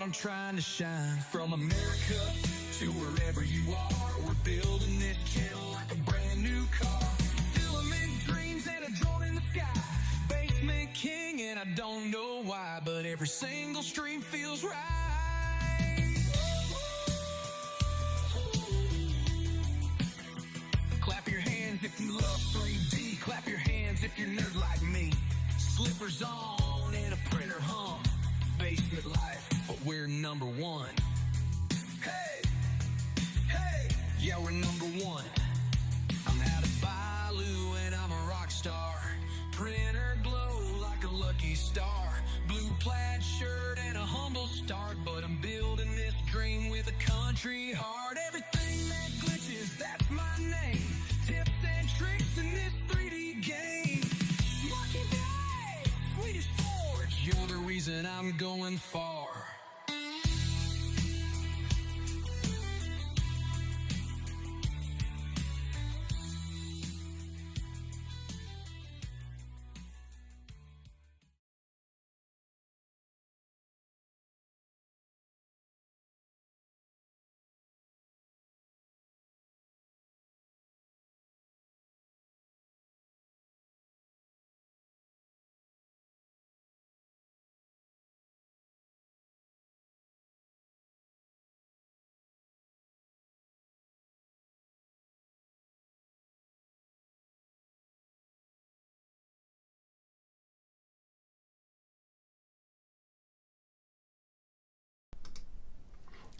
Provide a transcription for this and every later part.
I'm trying to shine. From America to wherever you are, we're building this channel like a brand new car. Filament dreams and a drone in the sky. Basement king and I don't know why, but every single stream feels right. Clap your hands if you love 3D. Clap your hands if you're nerd like me. Slippers on and a printer hum. Basement life, but we're number one. Hey, hey, yeah, we're number one. I'm out of Balu and I'm a rock star. Printer glow like a lucky star. Blue plaid shirt and a humble start, but I'm building this dream with a country heart. Everything that glitches, that's my name. Tips and tricks in this 3D game. Lucky day, Swedish Forge, you're the reason I'm going far.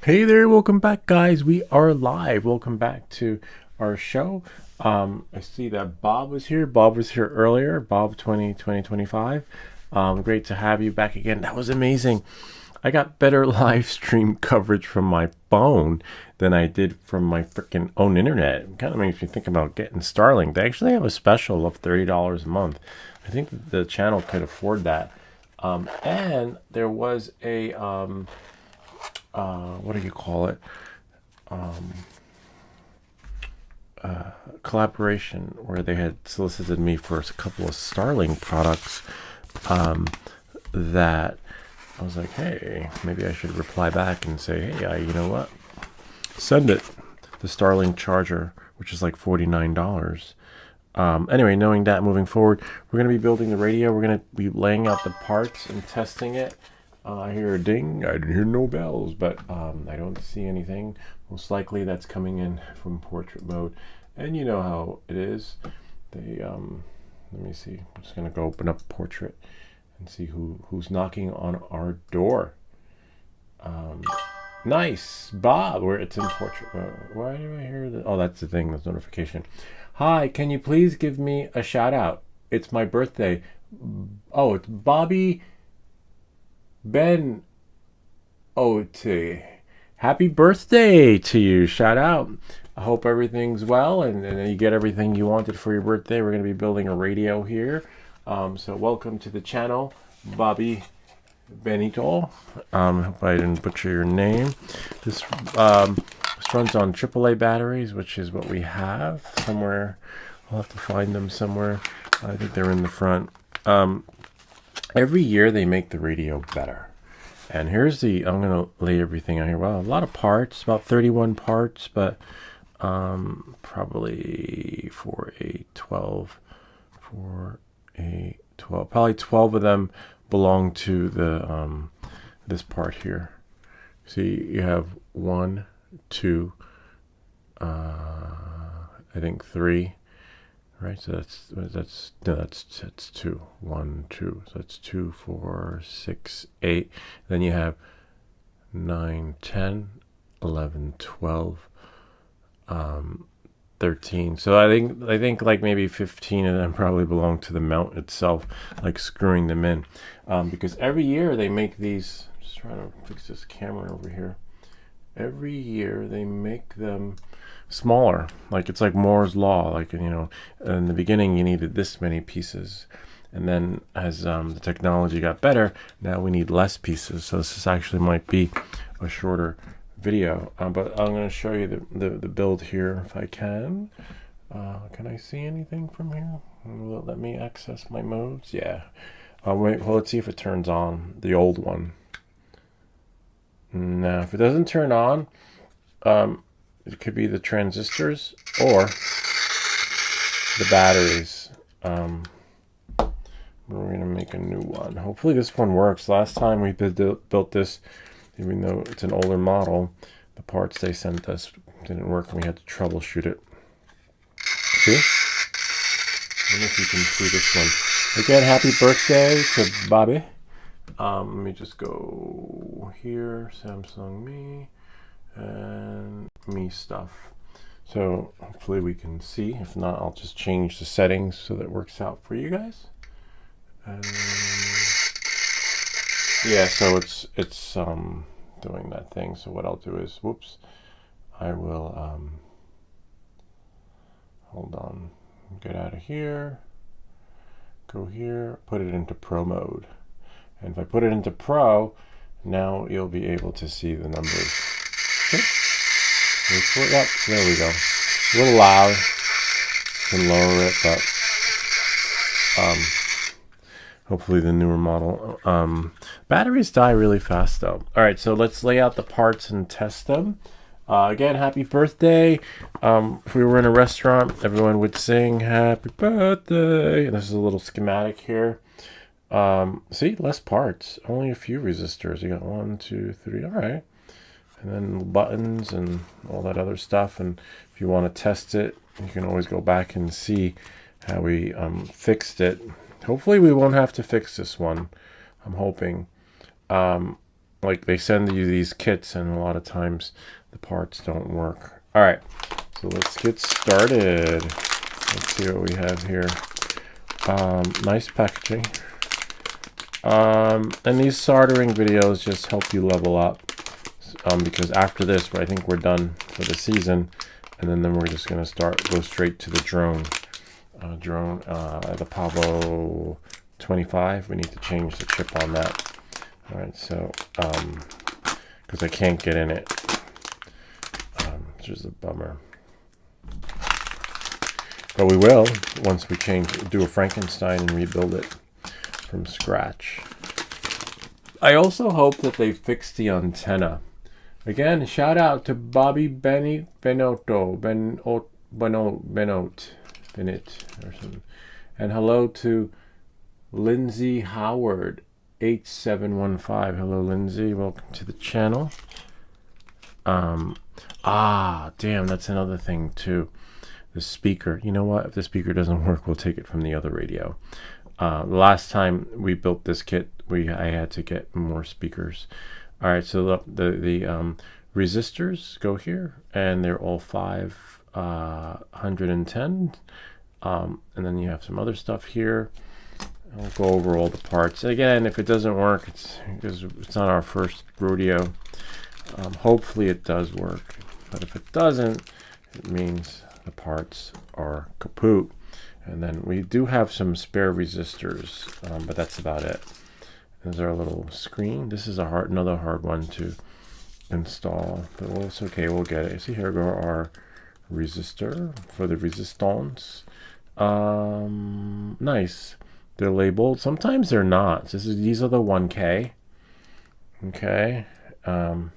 Hey there, welcome back guys. We are live. Welcome back to our show. I see that Bob was here. Bob was here earlier. Bob 2025. Great to have you back again. That was amazing. I got better live stream coverage from my phone than I did from my freaking own internet. It kind of makes me think about getting Starlink. They actually have a special of $30 a month. I think the channel could afford that. And there was a what do you call it? Collaboration where they had solicited me for a couple of Starlink products that I was like, hey, maybe I should reply back and say, hey, you know what? Send it. The Starlink charger, which is like $49. Anyway, knowing that, moving forward, we're going to be building the radio. We're going to be laying out the parts and testing it. I hear a ding. I didn't hear no bells, but I don't see anything. Most likely that's coming in from portrait mode. And you know how it is. They let me see. I'm just gonna go open up portrait and see who's knocking on our door. Nice, Bob. Where it's in portrait mode. Why do I hear that? Oh, that's the thing. That's notification. Hi, can you please give me a shout out? It's my birthday. Oh, it's Bobby Ben O.T. Happy birthday to you. Shout out. I hope everything's well and you get everything you wanted for your birthday. We're going to be building a radio here. So welcome to the channel, Bobby Benito. Hope I didn't butcher your name. This runs on AAA batteries, which is what we have somewhere. I'll have to find them somewhere. I think they're in the front. Every year they make the radio better. And here's the, I'm going to lay everything out here. Well, a lot of parts, about 31 parts, but probably probably 12 of them belong to the this part here. See, you have 1, 2, I think 3. Right, so that's 2, 1, 2. So that's 2, 4, 6, 8. Then you have 9, 10, 11, 12, 13. So I think like maybe 15 of them probably belong to the mount itself, like screwing them in, because every year they make these. Just trying to fix this camera over here. Every year they make them smaller, like it's like Moore's law. Like, you know, in the beginning you needed this many pieces, and then as the technology got better, now we need less pieces. So this actually might be a shorter video, but I'm going to show you the build here if I can. Can I see anything from here? Will it let me access my modes? Yeah. Wait, well, let's see if it turns on the old one. Now, if it doesn't turn on, it could be the transistors or the batteries. We're going to make a new one. Hopefully this one works. Last time we built this, even though it's an older model, the parts they sent us didn't work and we had to troubleshoot it. See? I don't know if you can see this one. Again, happy birthday to Bobby. Let me just go here, Samsung Me, and Me stuff. So hopefully we can see. If not, I'll just change the settings so that it works out for you guys. Yeah, so it's doing that thing. So what I'll do is, whoops, I will hold on, get out of here, go here, put it into Pro mode. And if I put it into Pro, now you'll be able to see the numbers. Okay. Yep, there we go. A little loud. You can lower it, but hopefully the newer model. Batteries die really fast though. All right, so let's lay out the parts and test them. Again, happy birthday. If we were in a restaurant, everyone would sing happy birthday. And this is a little schematic here. See, less parts, only a few resistors. You got 1, 2, 3, all right. And then buttons and all that other stuff. And if you want to test it, you can always go back and see how we fixed it. Hopefully we won't have to fix this one. I'm hoping. Like they send you these kits and a lot of times the parts don't work. All right, so let's get started. Let's see what we have here. Nice packaging. And these soldering videos just help you level up. Because after this, I think we're done for the season. And then we're just going to go straight to the drone. The Pavo 25. We need to change the chip on that. All right, so because I can't get in it, which is a bummer. But we will once we do a Frankenstein and rebuild it from scratch. I also hope that they fix the antenna. Again, shout out to Bobby Bennett or something. And hello to Lindsay Howard 8715. Hello Lindsay, welcome to the channel. Damn, that's another thing too. The speaker. You know what? If the speaker doesn't work, we'll take it from the other radio. The last time we built this kit, I had to get more speakers. All right, so the resistors go here, and they're all 510. And then you have some other stuff here. I'll go over all the parts. Again, if it doesn't work, it's not our first rodeo. Hopefully it does work, but if it doesn't, it means the parts are kaput. And then we do have some spare resistors, but that's about it. There's our little screen. This is another hard one to install, but it's okay, we'll get it. See, here go our resistor for the resistance. Nice. They're labeled. Sometimes they're not. These are the 1K. Okay. And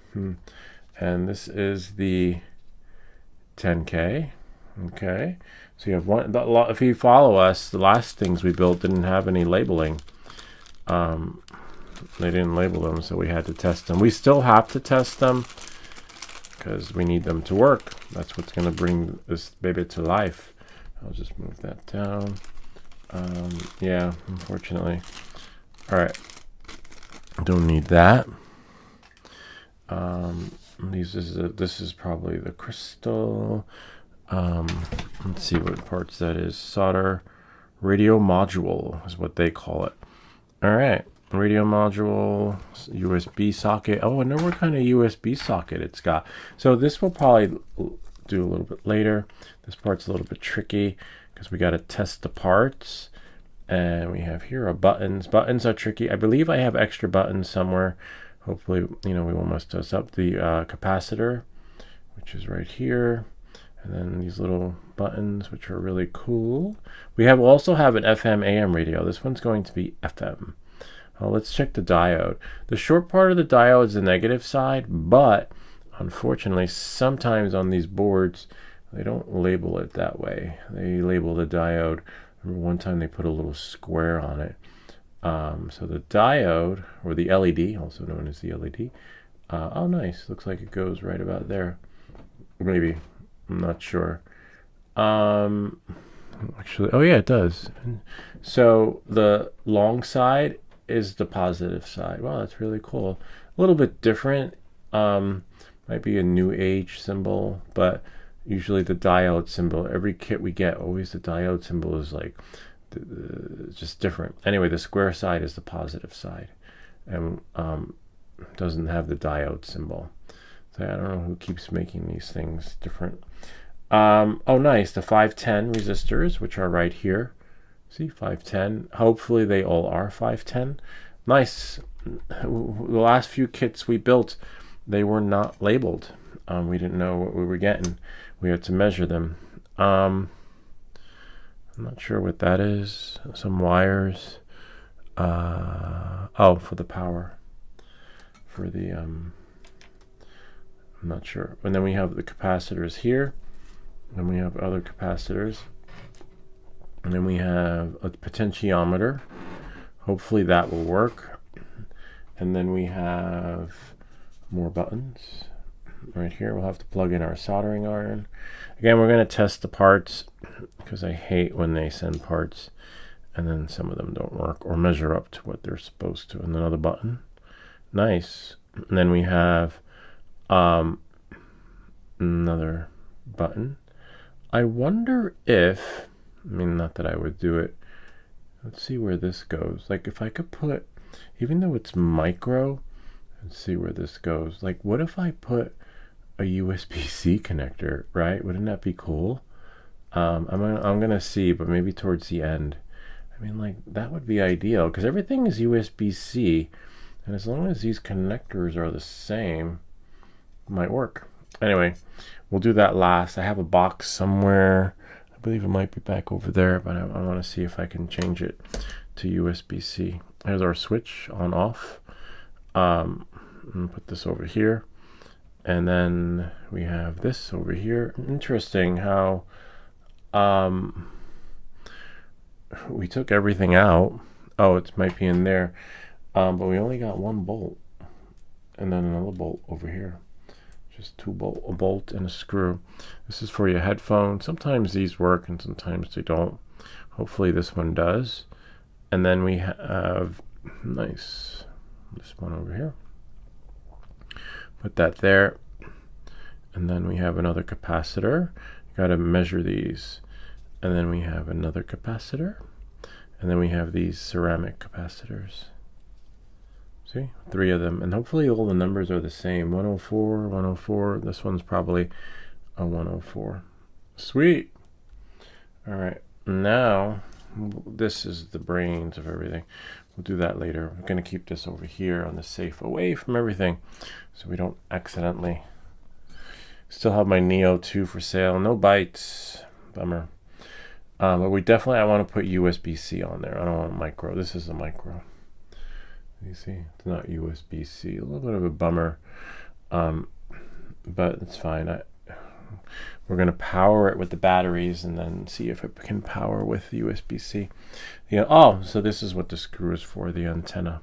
this is the 10K. Okay. So you have one. If you follow us, the last things we built didn't have any labeling. They didn't label them, so we had to test them. We still have to test them because we need them to work. That's what's going to bring this baby to life. I'll just move that down. Yeah, unfortunately. All right. Don't need that. This is probably the crystal. Let's see what parts that is. Solder radio module is what they call it. All right. Radio module, USB socket. Oh, I know what kind of USB socket it's got. So this will probably do a little bit later. This part's a little bit tricky because we got to test the parts. And we have here our buttons. Buttons are tricky. I believe I have extra buttons somewhere. Hopefully, we won't mess this up. The capacitor, which is right here. And then these little buttons, which are really cool. We also have an FM AM radio. This one's going to be FM. Let's check the diode. The short part of the diode is the negative side, but unfortunately, sometimes on these boards, they don't label it that way. They label the diode. Remember one time they put a little square on it. So the diode, or the LED, also known as the LED, oh nice, looks like it goes right about there. Maybe, I'm not sure. Actually, oh yeah, it does. So the long side is the positive side. Wow, that's really cool. A little bit different. Might be a new age symbol, but usually the diode symbol, every kit we get, always the diode symbol is like just different. Anyway, the square side is the positive side, and doesn't have the diode symbol. So I don't know who keeps making these things different. Oh nice, the 510 resistors, which are right here. See, 510. Hopefully they all are 510. Nice. The last few kits we built, they were not labeled. We didn't know what we were getting. We had to measure them. I'm not sure what that is. Some wires. Oh, for the power. For the I'm not sure. And then we have the capacitors here. Then we have other capacitors. And then we have a potentiometer. Hopefully that will work. And then we have more buttons. Right here, we'll have to plug in our soldering iron. Again, we're going to test the parts because I hate when they send parts and then some of them don't work or measure up to what they're supposed to. And another button. Nice. And then we have another button. I wonder if, I mean, not that I would do it. Let's see where this goes. Like if I could put, even though it's micro, let's see where this goes. Like what if I put a USB-C connector, right? Wouldn't that be cool? I'm gonna see, but maybe towards the end. I mean, like that would be ideal because everything is USB-C, and as long as these connectors are the same, it might work. Anyway, we'll do that last. I have a box somewhere. I believe it might be back over there, but I want to see if I can change it to USB-C. Here's our switch on off. I'm gonna put this over here. And then we have this over here. Interesting how we took everything out. Oh, it might be in there. But we only got one bolt. And then another bolt over here. Just a bolt and a screw. This is for your headphones. Sometimes these work and sometimes they don't. Hopefully this one does. And then we have, nice, this one over here. Put that there. And then we have another capacitor. You got to measure these. And then we have another capacitor. And then we have these ceramic capacitors. See, 3 of them. And hopefully all the numbers are the same. 104, 104. This one's probably a 104. Sweet. All right. Now, this is the brains of everything. We'll do that later. I'm going to keep this over here on the safe, away from everything, so we don't accidentally. Still have my Neo 2 for sale. No bites. Bummer. But we definitely, I want to put USB-C on there. I don't want micro. This is a micro. You see, it's not USB-C. A little bit of a bummer, but it's fine. We're going to power it with the batteries and then see if it can power with USB-C. Yeah. Oh, so this is what the screw is for, the antenna.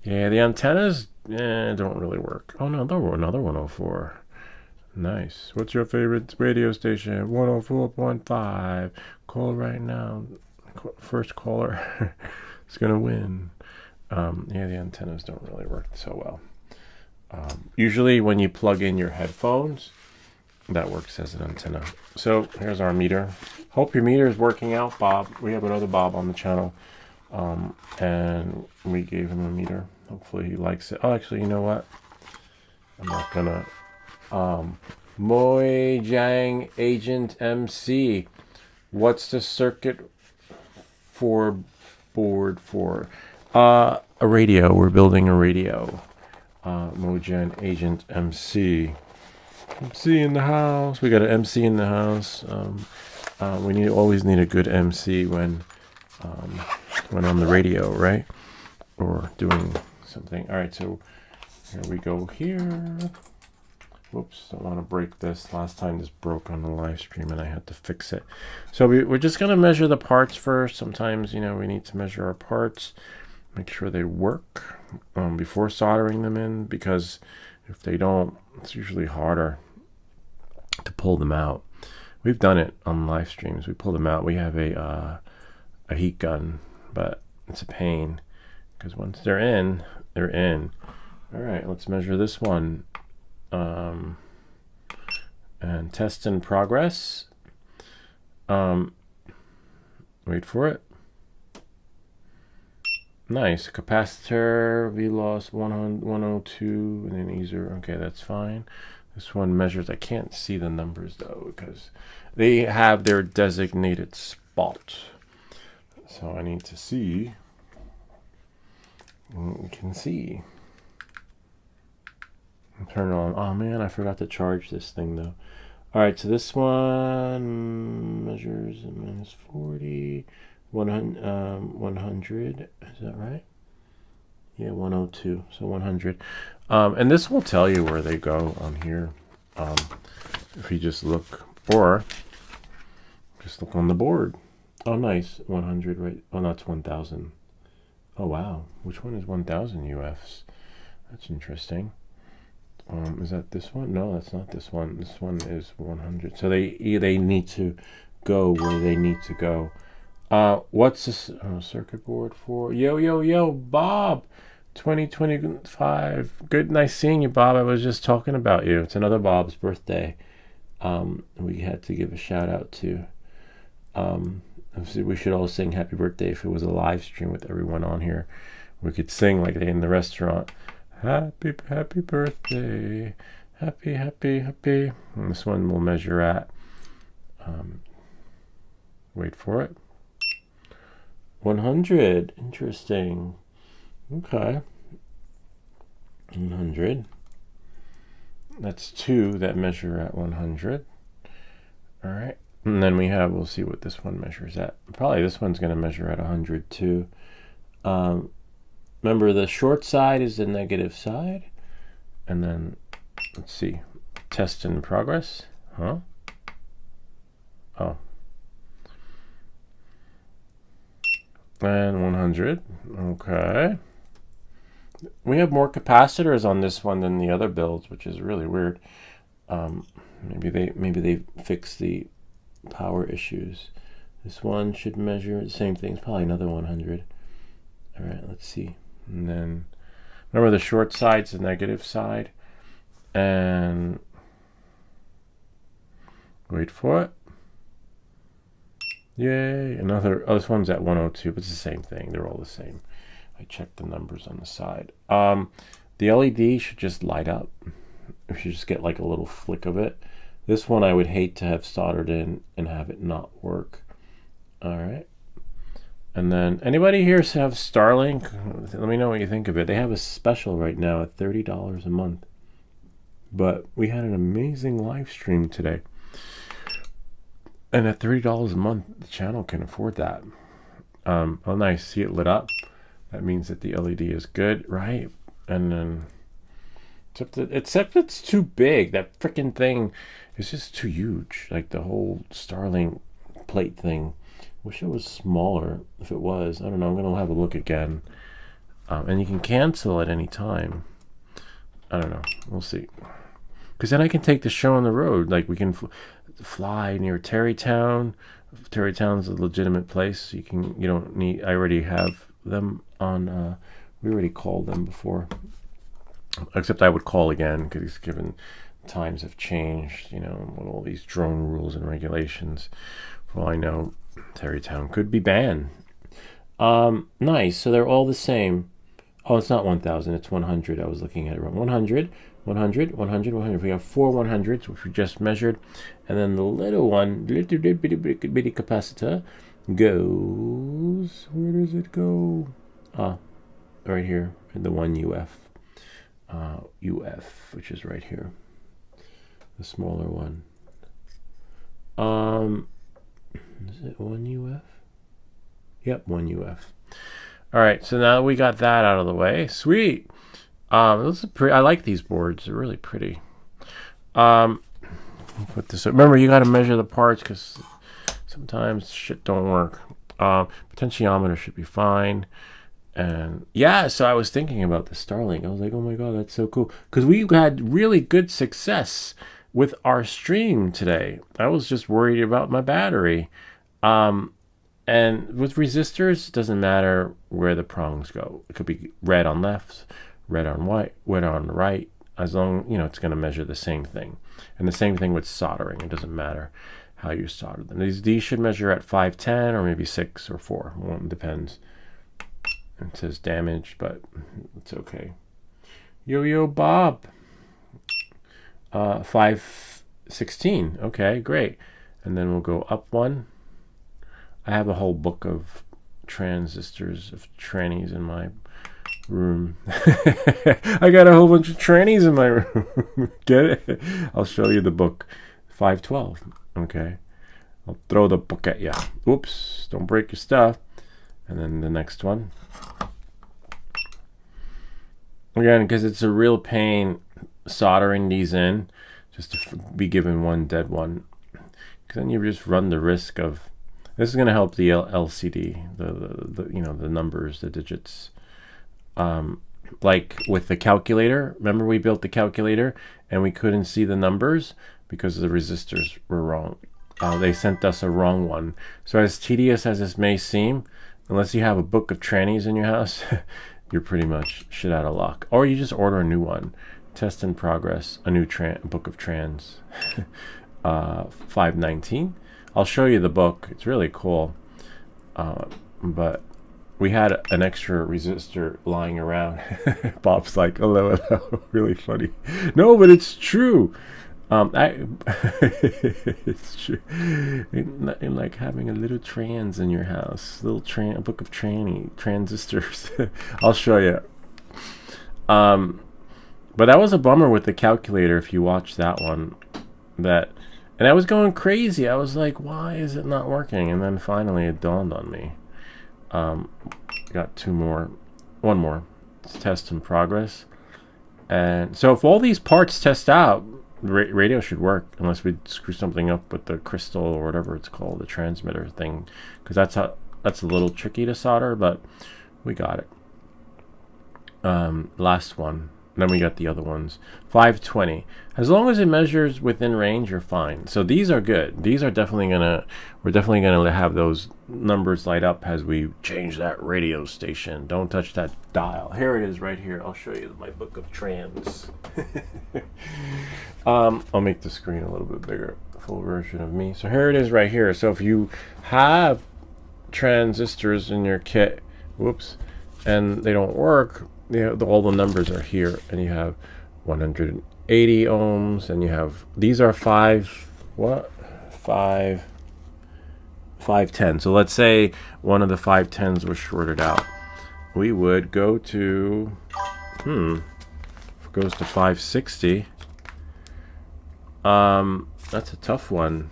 Yeah, the antennas don't really work. Oh, no, another 104. Nice. What's your favorite radio station? 104.5. Call right now. First caller is going to win. Yeah, the antennas don't really work so well. Usually when you plug in your headphones, that works as an antenna. So here's our meter. Hope your meter is working out, Bob. We have another Bob on the channel, and we gave him a meter. Hopefully he likes it. Oh, actually, you know what? I'm not gonna. Mojang Agent MC. What's the circuit for board for? A radio. We're building a radio. Mojang Agent MC. MC in the house. We got an MC in the house. We always need a good MC when on the radio, right? or doing something. All right, so here we go here. Whoops, don't want to break this. Last time this broke on the live stream and I had to fix it. So we're just going to measure the parts first. Sometimes, you know, we need to measure our parts, make sure they work before soldering them in, because if they don't, it's usually harder to pull them out. We've done it on live streams. We pull them out. We have a heat gun, but it's a pain because once they're in, they're in. All right, let's measure this one. And test in progress. Wait for it. Nice. Capacitor, V-loss 102, and then either. Okay, that's fine. This one measures, I can't see the numbers though, because they have their designated spot. So I need to see what we can see. Turn it on. Oh man, I forgot to charge this thing though. All right, so this one measures -40, 100. Is that right? Yeah, 102. So 100. And this will tell you where they go on here. If you just look, or just look on the board. Oh, nice. 100, right? Oh, no, it's 1,000. Oh, wow. Which one is 1,000 UFs? That's interesting. Is that this one? No, that's not this one. This one is 100. So they need to go where they need to go. What's this circuit board for? Yo, Bob, 2025. Good, nice seeing you, Bob. I was just talking about you. It's another Bob's birthday. We had to give a shout out to. We should all sing happy birthday if it was a live stream with everyone on here. We could sing like in the restaurant. Happy birthday, happy. And this one will measure at, wait for it, 100. Interesting. Okay. 100. That's two that measure at 100. All right. And then we'll see what this one measures at. Probably this one's going to measure at 100 too. Remember, the short side is the negative side. And then, let's see, test in progress. Huh? Oh. And 100. Okay. We have more capacitors on this one than the other builds, which is really weird. Maybe they fixed the power issues. This one should measure the same thing. It's probably another 100. All right, let's see. And then remember, the short side's the negative side, and wait for it. Yay, another. Oh, this one's at 102, but it's the same thing. They're all the same. I checked the numbers on the side. The LED should just light up. You should just get like a little flick of it. This one I would hate to have soldered in and have it not work. All right. And then, anybody here have Starlink? Let me know what you think of it. They have a special right now at $30 a month. But we had an amazing live stream today. And at $30 a month, the channel can afford that. Oh, nice. See it lit up? That means that the LED is good, right? And then, except it's too big. That freaking thing is just too huge. Like the whole Starlink plate thing. Wish it was smaller. If it was, I don't know. I'm gonna have a look again. And you can cancel at any time. I don't know. We'll see. Because then I can take the show on the road. Like we can fly near Terrytown. Terrytown's a legitimate place. You don't need. I already have them on. We already called them before. Except I would call again because given times have changed. You know, with all these drone rules and regulations. For all I know, Terrytown could be banned. Nice. So they're all the same. Oh, it's not 1,000. It's 100. I was looking at it wrong. 100, 100, 100, 100. We have 4 100s, which we just measured. And then the little one, little bitty capacitor, goes. Where does it go? Right here in the 1 UF. UF, which is right here. The smaller one. Is it 1 UF? Yep, 1 UF. All right, so now we got that out of the way. Sweet. This is pretty. I like these boards. They're really pretty. Put this up. Remember, you got to measure the parts because sometimes shit don't work. Potentiometer should be fine. And yeah, so I was thinking about the Starlink. I was like, oh my God, that's so cool. Because we had really good success with our stream today. I was just worried about my battery. And with resistors, it doesn't matter where the prongs go. It could be red on left, red on white, red on right. As long, it's going to measure the same thing. And the same thing with soldering. It doesn't matter how you solder them. These should measure at 510 or maybe 6 or 4. Well, it depends. It says damaged, but it's okay. Yo Bob. 516. Okay, great. And then we'll go up one. I have a whole book of transistors, of trannies in my room. I got a whole bunch of trannies in my room. Get it? I'll show you the book. 512. Okay. I'll throw the book at you. Oops. Don't break your stuff. And then the next one. Again, because it's a real pain soldering these in, just to be given one dead one. Because then you just run the risk of. This is going to help the LCD, the numbers, the digits. Like with the calculator. Remember we built the calculator and we couldn't see the numbers because the resistors were wrong. They sent us a wrong one. So as tedious as this may seem, unless you have a book of trannies in your house, you're pretty much shit out of luck. Or you just order a new one. Test in progress, a new book of trans. 519. I'll show you the book. It's really cool. But we had an extra resistor lying around. Bob's like, hello. Really funny. No, but it's true. It's true. In like having a little trans in your house. A book of transistors. I'll show you. But that was a bummer with the calculator if you watch that one. And I was going crazy. I was like, why is it not working? And then finally it dawned on me. Got one more. It's test in progress. And so if all these parts test out, the radio should work, unless we screw something up with the crystal or whatever it's called, the transmitter thing, because that's a little tricky to solder, but we got it. Last one. Then we got the other ones. 520. As long as it measures within range, you're fine. So these are good. These are we're definitely gonna have those numbers light up as we change that radio station. Don't touch that dial. Here it is right here. I'll show you my book of trans. I'll make the screen a little bit bigger. Full version of me. So here it is right here. So if you have transistors in your kit, whoops, and they don't work, all the numbers are here, and you have 180 ohms, and you have, these are 510. So let's say one of the 510s was shorted out. We would go to, if it goes to 560, that's a tough one.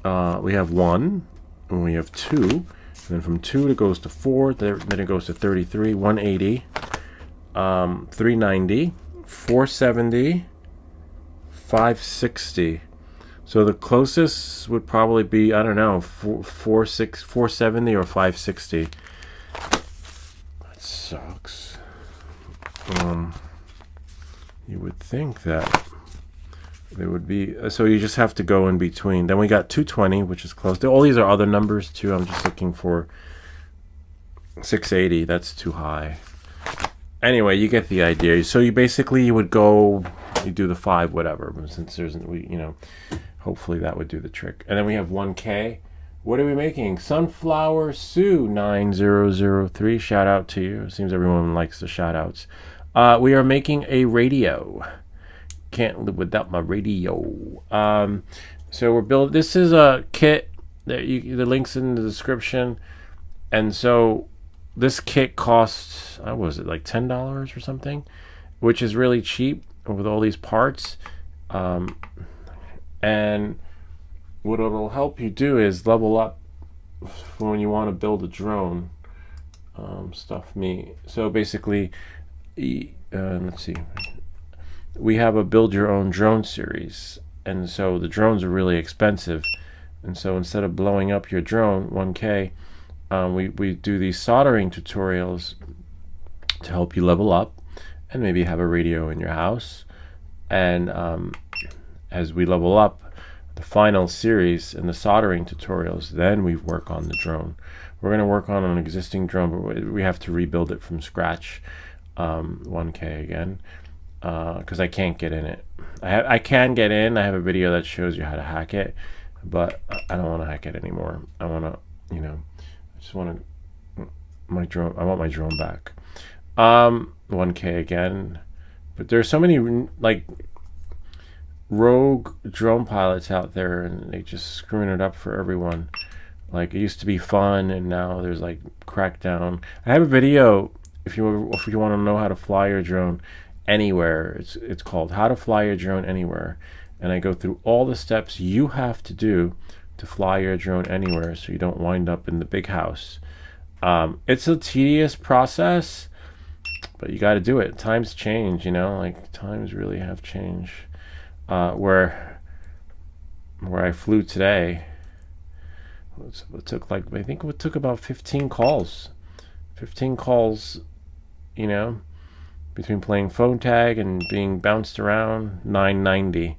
We have 1, and we have 2, and then from 2 it goes to 4, then it goes to 33, 180, 390, 470, 560. So the closest would probably be, I don't know, 470 or 560. That sucks. You would think that there would be, so you just have to go in between. Then we got 220, which is close. All these are other numbers too. I'm just looking for 680. That's too high. Anyway, you get the idea. So you would go, you do the 5 whatever, since there's, hopefully that would do the trick. And then we have 1K. What are we making? Sunflower Sue 9003. Shout out to you. It seems everyone likes the shout outs. We are making a radio. Can't live without my radio. So we're building. This is a kit that the link's in the description. And so this kit costs, what was it, like $10 or something, which is really cheap with all these parts. And what it'll help you do is level up for when you want to build a drone. stuff me. So basically, let's see. We have a build your own drone series, and so the drones are really expensive, and so instead of blowing up your drone 1K, we do these soldering tutorials to help you level up and maybe have a radio in your house. And as we level up the final series and the soldering tutorials, then we work on the drone. We're going to work on an existing drone, but we have to rebuild it from scratch, 1K again, because I can't get in it. I can get in. I have a video that shows you how to hack it, but I don't want to hack it anymore. I want to, I just want my drone. I want my drone back. 1K again, but there's so many like rogue drone pilots out there, and they just screwing it up for everyone. Like, it used to be fun, and now there's like crackdown. I have a video if you want to know how to fly your drone anywhere. It's called How to Fly Your Drone Anywhere, and I go through all the steps you have to do to fly your drone anywhere, so you don't wind up in the big house. It's a tedious process, but you got to do it. Times change, like times really have changed. Where I flew today, it took about 15 calls. 15 calls, between playing phone tag and being bounced around. 990.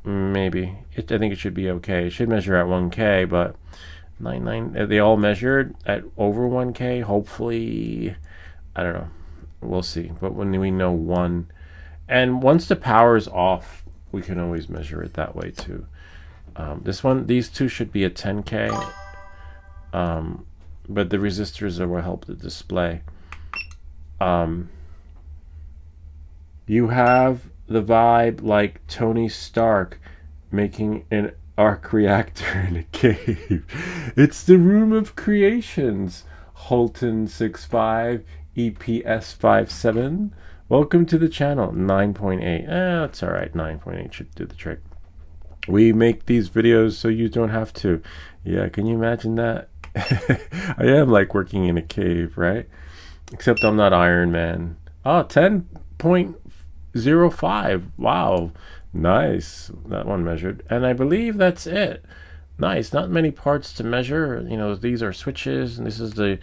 Maybe. I think it should be okay. It should measure at 1K, but 99. They all measured at over 1K. Hopefully, I don't know. We'll see. But when we know one, and once the power is off, we can always measure it that way too. These two should be at 10K. But the resistors will help the display. You have the vibe like Tony Stark making an arc reactor in a cave. It's the room of creations. Holton65 EPS57. Welcome to the channel. 9.8. That's alright. 9.8 should do the trick. We make these videos so you don't have to. Yeah, can you imagine that? I am like working in a cave, right? Except I'm not Iron Man. Oh, 10.05. Wow. Nice. That one measured. And I believe that's it. Nice. Not many parts to measure. These are switches, and this is the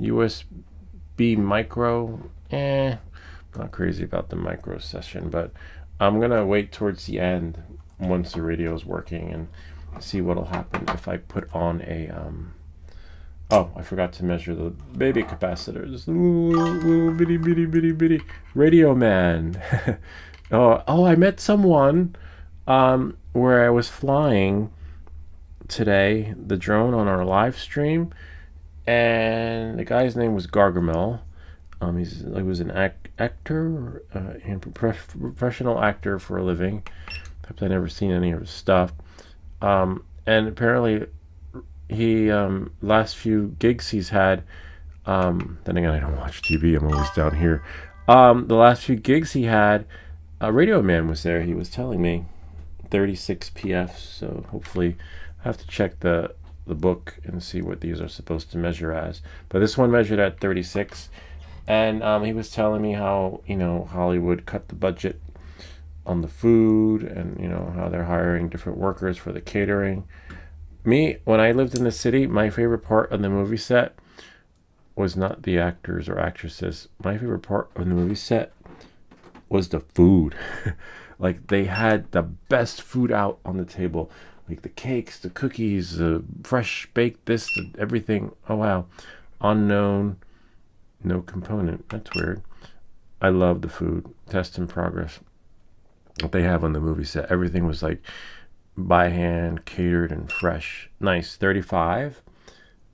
USB micro. Not crazy about the micro session, but I'm going to wait towards the end once the radio is working and see what'll happen if I put on a oh, I forgot to measure the baby capacitors. Little bitty radio man. Oh, I met someone where I was flying today, the drone, on our live stream, and the guy's name was Gargamel. He was an actor, professional actor for a living. I've never seen any of his stuff. And apparently, he last few gigs he's had. Then again, I don't watch TV. I'm always down here. The last few gigs he had, Radio Man was there. He was telling me 36 PF. So hopefully, I have to check the book and see what these are supposed to measure as. But this one measured at 36. And he was telling me how, Hollywood cut the budget on the food, and, how they're hiring different workers for the catering. Me, when I lived in the city, my favorite part of the movie set was not the actors or actresses. My favorite part of the movie set was the food. Like, they had the best food out on the table. Like the cakes, the cookies, the fresh baked this, everything. Oh, wow. Unknown. No component. That's weird. I love the food. Test in progress. What they have on the movie set. Everything was like by hand, catered, and fresh. Nice. 35.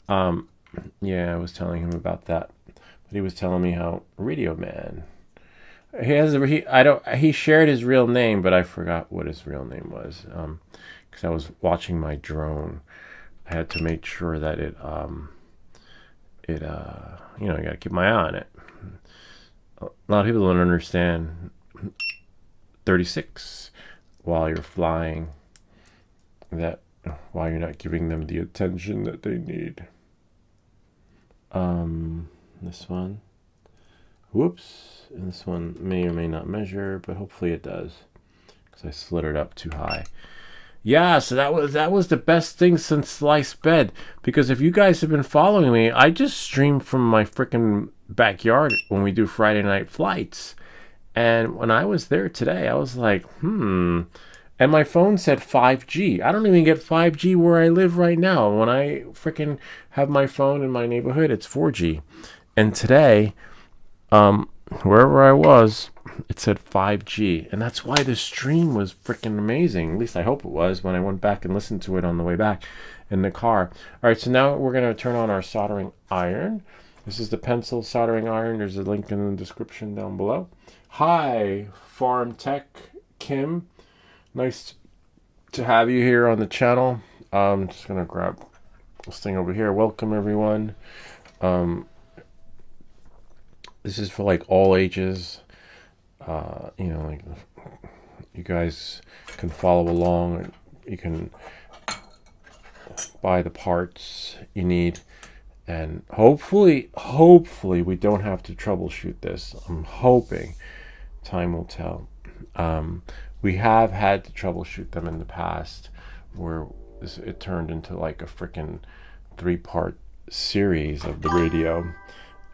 Yeah, I was telling him about that. But he was telling me how Radio Man. He shared his real name, but I forgot what his real name was. Because I was watching my drone. I had to make sure that you gotta keep my eye on it. A lot of people don't understand 36 while you're flying, that why you're not giving them the attention that they need. This one. Whoops. And this one may or may not measure, but hopefully it does, because I slid it up too high. Yeah, so that was the best thing since sliced bread. Because if you guys have been following me, I just stream from my freaking backyard when we do Friday night flights. And when I was there today, I was like, And my phone said 5G. I don't even get 5G where I live right now. When I freaking have my phone in my neighborhood, it's 4G. And today, wherever I was, it said 5G. And that's why the stream was freaking amazing. At least I hope it was when I went back and listened to it on the way back in the car. All right, so now we're going to turn on our soldering iron. This is the pencil soldering iron. There's a link in the description down below. Hi, Farm Tech Kim. Nice to have you here on the channel. I'm just going to grab this thing over here. Welcome, everyone. This is for like all ages. Like you guys can follow along. You can buy the parts you need. And hopefully we don't have to troubleshoot this. I'm hoping. Time will tell. We have had to troubleshoot them in the past where it turned into like a freaking 3-part series of the radio.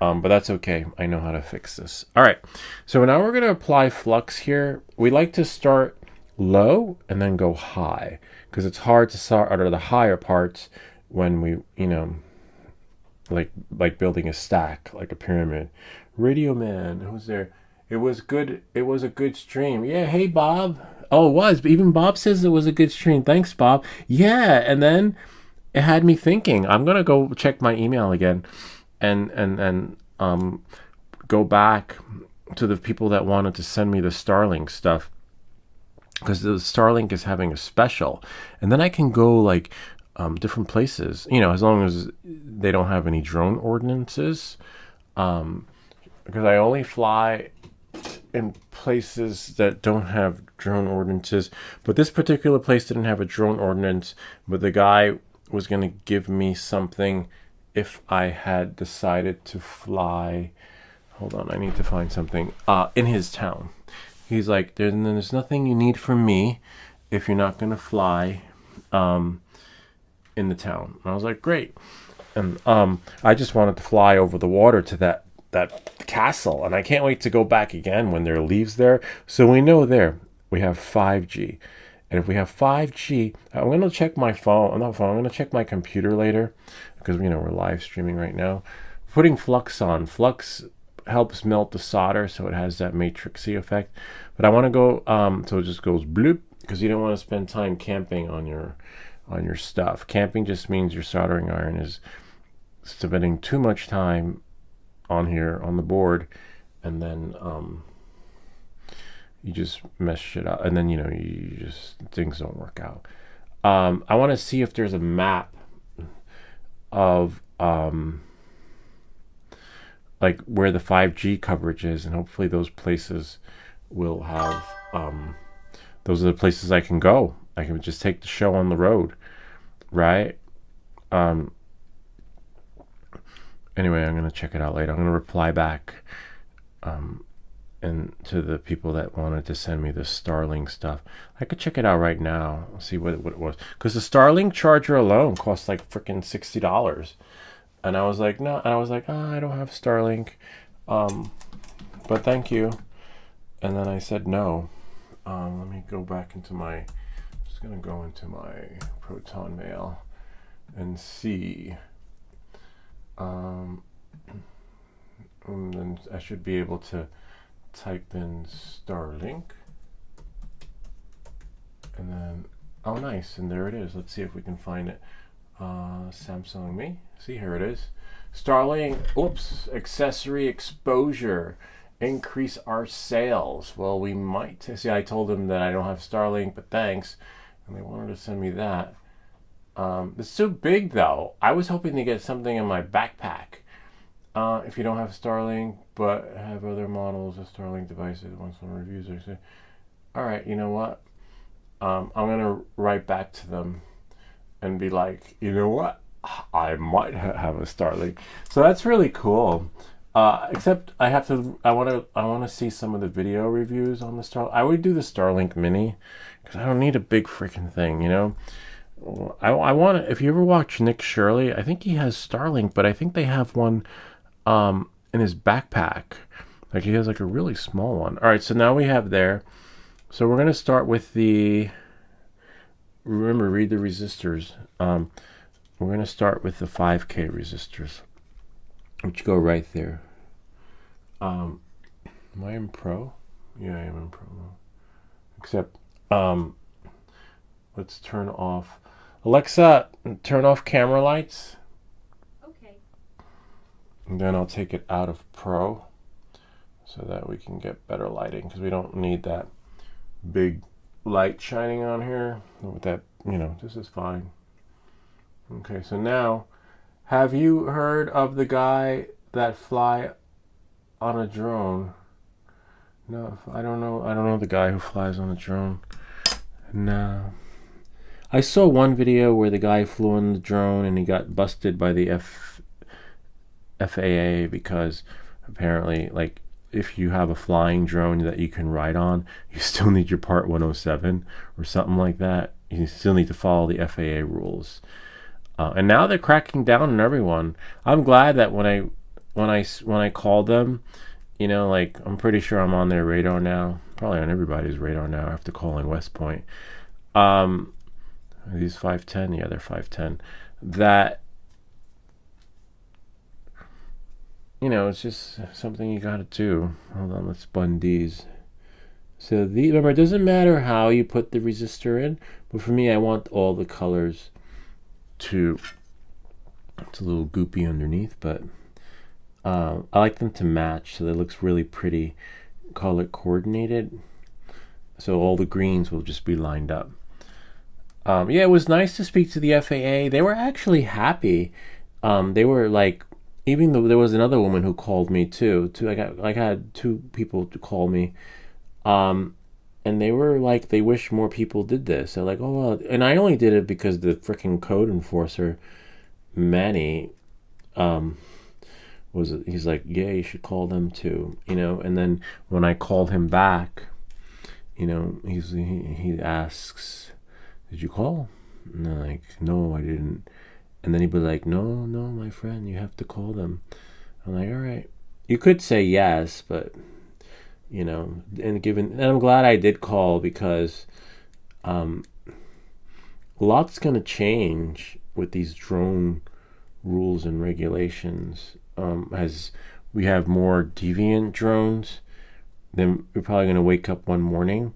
But that's okay. I know how to fix this. All right. So now we're going to apply flux here. We like to start low and then go high, because it's hard to start out of the higher parts when we, like building a stack, like a pyramid. Radio Man, who's there? It was good. It was a good stream. Yeah. Hey, Bob. Oh, it was. Even Bob says it was a good stream. Thanks, Bob. Yeah. And then it had me thinking, I'm going to go check my email again and go back to the people that wanted to send me the Starlink stuff, because the Starlink is having a special, and then I can go like different places, as long as they don't have any drone ordinances, because I only fly in places that don't have drone ordinances. But this particular place didn't have a drone ordinance, but the guy was going to give me something if I had decided to fly. Hold on, I need to find something in his town. He's like, there's nothing you need from me if you're not going to fly in the town. And I was like, great. And I just wanted to fly over the water to that castle, and I can't wait to go back again when there are leaves there. So we know there we have 5G. And if we have 5G, I'm going to check my phone. I'm going to check my computer later, because we're live streaming right now. Putting flux on. Flux helps melt the solder, so it has that matrixy effect. But I want to go so it just goes bloop, because you don't want to spend time camping on your stuff. Camping just means your soldering iron is spending too much time on here on the board, and then you just mess shit up, and then you just, things don't work out. I want to see if there's a map of like where the 5G coverage is, and hopefully those places will have those are the places I can go. I can just take the show on the road, right? Anyway, I'm going to check it out later. I'm going to reply back and to the people that wanted to send me the Starlink stuff. I could check it out right now, see what it was. Because the Starlink charger alone costs like freaking $60. And I was like, no. And I was like, I don't have Starlink. But thank you. And then I said no. Let me go back into my... I'm just going to go into my Proton Mail and see... and then I should be able to type in Starlink, and then oh nice, and there it is. Let's see if we can find it. Samsung me, see, here it is. Starlink, oops, accessory exposure, increase our sales. Well, we might see. I told them that I don't have Starlink, but thanks, and they wanted to send me that. It's so big though. I was hoping to get something in my backpack. If you don't have Starlink but have other models of Starlink devices, once on reviews, I say, all right, you know what? I'm gonna write back to them and be like, you know what? I might have a Starlink. So that's really cool. Except I want to see some of the video reviews on the Starlink. I would do the Starlink Mini because I don't need a big freaking thing, you know. I want to. If you ever watch Nick Shirley, I think he has Starlink, but I think they have one in his backpack. Like he has like a really small one. All right, so now we have there. So we're gonna start with the. Remember, read the resistors. We're gonna start with the 5K resistors, which go right there. Am I in Pro? Yeah, I am in Pro. Except, let's turn off. Alexa, turn off camera lights. Okay. And then I'll take it out of Pro so that we can get better lighting because we don't need that big light shining on here. With that, you know, this is fine. Okay, so now, have you heard of the guy that fly on a drone? No, I don't know. I don't know the guy who flies on a drone. No. I saw one video where the guy flew on the drone and he got busted by the FAA because apparently, like, if you have a flying drone that you can ride on, you still need your Part 107 or something like that. You still need to follow the FAA rules. And now they're cracking down on everyone. I'm glad that when I called them, you know, like I'm pretty sure I'm on their radar now. Probably on everybody's radar now after calling West Point. These 510, yeah, they're 510. That, you know, it's just something you gotta do. Hold on, let's blend these. So remember, it doesn't matter how you put the resistor in, but for me, I want all the colors to. It's a little goopy underneath, but I like them to match so that it looks really pretty, color coordinated. So all the greens will just be lined up. Yeah, it was nice to speak to the FAA. They were actually happy. They were like, even though there was another woman who called me too. I had two people to call me, and they were like, they wish more people did this. They're like, oh well, and I only did it because the freaking code enforcer, Manny, he's like, yeah, you should call them too, you know. And then when I called him back, you know, he asks, did you call? And I'm like, no, I didn't. And then he'd be like, no, my friend, you have to call them. I'm like, all right. You could say yes, but, you know, and I'm glad I did call because lots going to change with these drone rules and regulations. As we have more deviant drones, then we're probably going to wake up one morning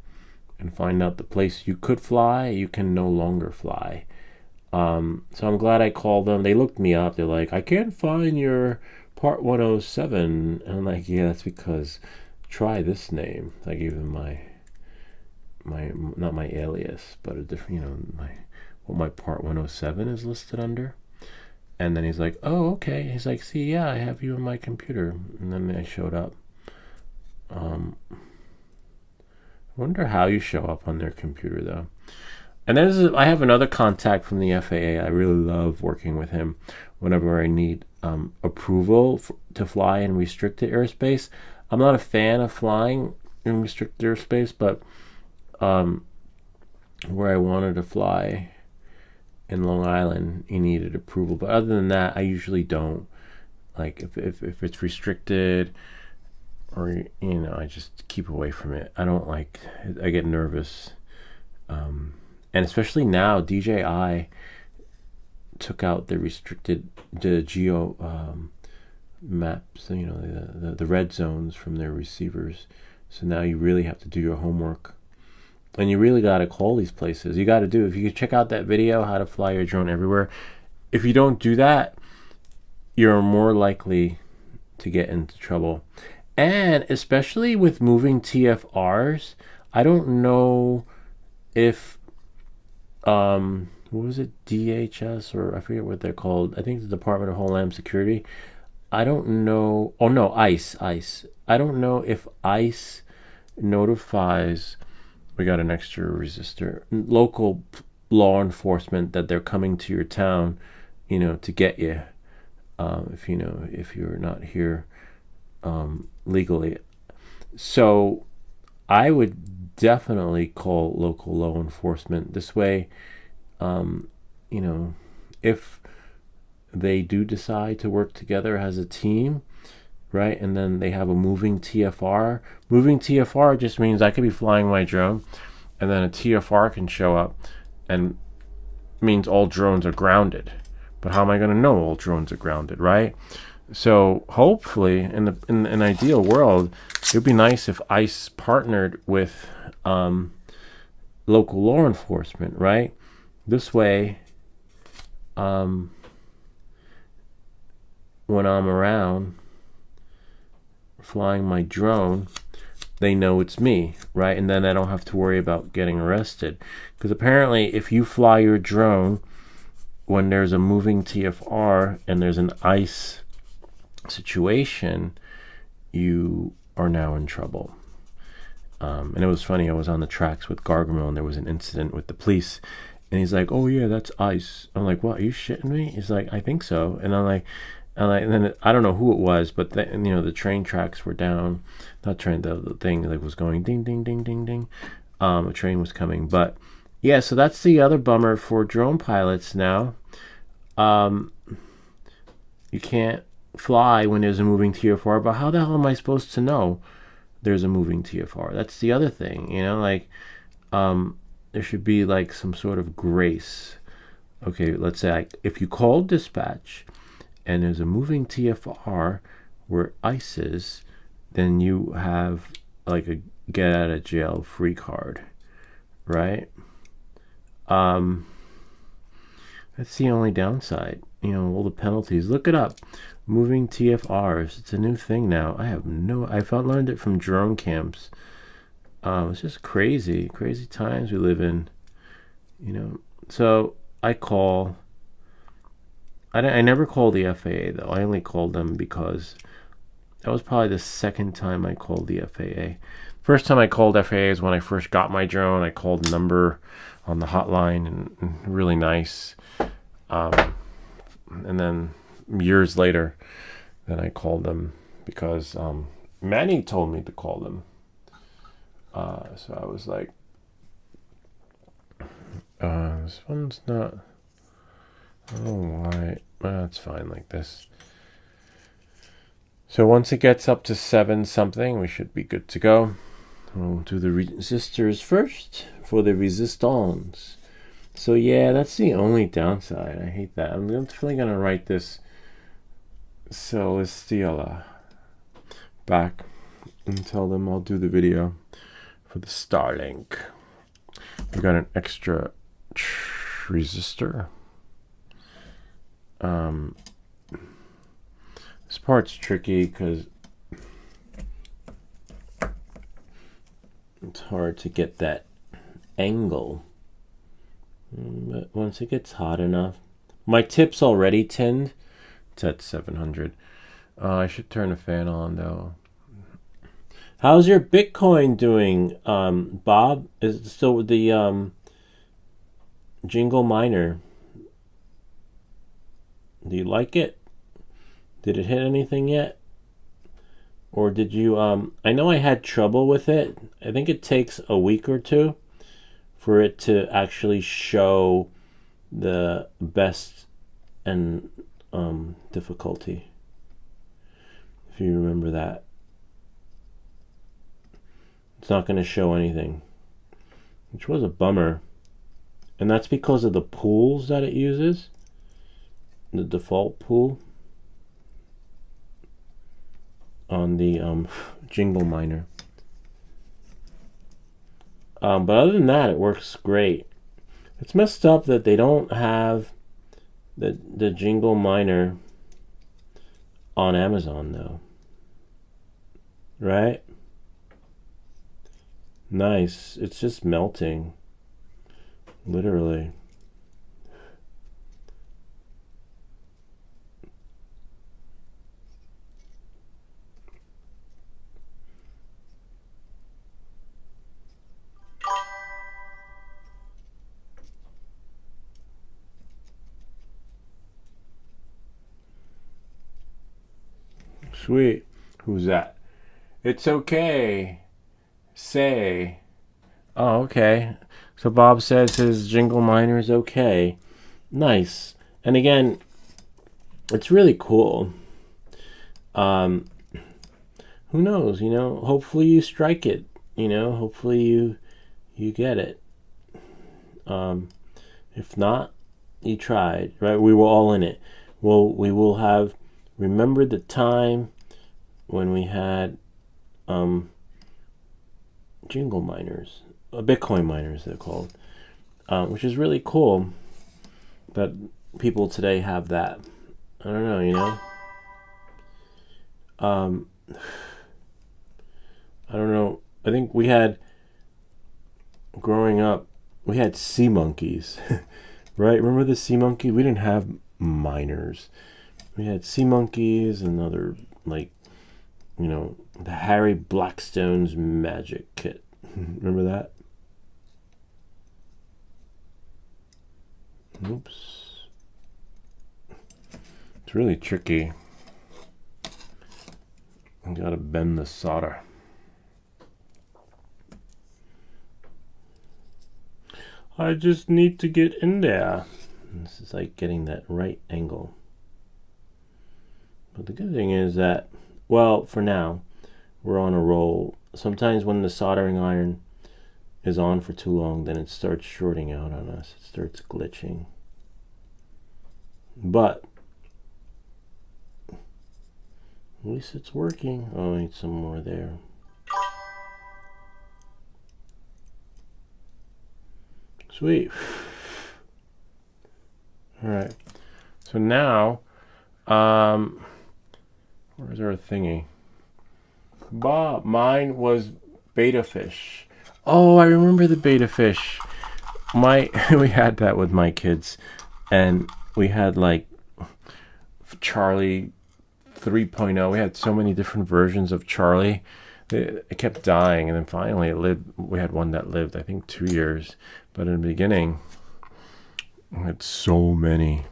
and find out the place you could fly, you can no longer fly. So I'm glad I called them. They looked me up. They're like, I can't find your Part 107. And I'm like, yeah, that's because try this name. I gave them my not my alias, but a different, you know, what my Part 107 is listed under. And then he's like, oh, okay. He's like, see, yeah, I have you in my computer. And then I showed up. I wonder how you show up on their computer, though. And then I have another contact from the FAA. I really love working with him whenever I need approval to fly in restricted airspace. I'm not a fan of flying in restricted airspace, but where I wanted to fly in Long Island, he needed approval. But other than that, I usually don't. Like if it's restricted, or you know, I just keep away from it. I don't like. I get nervous, and especially now, DJI took out the geo maps. You know, the red zones from their receivers. So now you really have to do your homework. And you really got to call these places. You got to do, if you could check out that video, how to fly your drone everywhere. If you don't do that, you're more likely to get into trouble. And especially with moving TFRs, I don't know if, what was it, DHS, or I forget what they're called. I think the Department of Homeland Security. I don't know. Oh, no, ICE. I don't know if ICE notifies, we got an extra resistor, local law enforcement that they're coming to your town to get you, if you're not here legally. So I would definitely call local law enforcement. This way, if they do decide to work together as a team, right, and then they have a moving TFR. Moving TFR just means I could be flying my drone, and then a TFR can show up, and means all drones are grounded. But how am I going to know all drones are grounded, right? So hopefully, in an ideal world, it would be nice if ICE partnered with local law enforcement, right? This way, when I'm around flying my drone, they know it's me, right? And then I don't have to worry about getting arrested. Because apparently, if you fly your drone when there's a moving TFR and there's an ICE situation, you are now in trouble. And it was funny, I was on the tracks with Gargamel and there was an incident with the police, and he's like, oh yeah, that's ICE. I'm like, what, are you shitting me? He's like, I think so. And I'm like, and then I don't know who it was, but the train tracks were down. Not train, the thing like was going ding ding ding ding ding. A train was coming, but yeah. So that's the other bummer for drone pilots now. You can't fly when there's a moving TFR. But how the hell am I supposed to know there's a moving TFR? That's the other thing, there should be like some sort of grace. Okay, let's say if you call dispatch and there's a moving TFR where ICE is, then you have like a get out of jail free card, right? That's the only downside. All the penalties. Look it up. Moving TFRs. It's a new thing now. I learned it from drone camps. It's just crazy times we live in. So I never called the FAA though. I only called them because that was probably the second time I called the FAA. First time I called FAA is when I first got my drone. I called the number on the hotline and really nice. And then years later, then I called them because Manny told me to call them. So I was like, this one's not. I don't know why. It's fine like this. So once it gets up to 7 something, we should be good to go. We'll do the resistors first for the resistance. So yeah, that's the only downside. I hate that. I'm definitely going to write this Celestiala back and tell them I'll do the video for the Starlink. We got an extra resistor. This part's tricky because it's hard to get that angle. But once it gets hot enough, my tip's already tinned. It's at 700. I should turn the fan on though. How's your Bitcoin doing, Bob? Is it still with the Jingle Miner? Do you like it? Did it hit anything yet? Or did you I know I had trouble with it. I think it takes a week or two for it to actually show the best and difficulty. If you remember that. It's not going to show anything, which was a bummer. And that's because of the pools that it uses. The default pool on the Jingle Miner. But other than that, it works great. It's messed up that they don't have the Jingle Miner on Amazon though. Right? Nice. It's just melting. Literally. Sweet. Who's that? It's okay. Say. Oh, okay. So Bob says his jingle miner is okay. Nice. And again, it's really cool. Who knows? Hopefully you strike it. Hopefully you get it. If not, you tried, right? We were all in it. Well, we will have remembered the time when we had jingle miners, Bitcoin miners they're called, which is really cool that people today have that. I don't know, I don't know. I think we had, growing up, we had sea monkeys, right? Remember the sea monkey? We didn't have miners. We had sea monkeys and other, like, the Harry Blackstone's magic kit. Remember that? Oops. It's really tricky. I gotta bend the solder. I just need to get in there. This is like getting that right angle. But the good thing is that, well, for now, we're on a roll. Sometimes when the soldering iron is on for too long, then it starts shorting out on us. It starts glitching. But at least it's working. Oh, I need some more there. Sweet. All right. So now, where's our thingy? Bob, mine was beta fish. Oh, I remember the beta fish. We had that with my kids, and we had like Charlie 3.0. We had so many different versions of Charlie. It kept dying, and then finally it lived. We had one that lived, I think, 2 years. But in the beginning, we had so many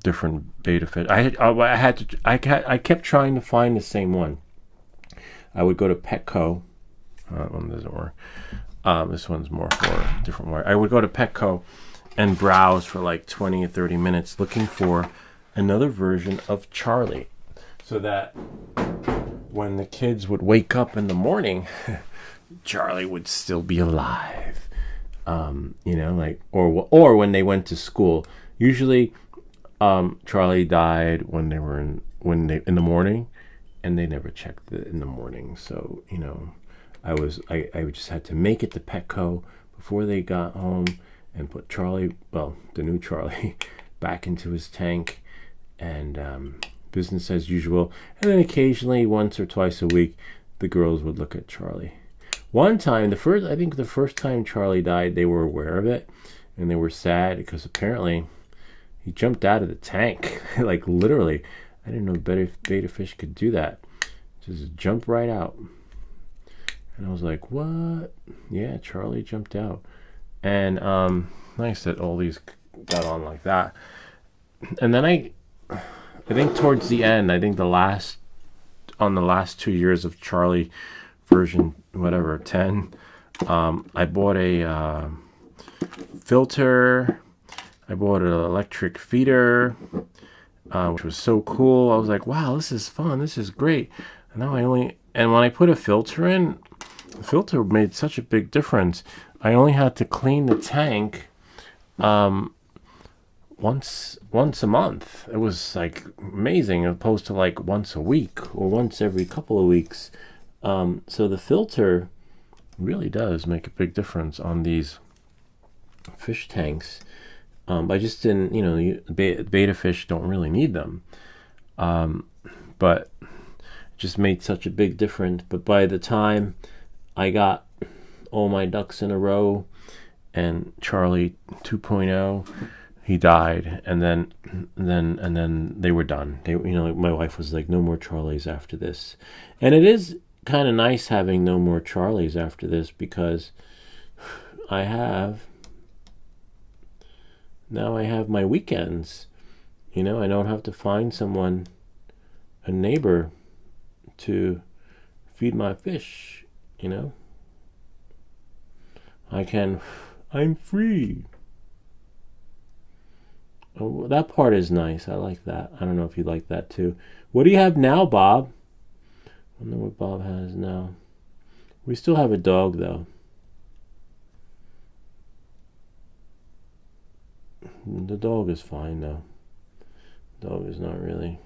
different beta fish. I kept trying to find the same one. I would go to Petco. That one doesn't work. This one's more for a different way. I would go to Petco and browse for like 20 or 30 minutes looking for another version of Charlie, so that when the kids would wake up in the morning, Charlie would still be alive. Or when they went to school. Usually, Charlie died when they were in the morning, and they never checked it in the morning. So I just had to make it to Petco before they got home and put Charlie, well, the new Charlie, back into his tank, and business as usual. And then occasionally, once or twice a week, the girls would look at Charlie. One time, the first time Charlie died, they were aware of it, and they were sad because apparently he jumped out of the tank, like literally. I didn't know beta fish could do that. Just jump right out. And I was like, what? Yeah, Charlie jumped out. And nice that all these got on like that. And then I think towards the end, the last 2 years of Charlie version, whatever, 10, I bought a filter. I bought an electric feeder, which was so cool. I was like, wow, this is fun. This is great. And when I put a filter in, the filter made such a big difference. I only had to clean the tank once a month. It was like amazing, as opposed to like once a week or once every couple of weeks. So the filter really does make a big difference on these fish tanks. I just didn't, beta fish don't really need them. But it just made such a big difference. But by the time I got all my ducks in a row and Charlie 2.0, he died, and then they were done. My wife was like, no more Charlies after this. And it is kind of nice having no more Charlies after this, because I have my weekends. I don't have to find someone, a neighbor, to feed my fish, you know. I'm free. Oh, that part is nice. I like that. I don't know if you like that too. What do you have now, Bob? I don't know what Bob has now. We still have a dog, though. The dog is fine, though. The dog is not really.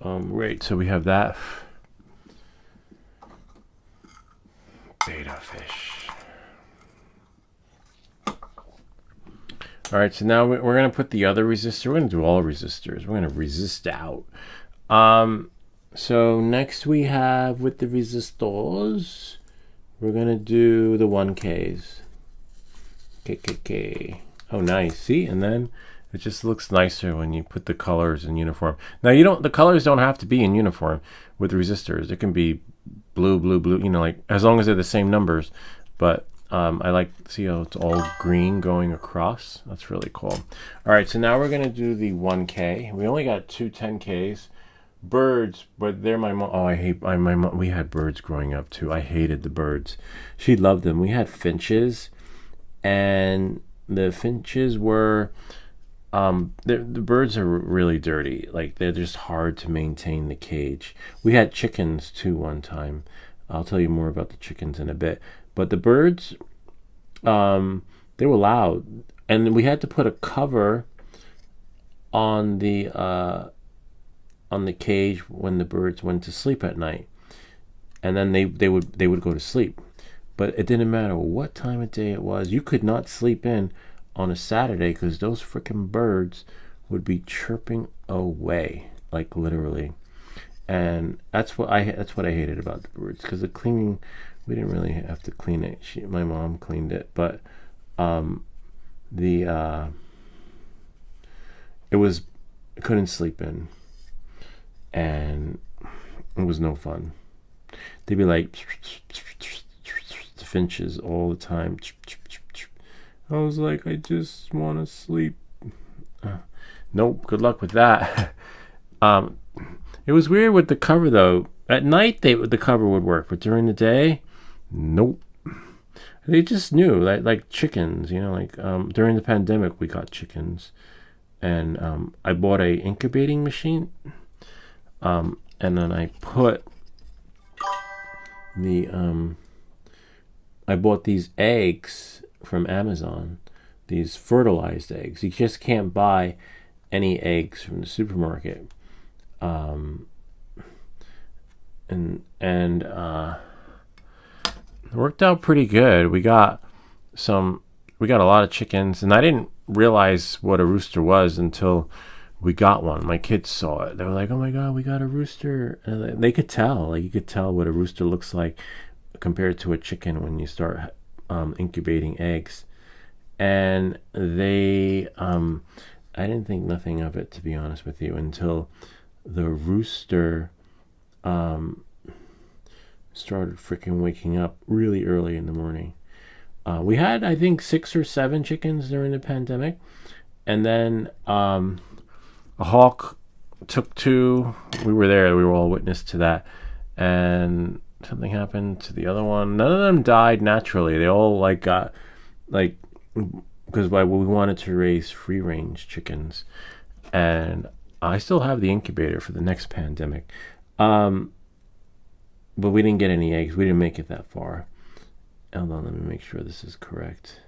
Right, so we have that. Beta fish. All right, so now we're going to put the other resistor. We're going to do all resistors. We're going to resist out. So next we have with the resistors, we're going to do the 1Ks. KKK. Oh, nice. See? And then it just looks nicer when you put the colors in uniform. Now, the colors don't have to be in uniform with resistors. It can be blue, blue, blue, you know, like as long as they're the same numbers. But I like, see how it's all green going across? That's really cool. All right, so now we're going to do the 1K. We only got two 10Ks. Birds, but they're my mom. Oh, I hate my mom. We had birds growing up too. I hated the birds. She loved them. We had finches, and the finches were, the birds are really dirty. Like, they're just hard to maintain the cage. We had chickens too one time. I'll tell you more about the chickens in a bit. But the birds, they were loud, and we had to put a cover on the cage when the birds went to sleep at night, and then they would go to sleep. But it didn't matter what time of day it was. You could not sleep in on a Saturday because those freaking birds would be chirping away, like literally. And that's what I hated about the birds, because the cleaning, we didn't really have to clean it. My mom cleaned it, but I couldn't sleep in, and it was no fun. They'd be like the finches all the time. I was like, I just want to sleep. Nope, good luck with that. It was weird with the cover though. At night the cover would work, but during the day, nope. They just knew, like chickens, you know, like during the pandemic we got chickens, and I bought a incubating machine, and then I put the I bought these eggs from Amazon, these fertilized eggs. You just can't buy any eggs from the supermarket. And it worked out pretty good. We got a lot of chickens, and I didn't realize what a rooster was until we got one. My kids saw it. They were like, "Oh my God, we got a rooster!" And they could tell, like you could tell what a rooster looks like compared to a chicken when you start incubating eggs. And they, I didn't think nothing of it, to be honest with you, until the rooster started freaking waking up really early in the morning. We had, I think, 6 or 7 chickens during the pandemic, and then a hawk took 2. We were there. We were all witness to that, and something happened to the other one. None of them died naturally. They all got because we wanted to raise free range chickens, and I still have the incubator for the next pandemic. But we didn't get any eggs. We didn't make it that far. Hold on, let me make sure this is correct.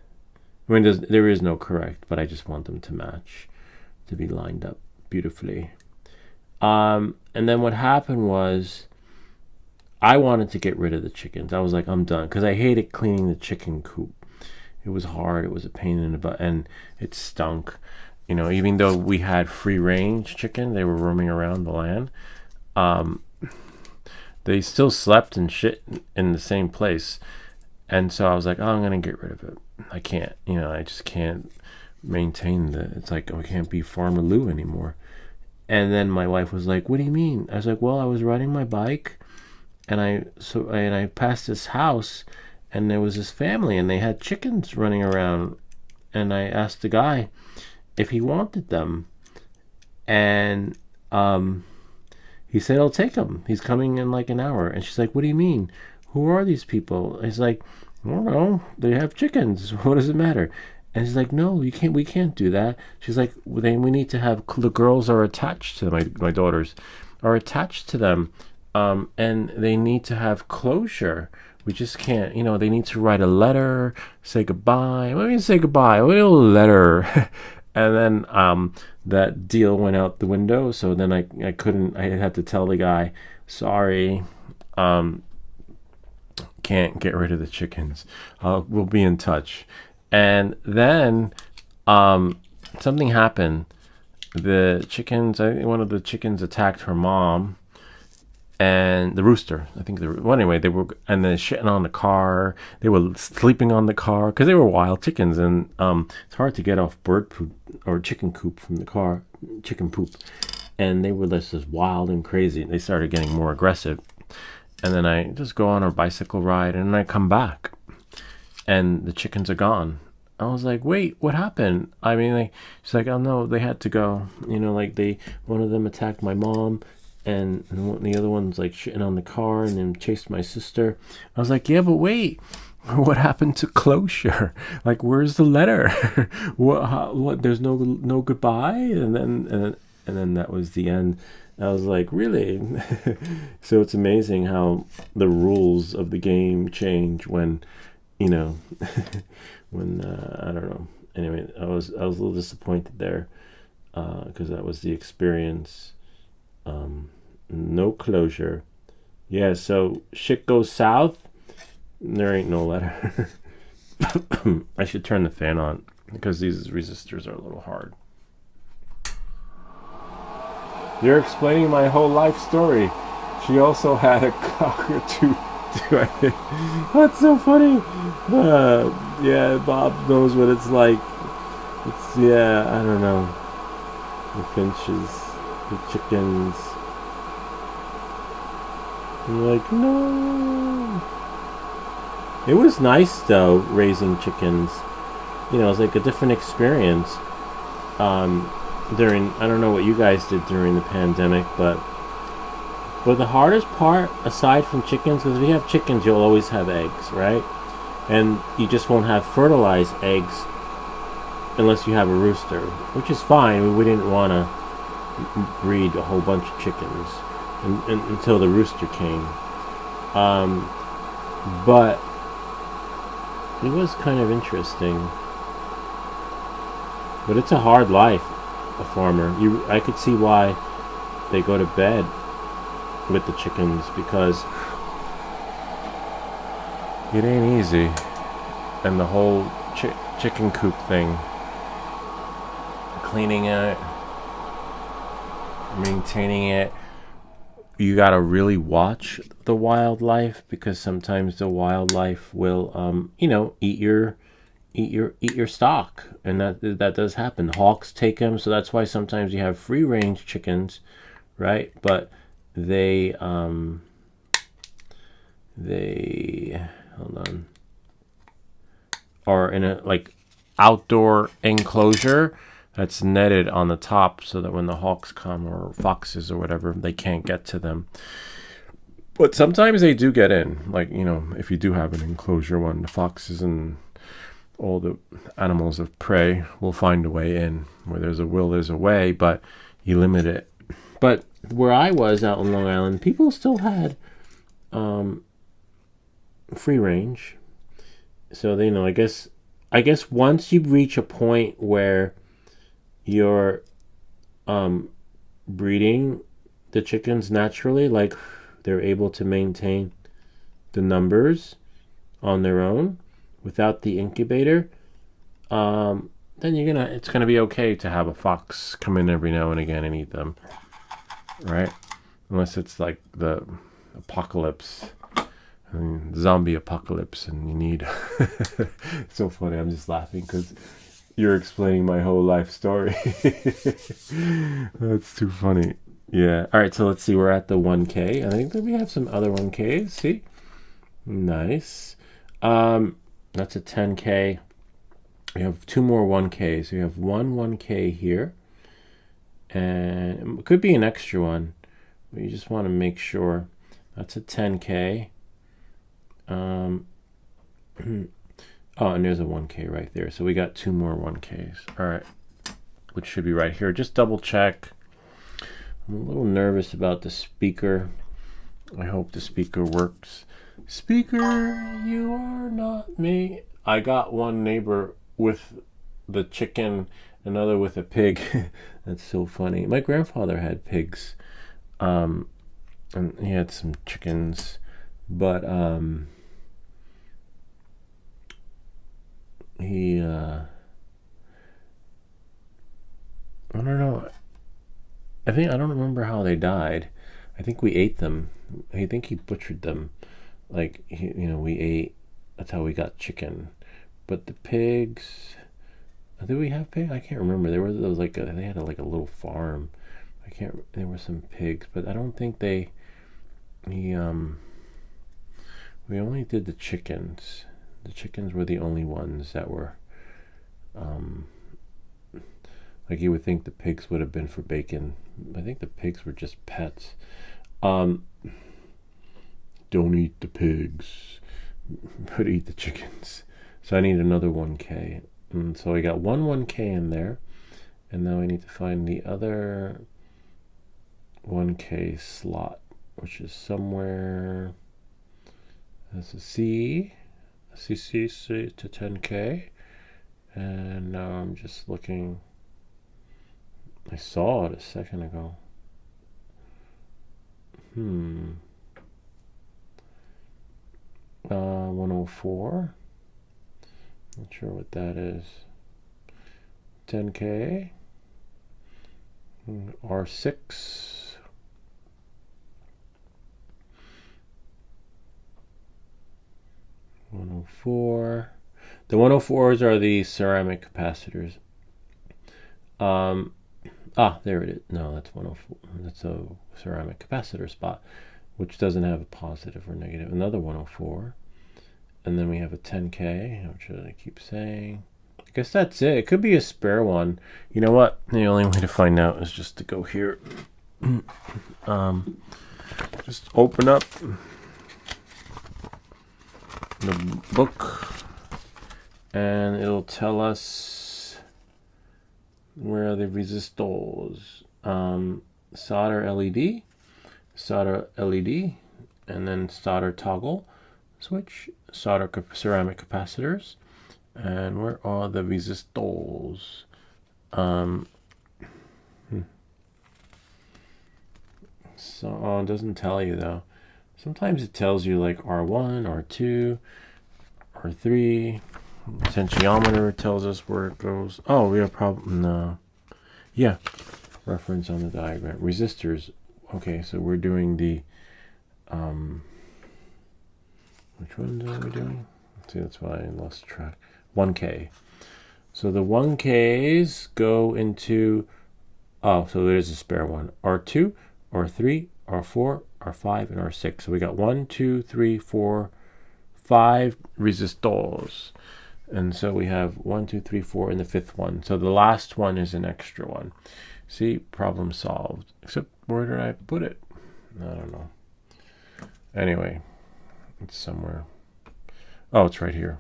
I mean, there is no correct, but I just want them to match, to be lined up beautifully. And then what happened was, I wanted to get rid of the chickens. I was like, I'm done, because I hated cleaning the chicken coop. It was hard. It was a pain in the butt, and it stunk. You know, even though we had free range chicken, they were roaming around the land. They still slept and shit in the same place. And so I was like, oh, I'm going to get rid of it. I can't, I just can't maintain it's like, I can't be Farmer Lou anymore. And then my wife was like, what do you mean? I was like, well, I was riding my bike, and I passed this house, and there was this family, and they had chickens running around. And I asked the guy if he wanted them. And He said, I'll take him. He's coming in like an hour. And she's like, what do you mean? Who are these people? And he's like, I don't know. They have chickens. What does it matter? And he's like, no, we can't do that. She's like, well, then we need to have, the girls are attached to my daughters are attached to them. And they need to have closure. We just can't, they need to write a letter, say goodbye. What do you mean say goodbye? What a letter. And then that deal went out the window. So then I had to tell the guy, sorry, can't get rid of the chickens. We'll be in touch. And then something happened. The chickens, one of the chickens attacked her mom. And the rooster, I think anyway, they were, and then shitting on the car. They were sleeping on the car because they were wild chickens, and it's hard to get off bird poop or chicken coop from the car, chicken poop. And they were just as wild and crazy. They started getting more aggressive, and then I just go on our bicycle ride, and then I come back, and the chickens are gone. I was like, wait, what happened? I mean, she's like, oh no, they had to go. One of them attacked my mom. And the other one's like shitting on the car and then chased my sister. I was like, yeah, but wait, what happened to closure? Like, where's the letter? What? There's no goodbye? And then that was the end. I was like, really? So it's amazing how the rules of the game change when, when I don't know. Anyway, I was a little disappointed there because that was the experience. No closure. Yeah, so shit goes south. There ain't no letter. I should turn the fan on because these resistors are a little hard. You're explaining my whole life story. She also had a cockatoo. That's so funny. Yeah, Bob knows what it's like. I don't know. The finches, the chickens. I'm like, no. It was nice though, raising chickens. It was like a different experience. During, I don't know what you guys did during the pandemic, but the hardest part, aside from chickens, because if you have chickens, you'll always have eggs, right? And you just won't have fertilized eggs unless you have a rooster, which is fine. We didn't want to breed a whole bunch of chickens until the rooster came. But it was kind of interesting. But it's a hard life, a farmer. I could see why they go to bed with the chickens, because it ain't easy. And the whole chicken coop thing, cleaning it, maintaining it, you gotta really watch the wildlife, because sometimes the wildlife will eat your stock, and that does happen. Hawks take them, so that's why sometimes you have free range chickens, right? But they hold on, are in a like outdoor enclosure that's netted on the top, so that when the hawks come, or foxes or whatever, they can't get to them. But sometimes they do get in, like, if you do have an enclosure one, the foxes and all the animals of prey will find a way in. Where there's a will, there's a way, but you limit it. But where I was out in Long Island, people still had free range. So they I guess once you reach a point where you're breeding the chickens naturally, like they're able to maintain the numbers on their own without the incubator, then it's gonna be okay to have a fox come in every now and again and eat them, right? Unless it's like the apocalypse, zombie apocalypse, and you need it's so funny. I'm just laughing because you're explaining my whole life story. That's too funny. Yeah. All right. So let's see. We're at the 1K. I think that we have some other 1Ks. See? Nice. That's a 10K. We have two more 1Ks. We have one 1K here. And it could be an extra one. but you just want to make sure. That's a 10K. Oh, and there's a 1K right there. So we got 2 more 1Ks. All right, which should be right here. Just double check. I'm a little nervous about the speaker. I hope the speaker works. Speaker, you are not me. I got one neighbor with the chicken, another with a pig. That's so funny. My grandfather had pigs. And he had some chickens, but he I don't know. I don't remember how they died. I think we ate them. I think he butchered them. Like we ate. That's how we got chicken. But the pigs. Did we have pigs? I can't remember. There was like they had like a little farm. There were some pigs, but I don't think we only did the chickens. The chickens were the only ones that were like you would think the pigs would have been for bacon. I think the pigs were just pets. Don't eat the pigs, but eat the chickens. So I need another 1K. And so I got one 1K in there, and now I need to find the other 1K slot, which is somewhere. That's a C to 10K, and now I'm just looking. I saw it a second ago. 104. Not sure what that is. 10K. R6. .104. The 104s are the ceramic capacitors. There it is. No, that's 104. That's a ceramic capacitor spot, which doesn't have a positive or negative. Another 104. And then we have a 10K, which I keep saying. I guess that's it. It could be a spare one. You know what? The only way to find out is just to go here. Just open up the book, and it'll tell us where are the resistors. Solder LED, and then solder toggle switch, solder ceramic capacitors, and where are the resistors? So it doesn't tell you though. Sometimes it tells you like R1, R2, R3. Potentiometer tells us where it goes. Oh, we have problem. No. Yeah. Reference on the diagram. Resistors. Okay, so we're doing the which ones are we doing? See, that's why I lost track. 1K. So the 1Ks go into so there's a spare one. R2, R3, R4, R5, and R6. So we got 1, 2, 3, 4, 5 resistors. And so we have 1, 2, 3, 4 in the fifth one. So the last one is an extra one. See, problem solved. Except where did I put it? I don't know. Anyway, it's somewhere. Oh, it's right here.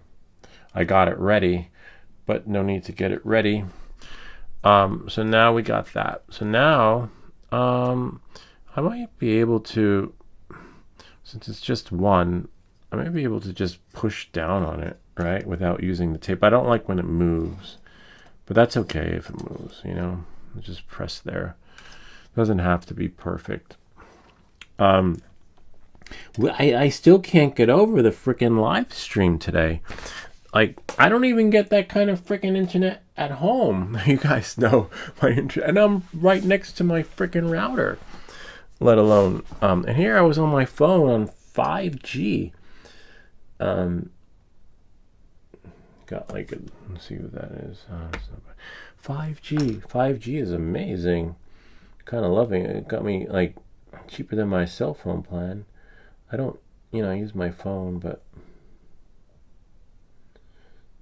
I got it ready, but no need to get it ready. So now we got that. So now I might be able to, since it's just one, I might be able to just push down on it, right, without using the tape. I don't like when it moves, but that's okay if it moves, you know. Just press there. Doesn't have to be perfect. I still can't get over the freaking live stream today. Like, I don't even get that kind of freaking internet at home. You guys know my internet, and I'm right next to my freaking router, let alone. And here I was on my phone on 5G. Got like a, let's see what that is. 5G. 5G is amazing. Kind of loving it. It got me like cheaper than my cell phone plan. I don't, I use my phone, but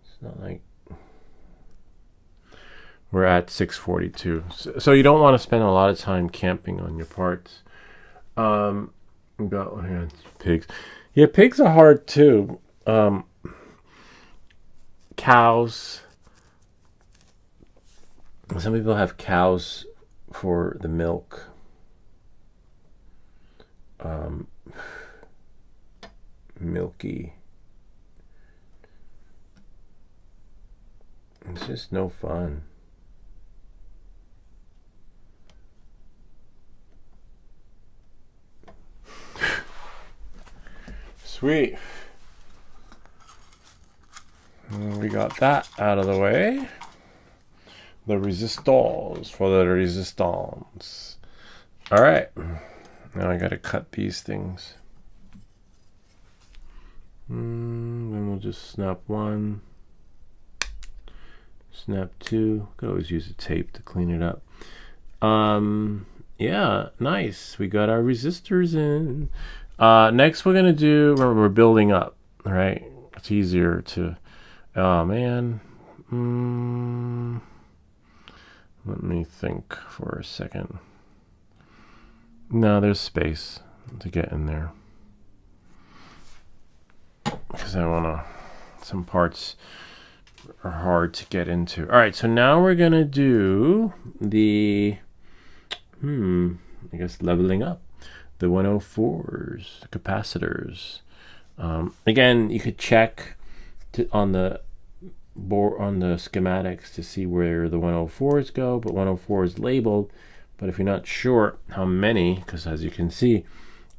it's not like we're at 642. So you don't want to spend a lot of time camping on your parts. We got one here. Pigs. Yeah, pigs are hard too. Cows. Some people have cows for the milk. Milky. It's just no fun. Sweet. And we got that out of the way. The resistors for the resistance. All right. Now I got to cut these things. Then we'll just snap one. Snap two. Could always use a tape to clean it up. Yeah, nice. We got our resistors in. Next we're gonna do, remember, we're building up, right? It's easier to, oh man. Let me think for a second. No, there's space to get in there. Because I wanna, some parts are hard to get into. All right, so now we're gonna do the, I guess leveling up. The 104s, the capacitors. Again, you could check on the board, on the schematics, to see where the 104s go, but 104 is labeled. But if you're not sure how many, because as you can see,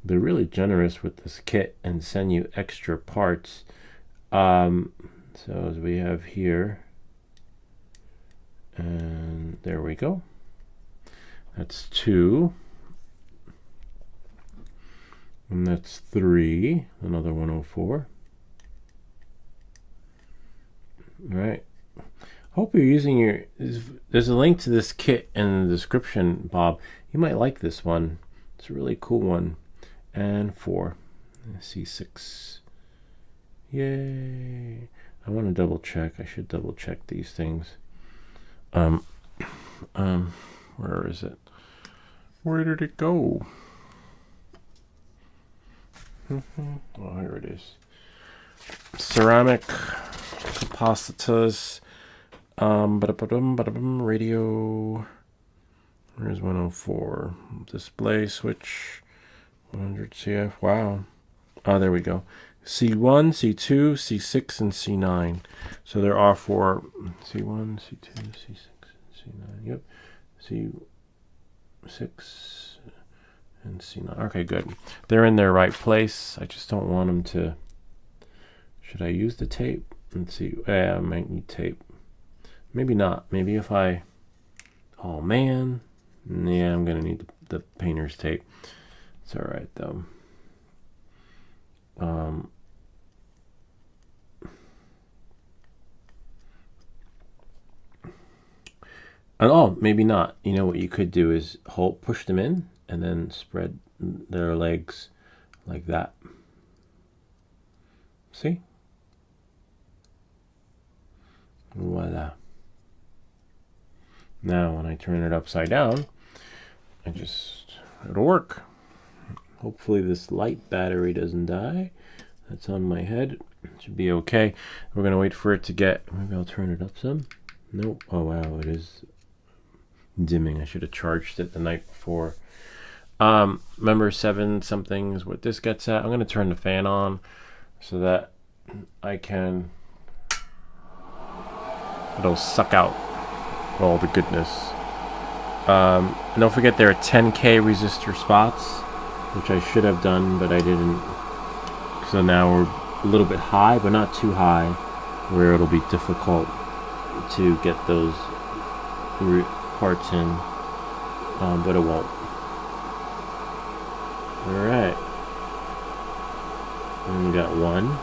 they're really generous with this kit and send you extra parts. So as we have here, and there we go. That's 2. And that's 3, another 104. All right. Hope you're using your, there's a link to this kit in the description, Bob. You might like this one. It's a really cool one. And 4. C6. Yay. I want to double check. I should double check these things. Where is it? Where did it go? Oh, here it is. Ceramic capacitors. Radio. Where's 104? Display switch. 100 CF. Wow. Oh, there we go. C1, C2, C6, and C9. So there are 4. C1, C2, C6, and C9. Yep. C6 and C9. Okay, good. They're in their right place. I just don't want them to... Should I use the tape? Let's see. Yeah, I might need tape. Maybe not. Maybe if I... Oh, man. Yeah, I'm going to need the painter's tape. It's all right, though. And oh, maybe not. You know what you could do is push them in and then spread their legs like that. See? Voila. Now when I turn it upside down, it'll work. Hopefully this light battery doesn't die. That's on my head. It should be okay. We're gonna wait for it to get, maybe I'll turn it up some. Nope. Oh wow, it is dimming. I should have charged it the night before. Remember 7 something is what this gets at. I'm gonna turn the fan on so that I can, it'll suck out all the goodness. And don't forget there are 10K resistor spots, which I should have done, but I didn't. So now we're a little bit high, but not too high, where it'll be difficult to get those parts in, but it won't. All right. And we got 1.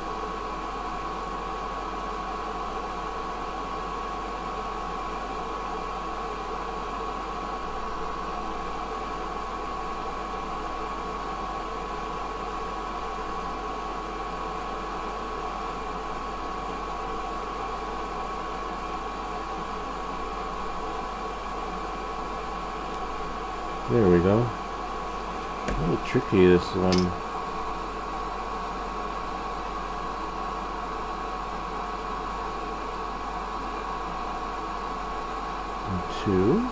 There we go. A little tricky, this one. And 2.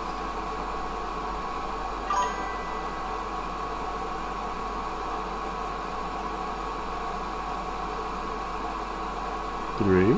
3.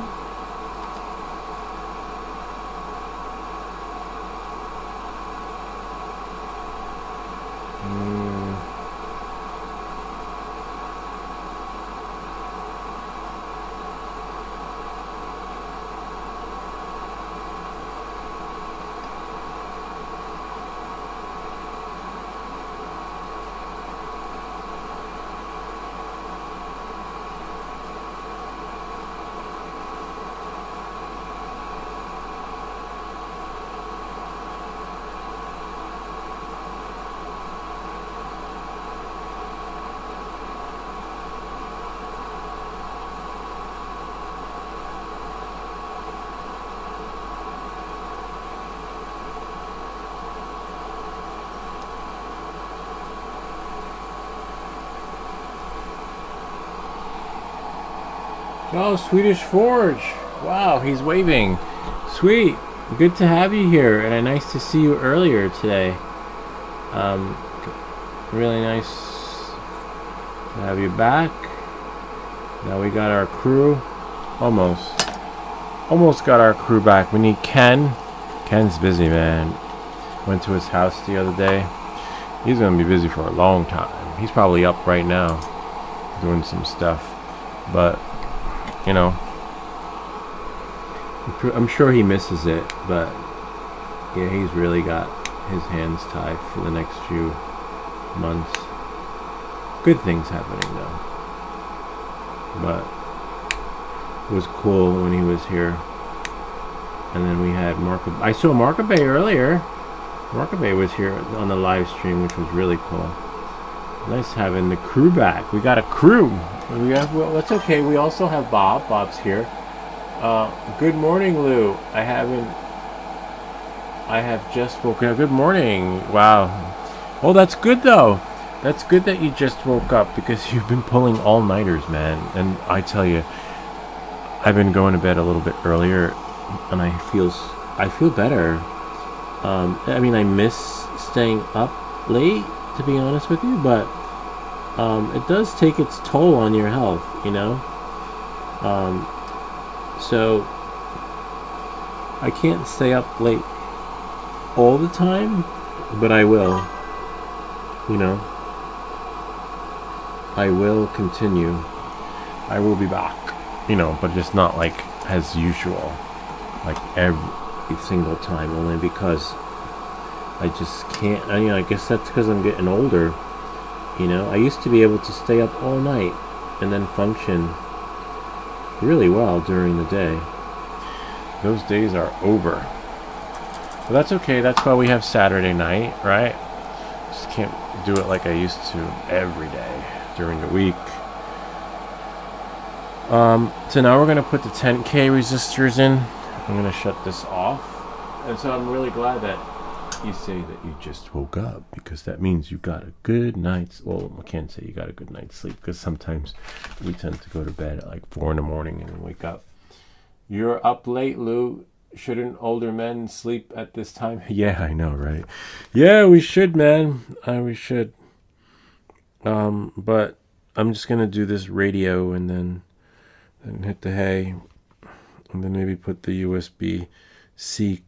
Oh, Swedish Forge. Wow, he's waving. Sweet. Good to have you here, and nice to see you earlier today. Really nice to have you back. Now we got our crew. Almost got our crew back. We need Ken. Ken's busy, man. Went to his house the other day. He's gonna be busy for a long time. He's probably up right now doing some stuff. But you know, I'm sure he misses it, but yeah, he's really got his hands tied for the next few months. Good things happening though, but it was cool when he was here. And then we had I saw Markabay earlier. Markabay was here on the live stream, which was really cool. Nice having the crew back. We got a crew. Well, that's okay. We also have Bob. Bob's here. Good morning, Lou. I have just woken up. Good morning. Wow. Oh, that's good though. That's good that you just woke up, because you've been pulling all-nighters, man. And I tell you, I've been going to bed a little bit earlier, and I feel better. I mean, I miss staying up late, to be honest with you, but it does take its toll on your health, you know. So I can't stay up late all the time, but I will, you know. I will continue. I will be back, you know, but just not like as usual, like every single time, only because I just can't. I guess that's because I'm getting older. You know, I used to be able to stay up all night and then function really well during the day. Those days are over. But that's okay. That's why we have Saturday night, right? Just can't do it like I used to every day during the week. So now we're going to put the 10K resistors in. I'm going to shut this off. And so I'm really glad that you say that you just woke up, because that means you got a good night's, well, I can't say you got a good night's sleep, because sometimes we tend to go to bed at like 4 in the morning and then wake up. You're up late, Lou. Shouldn't older men sleep at this time? Yeah, I know, right? Yeah, we should, man. We should. But I'm just gonna do this radio and then hit the hay, and then maybe put the USB-C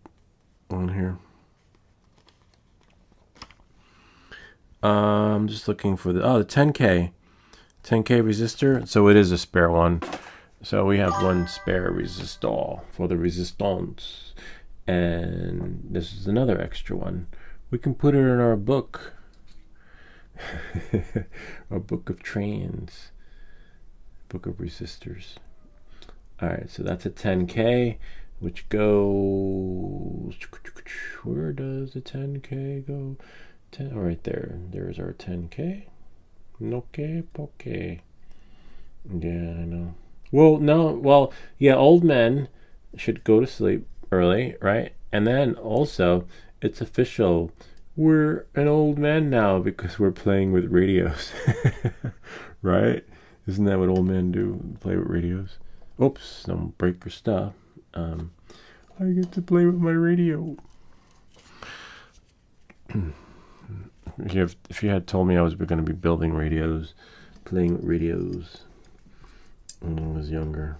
on here. I'm just looking for the 10K resistor. So it is a spare one. So we have one spare resistor for the resistance, and this is another extra one. We can put it in our book, our book of trans, book of resistors. All right, so that's a 10K, which goes. Where does the 10K go? Right there. There's our 10K. Okay, okay. Yeah, I know. Well, no. Well, yeah. Old men should go to sleep early, right? And then also, it's official. we're an old man now because we're playing with radios. Right? Isn't that what old men do? Play with radios? Oops, don't break your stuff. I get to play with my radio. If you had told me I was going to be building radios, playing with radios when I was younger,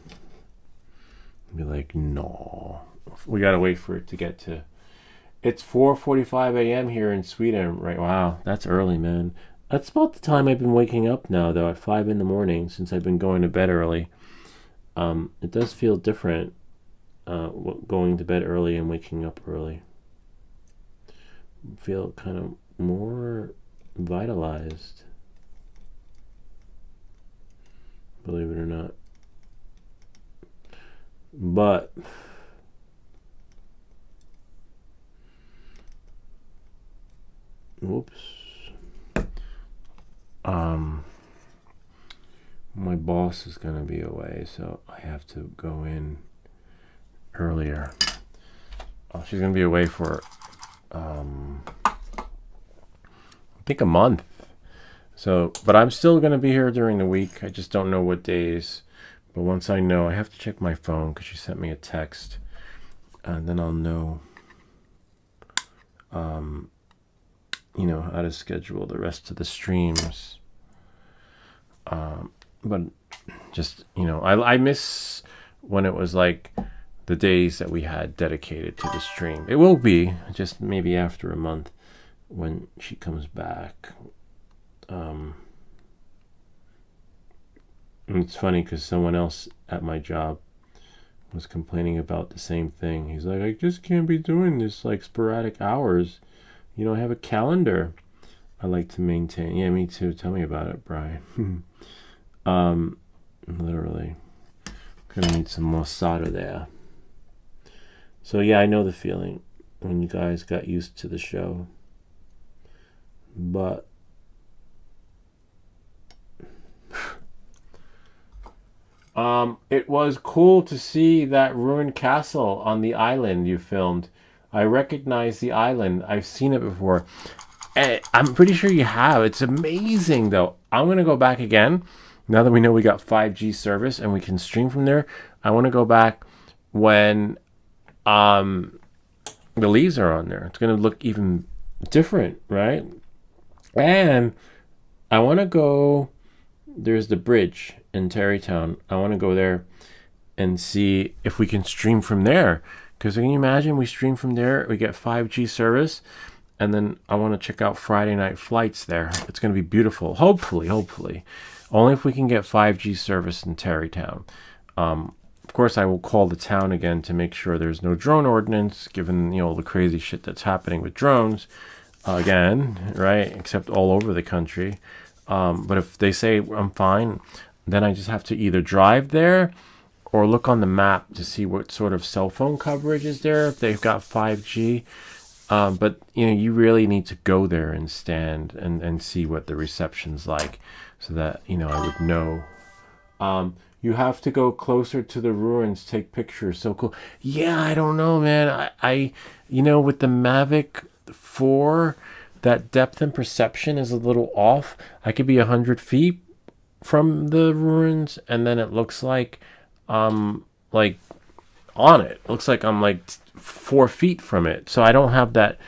I'd be like, no. We got to wait for it to get to... It's 4:45 a.m. here in Sweden, right? Wow, that's early, man. That's about the time I've been waking up now, though, at 5 in the morning, since I've been going to bed early. It does feel different, going to bed early and waking up early. Feel kind of more vitalized, believe it or not. But whoops. My boss is gonna be away, so I have to go in earlier. She's gonna be away for I think a month. So, but I'm still gonna be here during the week. I just don't know what days. But once I know, I have to check my phone because she sent me a text, and then I'll know, you know, how to schedule the rest of the streams. But just, you know, I miss when it was like the days that we had dedicated to the stream. It will be just maybe after a month when she comes back. And it's funny because someone else at my job was complaining about the same thing. He's like, I just can't be doing this like sporadic hours. You know, I have a calendar I like to maintain. Yeah, me too. Tell me about it, Brian. Literally. Gonna need some more solder there. So yeah, I know the feeling when you guys got used to the show. But it was cool to see that ruined castle on the island you filmed. I recognize the island. I've seen it before. And I'm pretty sure you have. It's amazing, though. I'm going to go back again. Now that we know we got 5G service and we can stream from there, I want to go back when the leaves are on there. It's going to look even different, right? And I want to go... There's the bridge in Terrytown. I want to go there and see if we can stream from there. Because can you imagine we stream from there, we get 5G service, and then I want to check out Friday night flights there. It's going to be beautiful. Hopefully. Only if we can get 5G service in Terrytown. Of course, I will call the town again to make sure there's no drone ordinance, given, you know, the crazy shit that's happening with drones. Again, right? Except all over the country. But if they say I'm fine, then I just have to either drive there or look on the map to see what sort of cell phone coverage is there, if they've got 5G. But, you know, you really need to go there and stand and see what the reception's like so that, you know, I would know. You have to go closer to the ruins, take pictures. So cool. Yeah, I don't know, man. I you know, with the Mavic 4... that depth and perception is a little off. I could be 100 feet from the ruins, and then it looks like like on it. It looks like I'm like 4 feet from it. So I don't have that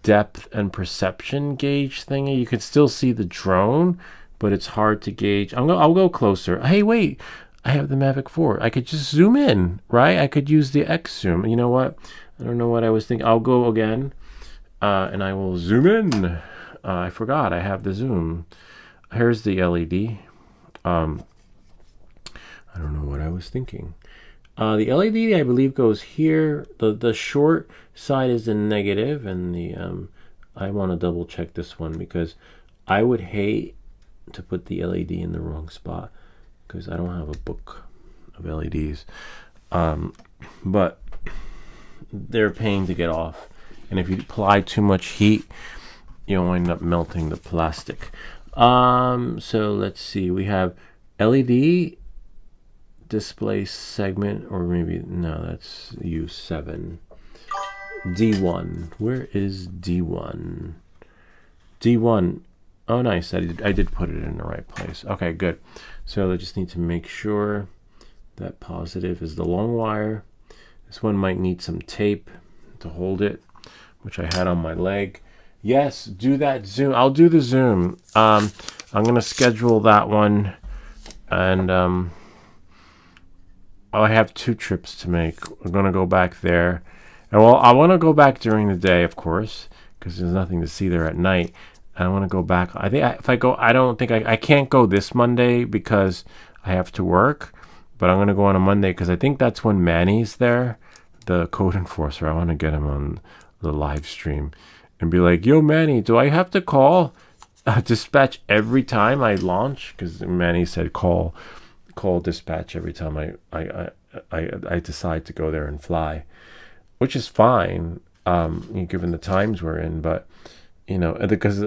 depth and perception gauge thingy. You can still see the drone, but it's hard to gauge. I'll go closer. Hey, wait. I have the Mavic 4. I could just zoom in, right? I could use the X zoom. You know what? I don't know what I was thinking. I'll go again. And I will zoom in. I forgot I have the zoom. Here's the LED. I don't know what I was thinking. The LED, I believe, goes here. The short side is the negative, and the I want to double check this one because I would hate to put the LED in the wrong spot because I don't have a book of LEDs. But they're a pain to get off. And if you apply too much heat, you'll end up melting the plastic. So let's see. We have LED display segment, or maybe, no, that's U7. D1. Where is D1? D1. Oh, nice. I did put it in the right place. Okay, good. So I just need to make sure that positive is the long wire. This one might need some tape to hold it, which I had on my leg. Yes, do that Zoom. I'll do the Zoom. I'm going to schedule that one. And I have 2 trips to make. We're going to go back there. And well, I want to go back during the day, of course, because there's nothing to see there at night. I want to go back. I think if I go, I don't think I can't go this Monday because I have to work. But I'm going to go on a Monday because I think that's when Manny's there, the code enforcer. I want to get him on the live stream and be like, yo, Manny, do I have to call dispatch every time I launch? Because Manny said call dispatch every time I decide to go there and fly, which is fine, given the times we're in. But, because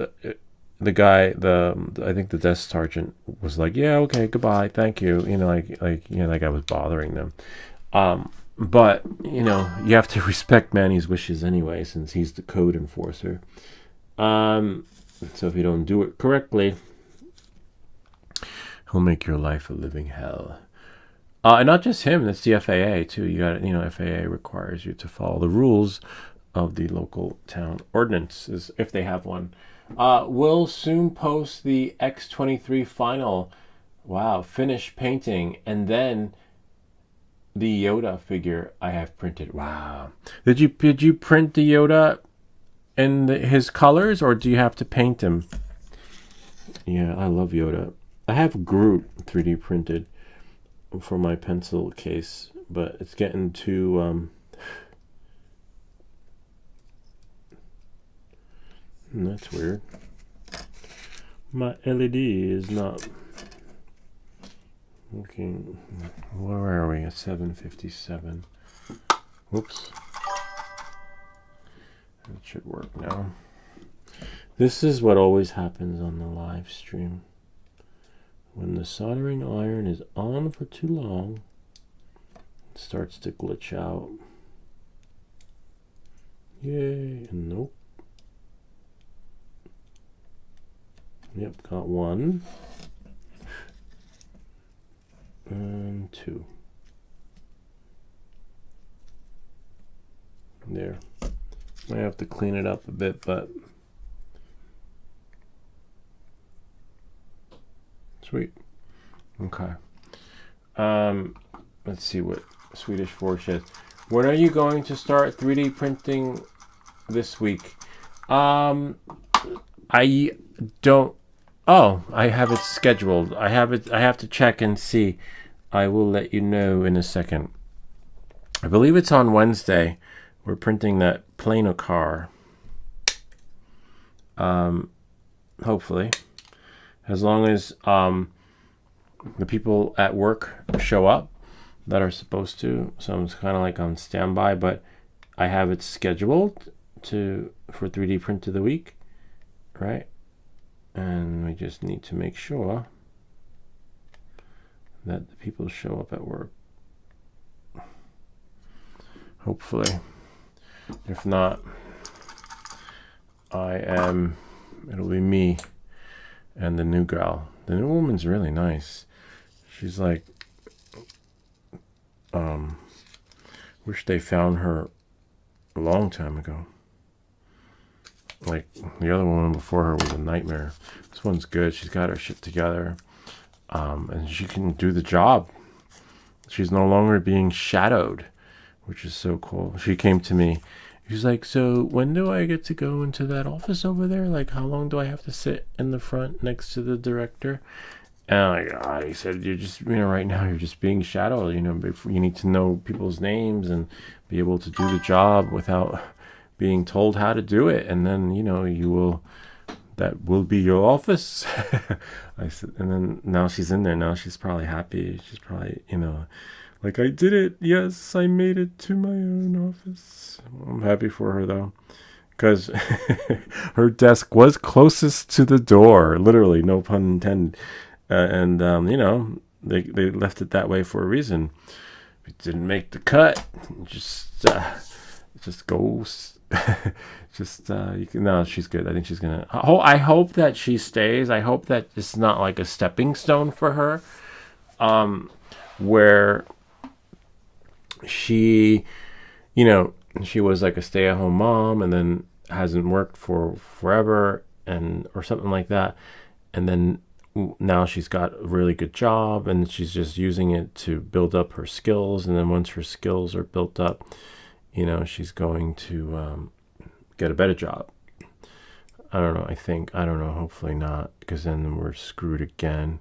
the guy, I think the desk sergeant was like, yeah, okay, goodbye, thank you. Like I was bothering them. But, you have to respect Manny's wishes anyway, since he's the code enforcer. So if you don't do it correctly, he'll make your life a living hell. And not just him, that's the FAA too. You got, FAA requires you to follow the rules of the local town ordinances, if they have one. We'll soon post the X23 final. Wow, finish painting, and then the Yoda figure I have printed. Wow, did you print the Yoda in his colors, or do you have to paint him? Yeah, I love Yoda. I have Groot 3D printed for my pencil case, but it's getting too that's weird. My LED is not working. Where are we? At 7:57. Whoops. It should work now. This is what always happens on the live stream. When the soldering iron is on for too long, it starts to glitch out. Yay, and nope. Yep, got 1. And 2. There. Might have to clean it up a bit, but sweet. Okay. Let's see what Swedish Forge is. When are you going to start 3D printing this week? I don't. Oh, I have it scheduled. I have to check and see. I will let you know in a second. I believe it's on Wednesday. We're printing that Plano car. Hopefully. As long as the people at work show up that are supposed to. So I'm kind of like on standby, but I have it scheduled for 3D print of the week, right? And we just need to make sure that the people show up at work. Hopefully. If not, it'll be me and the new gal. The new woman's really nice. She's like, wish they found her a long time ago. Like, the other woman before her was a nightmare. This one's good. She's got her shit together. And she can do the job. She's no longer being shadowed, which is so cool. She came to me. She's like, so when do I get to go into that office over there? Like, how long do I have to sit in the front next to the director? And I said, you're just, right now you're just being shadowed. You need to know people's names and be able to do the job without being told how to do it. And then, that will be your office. I said, and then now she's in there. Now she's probably happy. She's probably, like, I did it. Yes, I made it to my own office. I'm happy for her, though, because her desk was closest to the door, literally, no pun intended. They left it that way for a reason. It didn't make the cut. Just just go. Just you can. No, she's good. I think she's gonna. I hope that she stays. I hope that it's not like a stepping stone for her, where she, she was like a stay-at-home mom and then hasn't worked for forever or something like that, and then now she's got a really good job and she's just using it to build up her skills, and then once her skills are built up, she's going to get a better job. I don't know. I don't know. Hopefully not, because then we're screwed again.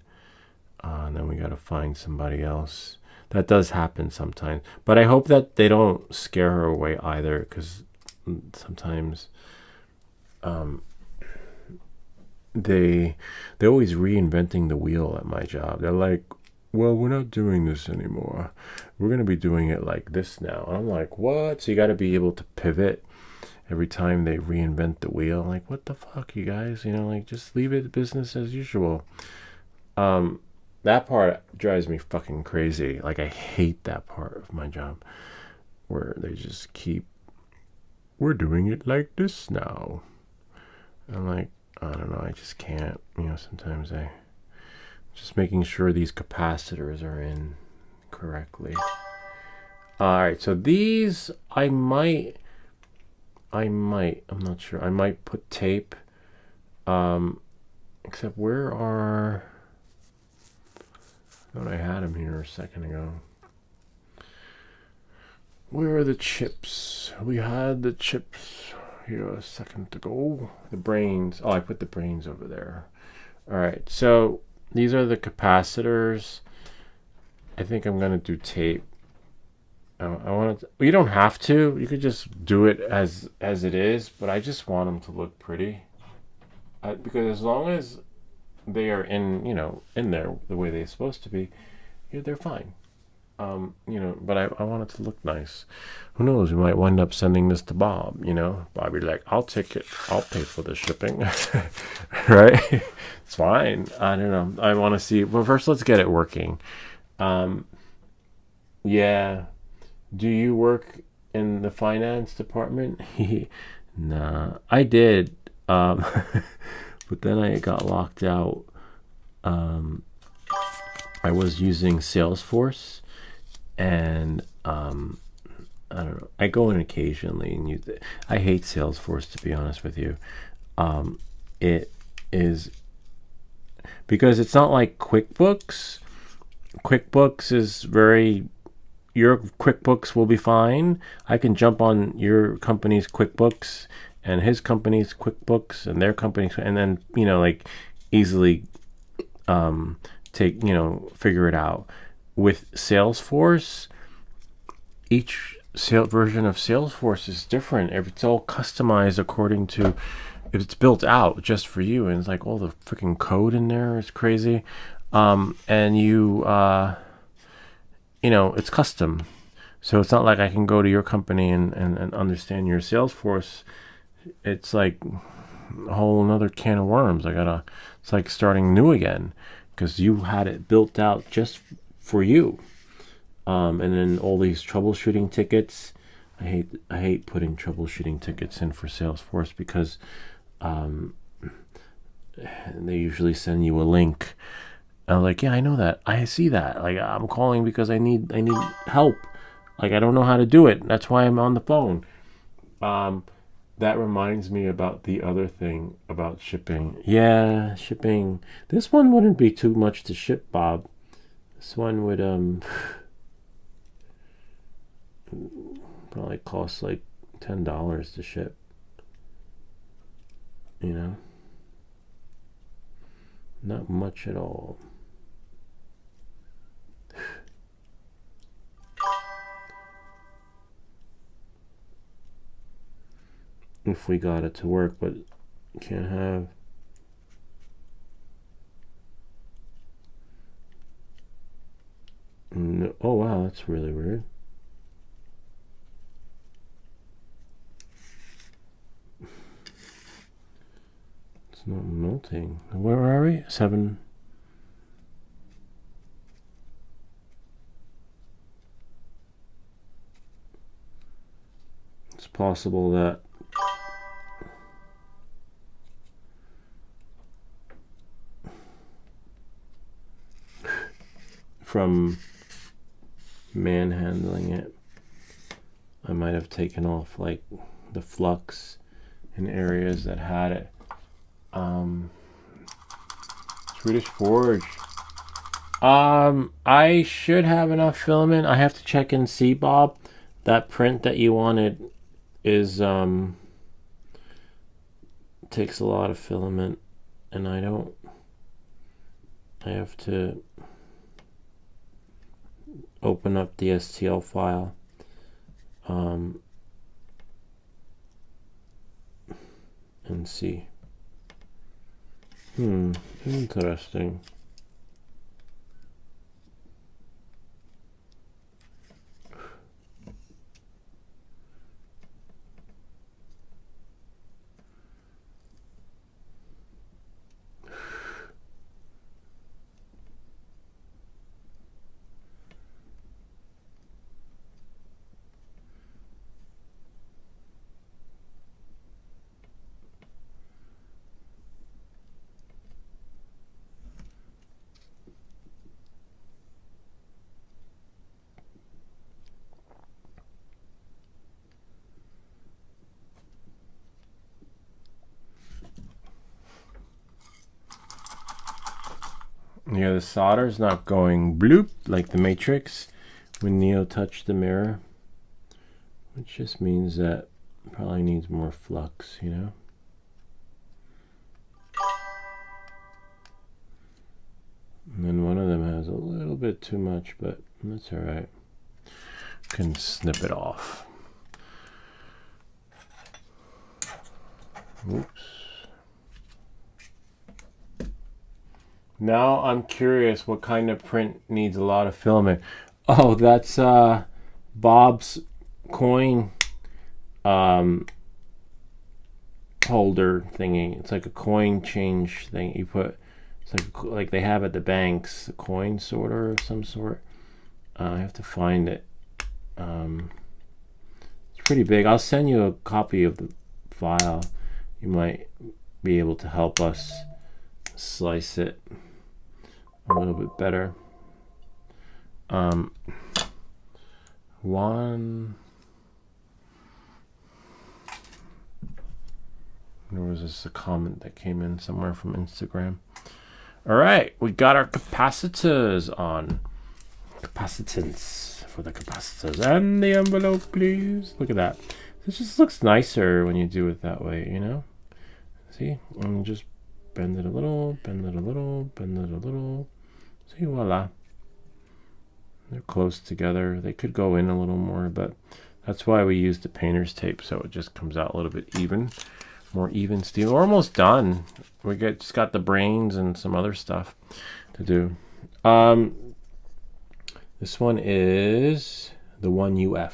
And then we got to find somebody else. That does happen sometimes. But I hope that they don't scare her away either, because sometimes they're always reinventing the wheel at my job. They're like, well, we're not doing this anymore. We're going to be doing it like this now. And I'm like, what? So you got to be able to pivot every time they reinvent the wheel. I'm like, what the fuck, you guys? Just leave it business as usual. That part drives me fucking crazy. Like, I hate that part of my job where they just keep, we're doing it like this now. I'm like, I don't know. I just can't. Sometimes just making sure these capacitors are in correctly. All right. So these, I'm not sure. I might put tape. Except where are... I thought I had them here a second ago. Where are the chips? We had the chips here a second ago. The brains. Oh, I put the brains over there. All right. So these are the capacitors. I think I'm going to do tape. I want to. You don't have to. You could just do it as it is. But I just want them to look pretty. Because as long as they are in there the way they're supposed to be, they're fine. But I want it to look nice. Who knows? We might wind up sending this to Bob. Bobby like, I'll take it. I'll pay for the shipping. Right? It's fine. I don't know. I want to see. Well, first let's get it working. Yeah. Do you work in the finance department? Nah, I did. But then I got locked out. I was using Salesforce, and I don't know. I go in occasionally and use it. I hate Salesforce, to be honest with you. It is because it's not like QuickBooks. QuickBooks is very. Your QuickBooks will be fine. I can jump on your company's QuickBooks and his company's QuickBooks and their company's, and then easily figure it out. With Salesforce, each version of Salesforce is different. It's all customized according to, if it's built out just for you, and it's like all the freaking code in there is crazy. And you it's custom. So it's not like I can go to your company and understand your Salesforce. It's like a whole another can of worms. It's like starting new again, because you had it built out just for you. And then all these troubleshooting tickets. I hate putting troubleshooting tickets in for Salesforce, because they usually send you a link. I'm like, yeah, I know that. I see that. Like, I'm calling because I need help. Like, I don't know how to do it. That's why I'm on the phone. That reminds me about the other thing about shipping. Yeah, shipping. This one wouldn't be too much to ship, Bob. This one would probably cost like $10 to ship. Not much at all. If we got it to work, but can't have. No. Oh wow, that's really weird. It's not melting. Where are we? 7. Let's possible that from manhandling it, I might have taken off like the flux in areas that had it. Swedish Forge. I should have enough filament. I have to check and see, Bob. That print that you wanted is takes a lot of filament, and I have to open up the STL file. And see. Interesting. Yeah, the solder's not going bloop like the Matrix when Neo touched the mirror, which just means that it probably needs more flux, you know? And then one of them has a little bit too much, but that's all right. Can snip it off. Oops. Now I'm curious what kind of print needs a lot of filament. Oh, that's Bob's coin holder thingy. It's like a coin change thing you put. It's like they have at the banks, a coin sorter of some sort. I have to find it. It's pretty big. I'll send you a copy of the file. You might be able to help us slice it a little bit better. There was just a comment that came in somewhere from Instagram. All right, we got our capacitors on. Capacitance for the capacitors. And the envelope, please. Look at that. This just looks nicer when you do it that way, you know? See? And just bend it a little, bend it a little, bend it a little. See, voila. They're close together. They could go in a little more, but that's why we use the painter's tape, so it just comes out a little bit even. More even steel. We're almost done. We just got the brains and some other stuff to do. This one is the 1UF.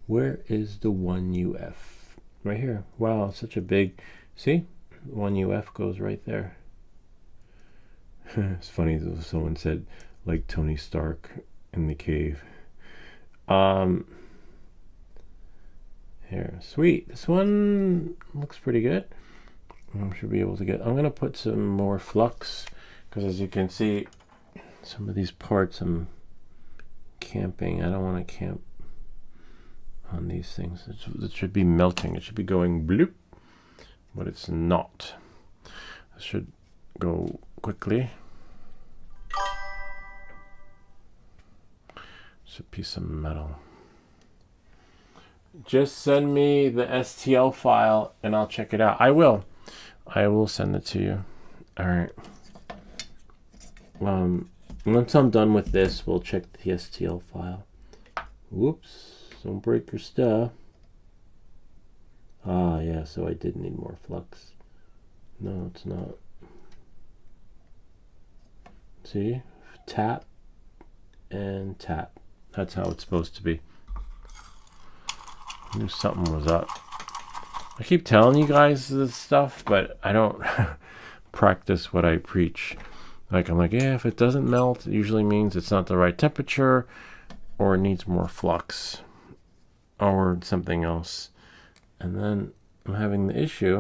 Where is the 1UF? Right here. Wow, such a big... See? 1UF goes right there. It's funny, someone said, like Tony Stark in the cave. Here, sweet. This one looks pretty good. I should be able to get... I'm going to put some more flux, because as you can see, some of these parts I'm camping. I don't want to camp on these things. It should be melting. It should be going bloop, but it's not. It should go quickly. It's a piece of metal. Just send me the STL file and I'll check it out. I will send it to you. All right. Once I'm done with this, we'll check the STL file. Whoops, don't break your stuff. Ah, yeah, so I did need more flux. No, it's not. See? Tap and tap. That's how it's supposed to be. I knew something was up. I keep telling you guys this stuff, but I don't practice what I preach. Like, I'm like, yeah, if it doesn't melt, it usually means it's not the right temperature or it needs more flux. or something else. And then I'm having the issue.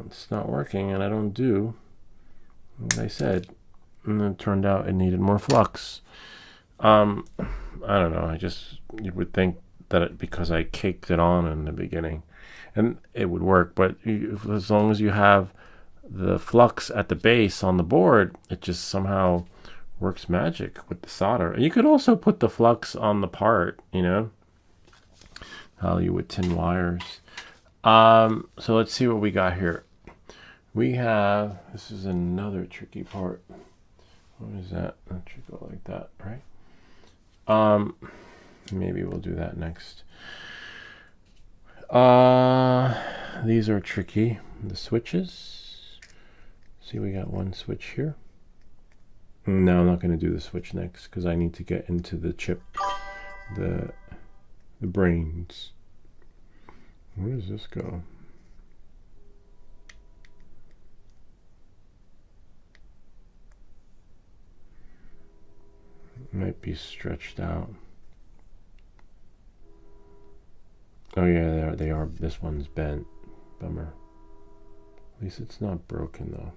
It's not working, and I don't do what I said. And it turned out it needed more flux. I don't know. You would think that because I caked it on in the beginning, and it would work. But as long as you have the flux at the base on the board, it just somehow works magic with the solder. You could also put the flux on the part, you know, how you would tin wires. So let's see what we got here. We have, this is another tricky part. What is that? That should go like that, right? Maybe we'll do that next. These are tricky. The switches. See, we got one switch here. No, I'm not going to do the switch next because I need to get into the chip, the brains. Where does this go? It might be stretched out. Oh yeah, there they are. This one's bent. Bummer. At least it's not broken though.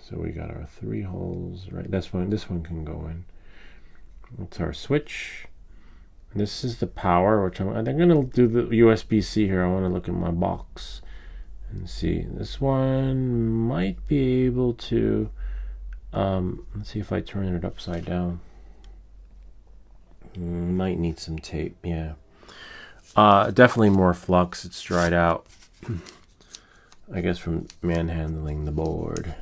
So we got our 3 holes, right? This one can go in. That's our switch. This is the power, which I'm gonna do the USB-C here. I want to look at my box and see. This one might be able to. Let's see if I turn it upside down. Might need some tape. Yeah. Definitely more flux. It's dried out. I guess from manhandling the board.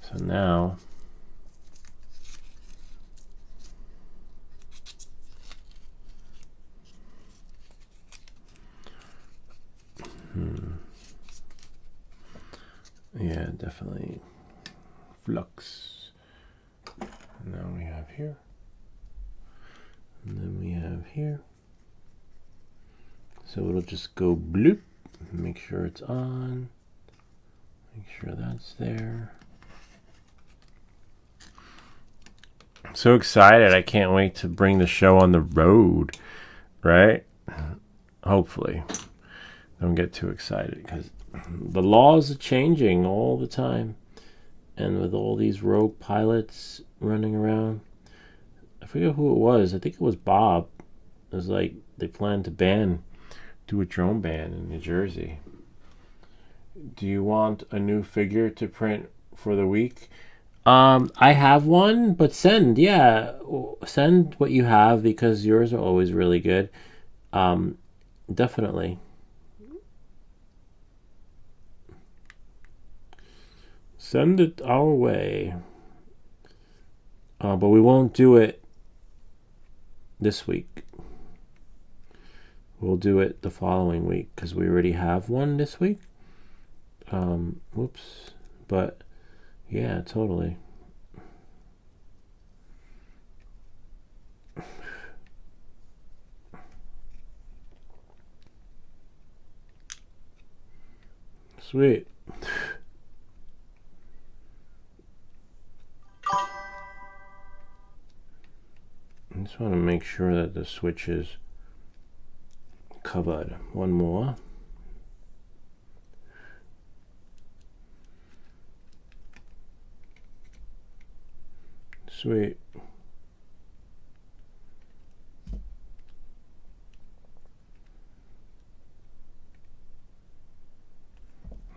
So now. Yeah, definitely flux. And now we have here. And then we have here. So it'll just go bloop. Make sure it's on. Make sure that's there. I'm so excited. I can't wait to bring the show on the road. Right? Hopefully. Don't get too excited because the laws are changing all the time. And with all these rogue pilots running around, I forget who it was. I think it was Bob. It was like they planned to do a drone ban in New Jersey. Do you want a new figure to print for the week? I have one, but send what you have because yours are always really good. Definitely. Send it our way. But we won't do it this week. We'll do it the following week because we already have one this week. Whoops. But yeah, totally. Sweet. I just want to make sure that the switch is covered. One more. Sweet.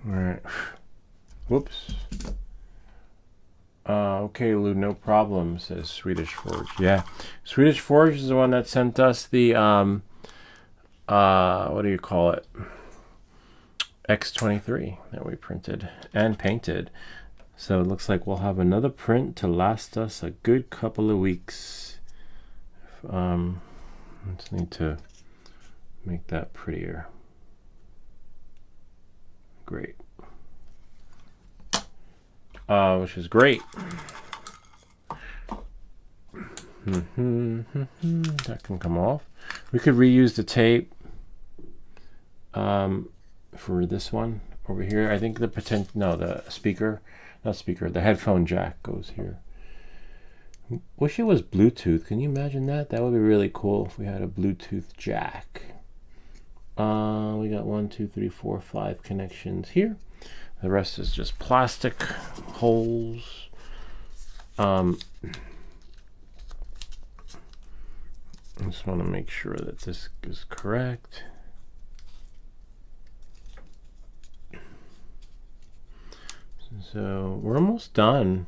All right. Whoops. Okay, Lou, no problem, says Swedish Forge. Yeah. Swedish Forge is the one that sent us the, what do you call it? X23 that we printed and painted. So it looks like we'll have another print to last us a good couple of weeks. Just need to make that prettier. Great. Which is great. That can come off. We could reuse the tape for this one over here. I think the the headphone jack goes here. Wish it was Bluetooth. Can you imagine that? That would be really cool if we had a Bluetooth jack. We got 1, 2, 3, 4, 5 connections here. The rest is just plastic holes. I just want to make sure that this is correct. So we're almost done.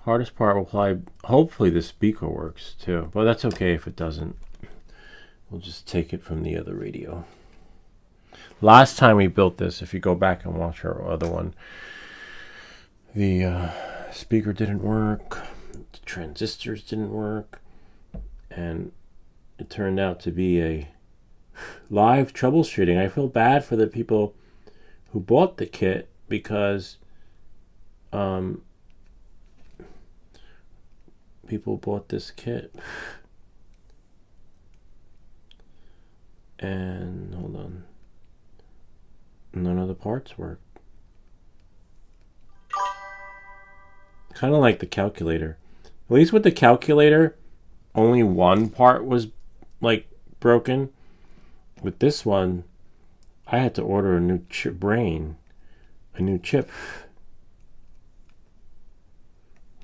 Hardest part will probably, hopefully the speaker works too, but that's okay if it doesn't. We'll just take it from the other radio. Last time we built this, if you go back and watch our other one, the speaker didn't work, the transistors didn't work, and it turned out to be a live troubleshooting. I feel bad for the people who bought the kit because people bought this kit and hold on, none of the parts work. Kind of like the calculator. At least with the calculator, only one part was like broken. With this one, I had to order a new a new chip,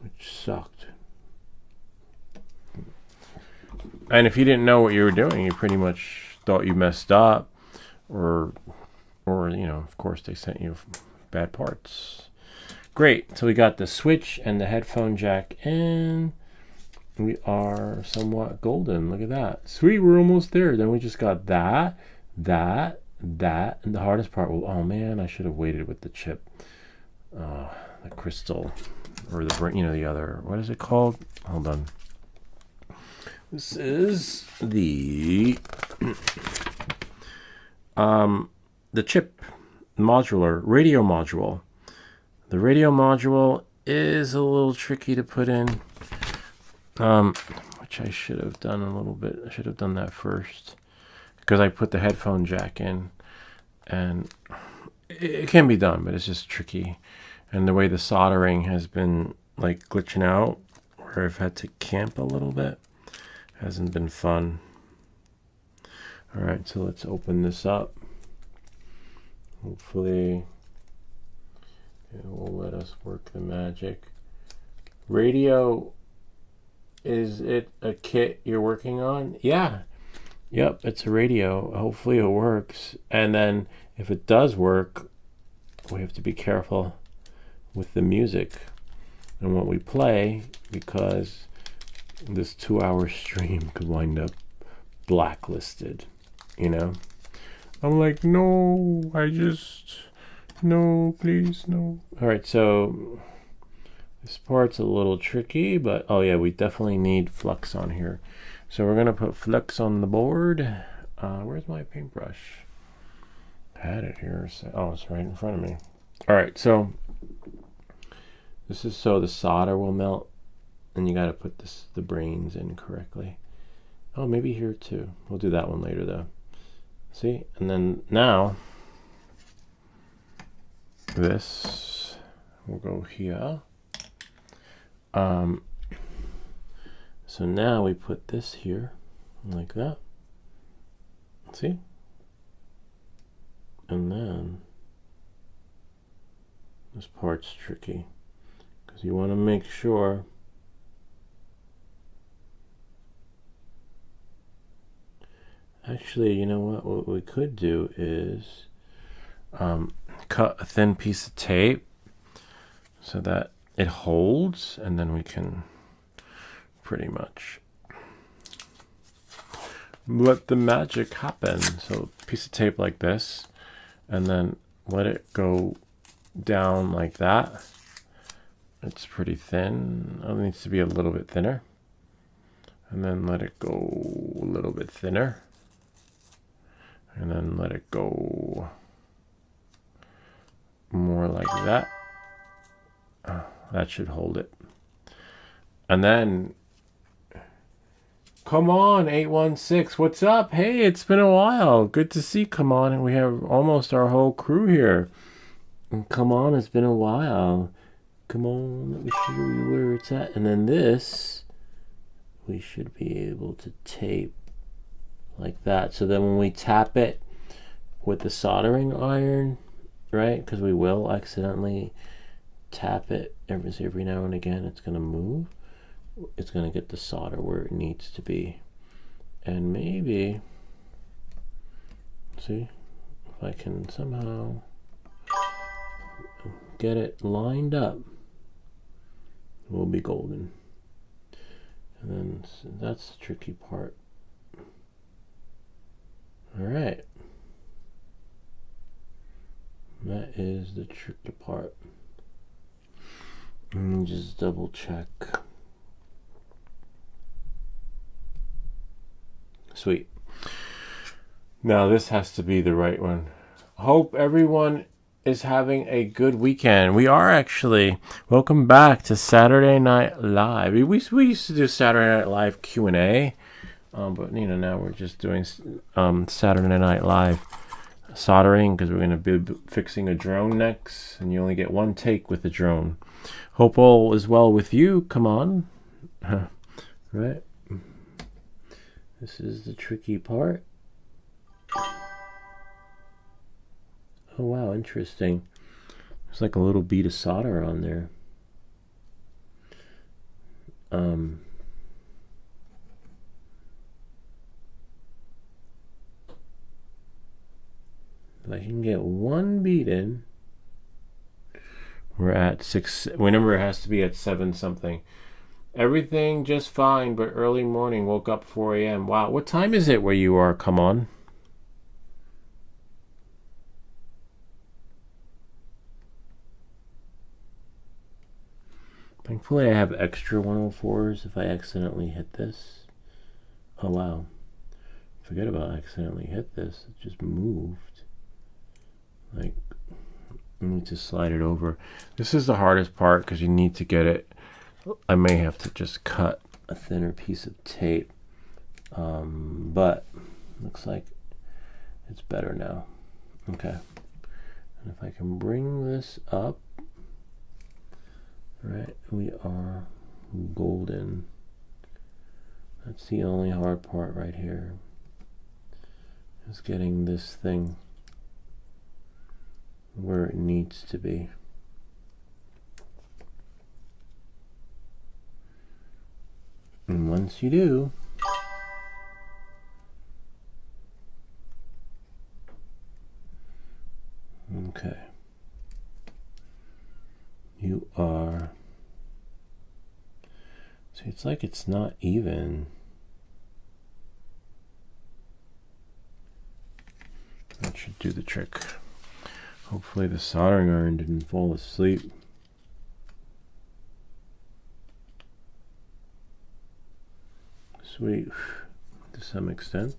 which sucked. And if you didn't know what you were doing, you pretty much thought you messed up, or you know, of course, they sent you bad parts. Great. So we got the switch and the headphone jack in. We are somewhat golden. Look at that. Sweet, we're almost there. Then we just got that, and the hardest part will, oh man, I should have waited with the chip. The crystal, or the, you know, the other, what is it called? Hold on. This is the chip modular radio module. The radio module is a little tricky to put in, which I should have done a little bit. I should have done that first because I put the headphone jack in, and it can be done, but it's just tricky. And the way the soldering has been like glitching out, where I've had to camp a little bit, hasn't been fun. All right, so let's open this up. Hopefully it will let us work the magic. Radio, is it a kit you're working on? Yeah. Yep, it's a radio. Hopefully it works. And then if it does work, we have to be careful with the music and what we play, because this 2-hour stream could wind up blacklisted, you know? I'm like, no, no, please, no. All right, so this part's a little tricky, but oh yeah, we definitely need flux on here. So we're gonna put flux on the board. Where's my paintbrush? I had it here. Oh, it's right in front of me. All right, so this is so the solder will melt, and you gotta put the brains in correctly. Oh, maybe here too. We'll do that one later though. See, and then now this will go here. So now we put this here like that. See? And then this part's tricky because you want to make sure actually, you know what we could do is cut a thin piece of tape so that it holds, and then we can pretty much let the magic happen. So a piece of tape like this, and then let it go down like that. It's pretty thin. It needs to be a little bit thinner. And then let it go a little bit thinner. And then let it go more like that. That should hold it. And then, come on, 816, what's up? Hey, it's been a while. Good to see. Come on, and we have almost our whole crew here. And come on, it's been a while. Come on, let me show you where it's at. And then this, we should be able to tape like that. So then when we tap it with the soldering iron, right, because we will accidentally tap it every now and again, it's going to move. It's going to get the solder where it needs to be. And maybe, see, if I can somehow get it lined up, we'll be golden. And then so that's the tricky part. All right. That is the tricky part. Let me just double check. Sweet. Now this has to be the right one. Hope everyone is having a good weekend. We are actually, welcome back to Saturday Night Live. We used to do Saturday Night Live Q&A, but you know, now we're just doing Saturday Night Live soldering, because we're going to be fixing a drone next, and you only get one take with the drone. Hope all is well with you. Come on. Right. This is the tricky part. Oh wow, interesting. There's like a little bead of solder on there. If I can get one bead in, we're at 6. Remember, it has to be at 7 something. Everything just fine, but early morning, woke up 4 a.m. Wow, what time is it where you are? Come on. Thankfully, I have extra 104s if I accidentally hit this. Oh, wow. Forget about accidentally hit this. It just moved. Like, I need to slide it over. This is the hardest part because you need to get it. I may have to just cut a thinner piece of tape. But looks like it's better now. Okay. And if I can bring this up. Right, we are golden. That's the only hard part right here, is getting this thing where it needs to be. And once you do, okay, you are, see, it's like it's not even. That should do the trick. Hopefully the soldering iron didn't fall asleep. Sweet, to some extent.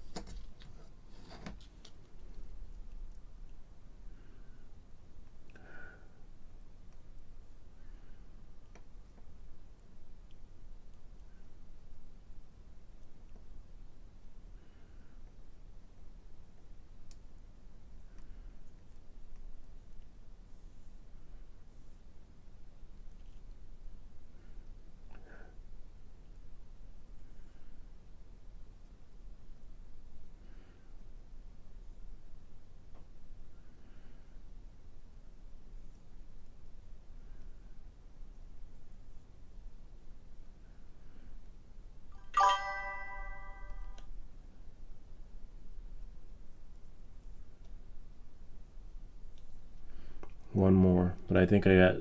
One more, but I think I got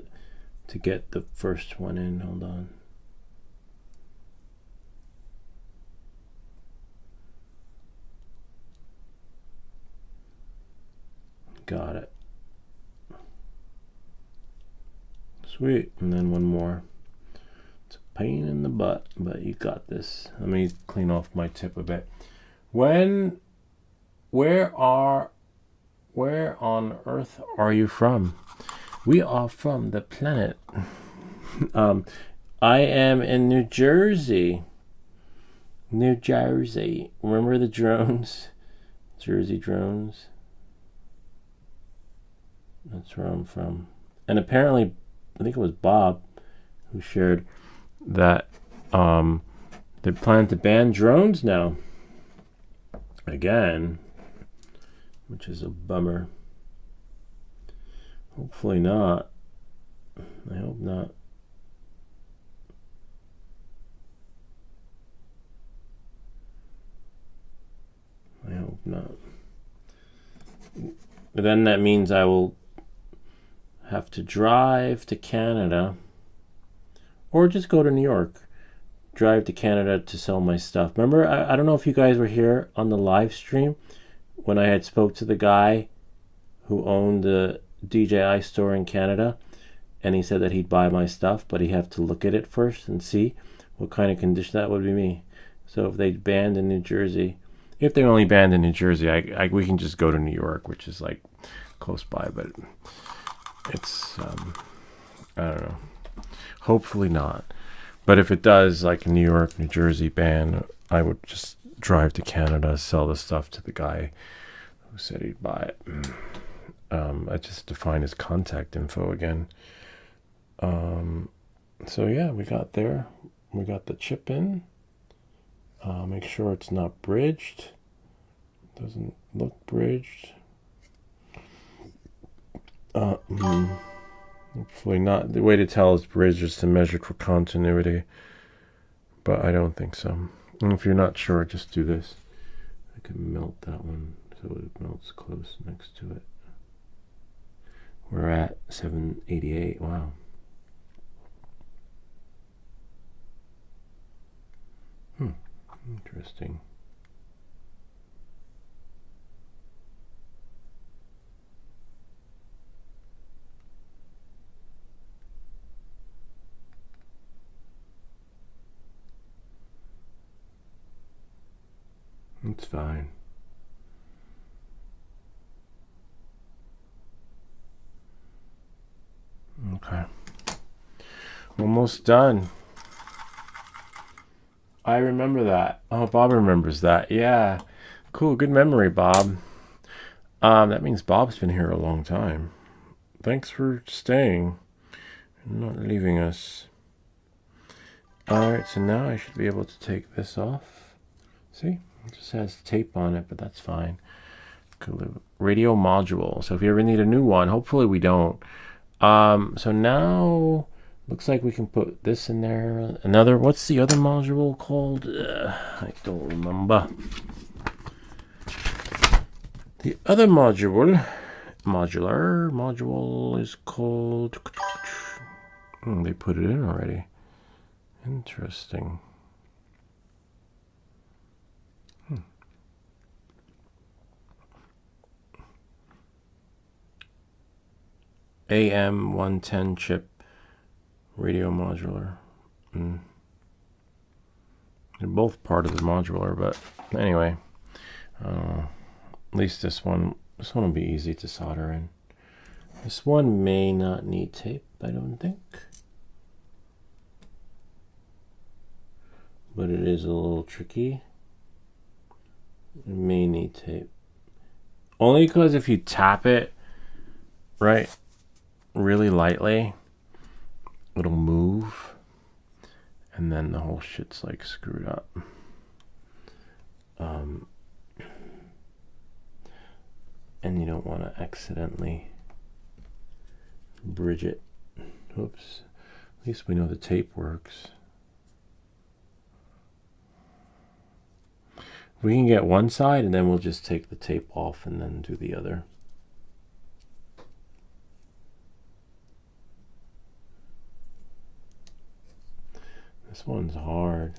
to get the first one in. Hold on. Got it. Sweet. And then one more. It's a pain in the butt, but you got this. Let me clean off my tip a bit. Where on earth are you from? We are from the planet. I am in New Jersey. New Jersey. Remember the drones? Jersey drones. That's where I'm from. And apparently I think it was Bob, who shared that they plan to ban drones now. Again, which is a bummer. Hopefully not. I hope not. I hope not. But then that means I will have to drive to Canada, or just go to New York. Drive to Canada to sell my stuff. Remember, I don't know if you guys were here on the live stream when I had spoke to the guy who owned the DJI store in Canada, and he said that he'd buy my stuff, but he'd have to look at it first and see what kind of condition. That would be me. So if they banned in New Jersey, if they only banned in New Jersey, we can just go to New York, which is like close by, but it's I don't know. Hopefully not. But if it does, like New York, New Jersey ban, I would just drive to Canada, sell the stuff to the guy who said he'd buy it. I just to find his contact info again. So yeah, we got there. We got the chip in. Make sure it's not bridged. Doesn't look bridged. Hopefully not. The way to tell is bridged is to measure for continuity. But I don't think so. And if you're not sure, just do this. I can melt that one so it melts close next to it. We're at 788. Wow. Interesting. It's fine. Okay. Almost done. I remember that. Oh, Bob remembers that. Yeah. Cool. Good memory, Bob. That means Bob's been here a long time. Thanks for staying and not leaving us. Alright, so now I should be able to take this off. See? It just has tape on it, but that's fine. Radio module. So if you ever need a new one, hopefully we don't. So now looks like we can put this in there. Another, what's the other module called? I don't remember. The other module is called, they put it in already. Interesting. AM110 chip radio modular. They're both part of the modular, but anyway, at least this one will be easy to solder in. This one may not need tape, I don't think, but it is a little tricky. It may need tape, only because if you tap it right really lightly, it'll move, and then the whole shit's like screwed up. And you don't want to accidentally bridge it. Oops. At least we know the tape works. We can get one side, and then we'll just take the tape off and then do the other. This one's hard.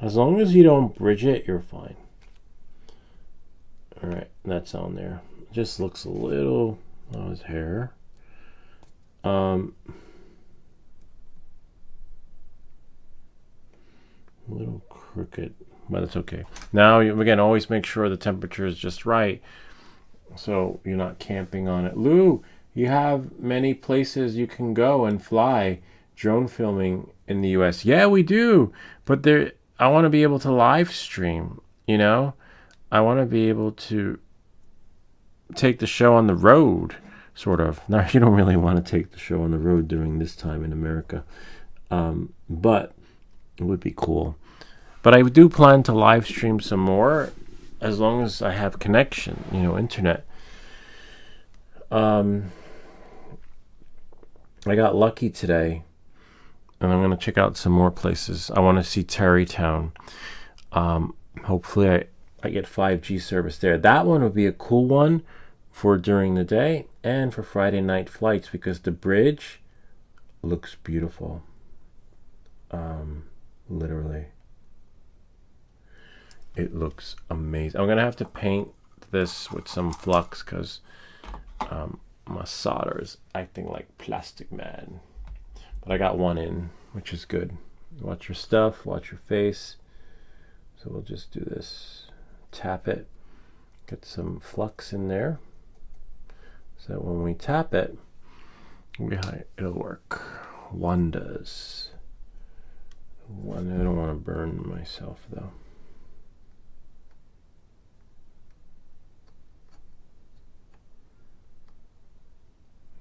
As long as you don't bridge it, you're fine. All right, that's on there. It just looks a little, oh, his hair. A little crooked, but it's okay. Now, again, always make sure the temperature is just right, so you're not camping on it. Lou, you have many places you can go and fly drone filming in the US. Yeah, we do. But I want to be able to live stream, you know? I want to be able to take the show on the road. sort of. Now, you don't really want to take the show on the road during this time in America, but it would be cool. But I do plan to live stream some more as long as I have connection, internet. I got lucky today, and I'm going to check out some more places. I want to see Terrytown. Hopefully I get 5G service there. That one would be a cool one for during the day and for Friday night flights, because the bridge looks beautiful. Literally. It looks amazing. I'm going to have to paint this with some flux because my solder is acting like plastic man. But I got one in, which is good. Watch your stuff, watch your face. So we'll just do this. Tap it. Get some flux in there. So that when we tap it, it'll work wonders. I don't want to burn myself though.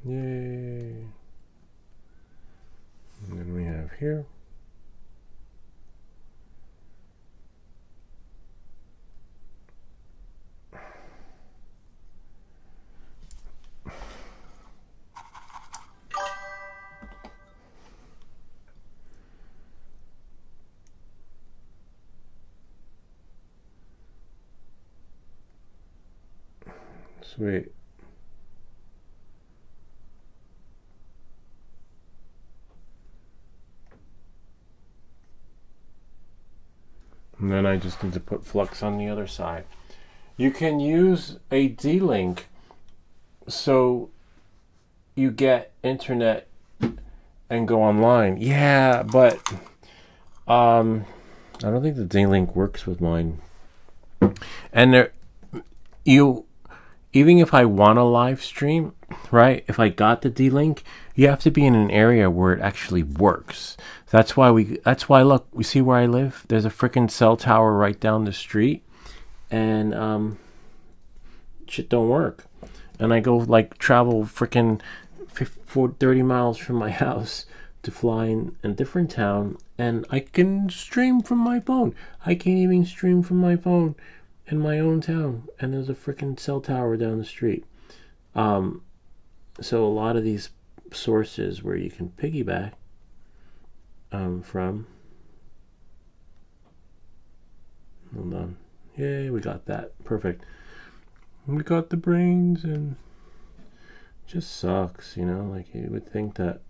Yay. And then we have here. Sweet. And then I just need to put flux on the other side. You can use a D-Link so you get internet and go online. Yeah, but I don't think the D-Link works with mine. And even if I want to live stream, right? If I got the D-Link, you have to be in an area where it actually works. That's why look, we see where I live. There's a freaking cell tower right down the street, and shit don't work. And I go travel freaking 30 miles from my house to fly in a different town, and I can stream from my phone. I can't even stream from my phone in my own town, and there's a freaking cell tower down the street. So a lot of these sources where you can piggyback from. Hold on. Yay, we got that. Perfect. We got the brains, and just sucks, like you would think that.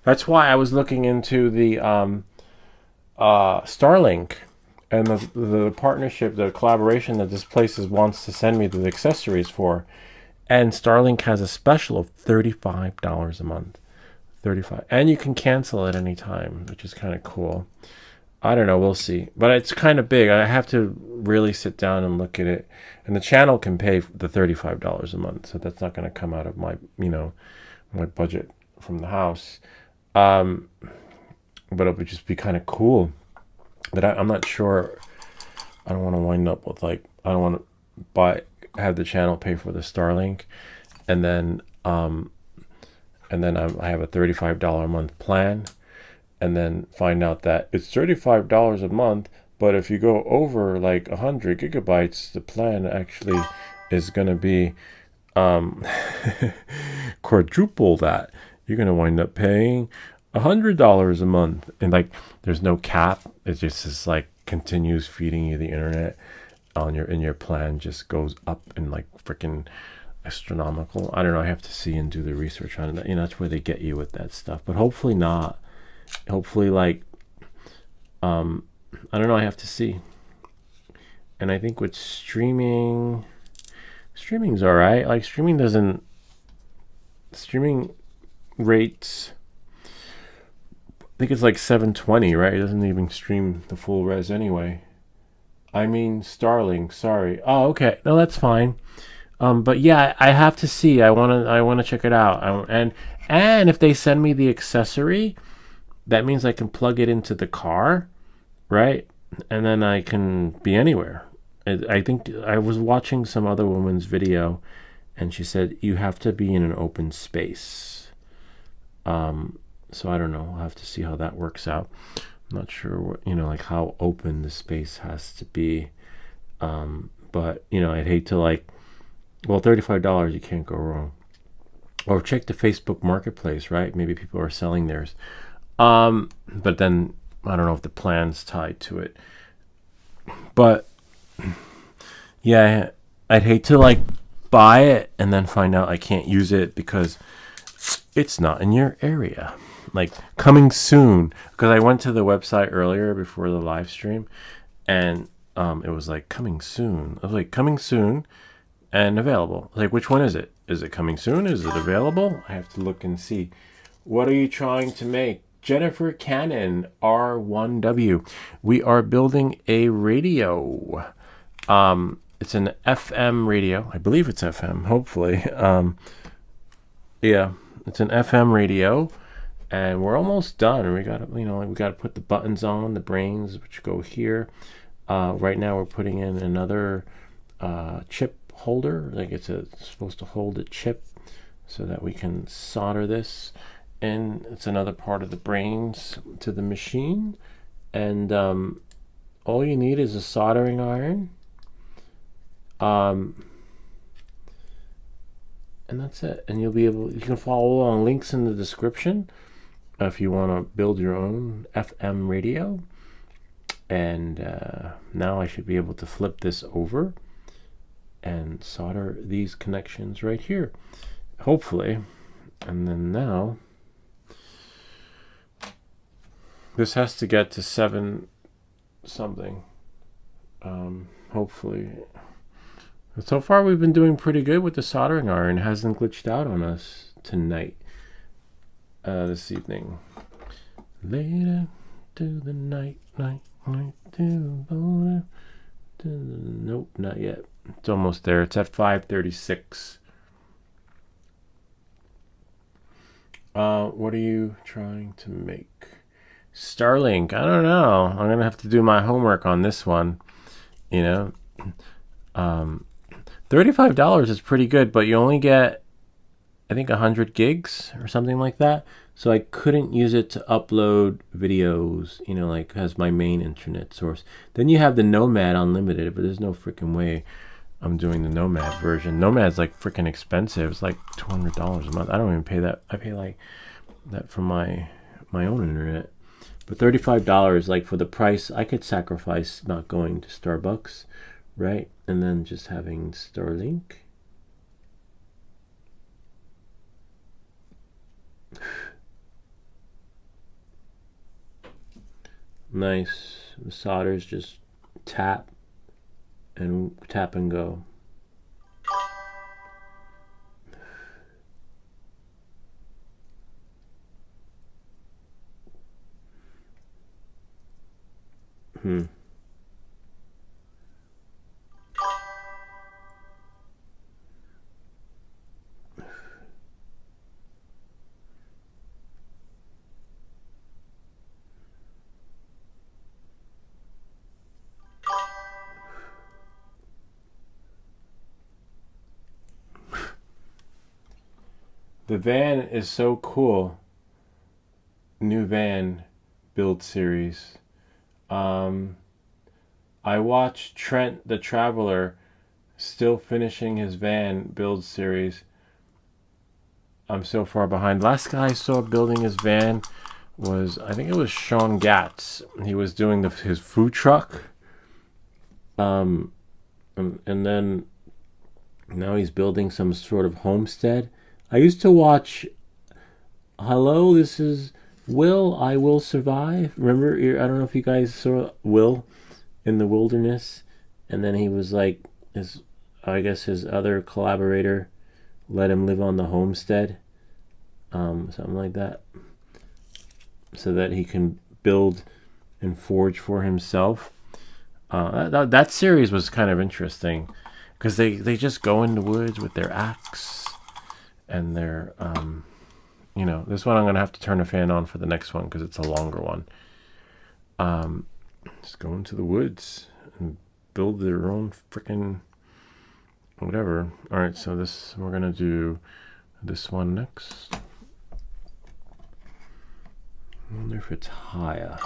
That's why I was looking into the Starlink and the partnership, the collaboration that this place wants to send me the accessories for. And Starlink has a special of $35 a month. $35. And you can cancel at any time, which is kind of cool. I don't know, we'll see. But it's kind of big. I have to really sit down and look at it. And the channel can pay the $35 a month, so that's not going to come out of my, my budget from the house. But it would just be kind of cool. But I'm not sure. I don't want to wind up with I don't want to have the channel pay for the Starlink, and then I have a $35 a month plan, and then find out that it's $35 a month, but if you go over 100 gigabytes, the plan actually is going to be quadruple that. You're going to wind up paying $100 a month, and there's no cap. It's just this continues feeding you the internet in your plan, just goes up and freaking astronomical. I don't know, I have to see and do the research on it. That's where they get you with that stuff, but hopefully not. Hopefully I don't know, I have to see. And I think with streaming's all right. Streaming rates, I think it's 720, right? It doesn't even stream the full res anyway. I mean Starlink, sorry. Oh, okay. No, that's fine. But yeah, I have to see. I wanna check it out. And if they send me the accessory, that means I can plug it into the car, right? And then I can be anywhere. I think I was watching some other woman's video, and she said you have to be in an open space. So I don't know. I'll have to see how that works out. I'm not sure what, like how open the space has to be. But I'd hate to well, $35, you can't go wrong. Or check the Facebook Marketplace, right? Maybe people are selling theirs. But then I don't know if the plan's tied to it. But yeah, I'd hate to buy it and then find out I can't use it because it's not in your area. Coming soon, because I went to the website earlier before the live stream, and it was coming soon. I was coming soon and available. Which one is it? Is it coming soon? Is it available? I have to look and see. What are you trying to make? Jennifer Cannon, R1W. We are building a radio. It's an FM radio. I believe it's FM, hopefully. Yeah, it's an FM radio. And we're almost done. We got to, we got to put the buttons on, the brains, which go here. Right now we're putting in another chip holder. It's supposed to hold a chip so that we can solder this. And it's another part of the brains to the machine. And all you need is a soldering iron. And that's it. And you can follow along. Links in the description if you want to build your own FM radio. And now I should be able to flip this over and solder these connections right here, hopefully. And then now this has to get to 7 something, hopefully. But so far we've been doing pretty good with the soldering iron. It hasn't glitched out on us tonight, this evening. Later to the night to nope, not yet. It's almost there. It's at 5:36. What are you trying to make? Starlink. I don't know. I'm gonna have to do my homework on this one. $35 is pretty good, but you only get, I think, 100 gigs or something like that. So I couldn't use it to upload videos, as my main internet source. Then you have the Nomad Unlimited, but there's no freaking way I'm doing the Nomad version. Nomad's freaking expensive. It's $200 a month. I don't even pay that. I pay that for my own internet. But $35, for the price, I could sacrifice not going to Starbucks, right? And then just having Starlink. Nice. The solders just tap and go. The van is so cool. New van build series. I watched Trent the Traveler still finishing his van build series. I'm so far behind. Last guy I saw building his van was, I think it was Sean Gatz. He was doing his food truck. And then now he's building some sort of homestead. I used to watch Hello, this is Will, I Will Survive. Remember, I don't know if you guys saw Will in the Wilderness. And then he was his other collaborator let him live on the homestead. Something like that. So that he can build and forge for himself. That series was kind of interesting. Because they just go in the woods with their axe. And they're, this one I'm going to have to turn the fan on for the next one because it's a longer one. Just go into the woods and build their own freaking whatever. All right, so this, we're gonna do this one next. I wonder if it's higher.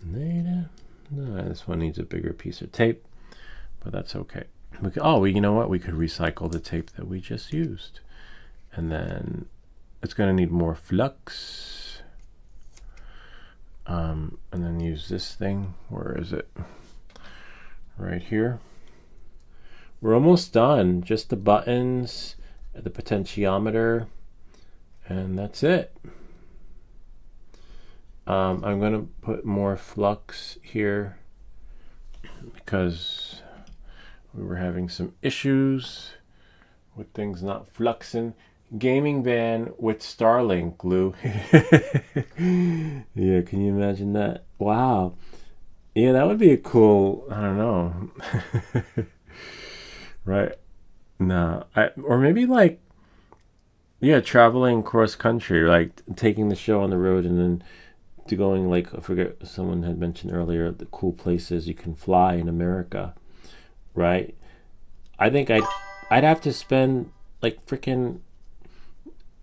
No, this one needs a bigger piece of tape, but that's okay. We could, you know what? We could recycle the tape that we just used, and then it's gonna need more flux. And then use this thing. Where is it? Right here. We're almost done. Just the buttons, the potentiometer, and that's it. I'm going to put more flux here because we were having some issues with things not fluxing. Gaming van with Starlink glue. Yeah, can you imagine that? Wow. Yeah, that would be a cool, I don't know. Right. No, or maybe like, yeah, traveling cross country, like taking the show on the road and then to going, like, I forget, someone had mentioned earlier the cool places you can fly in America, right? I think I'd have to spend like freaking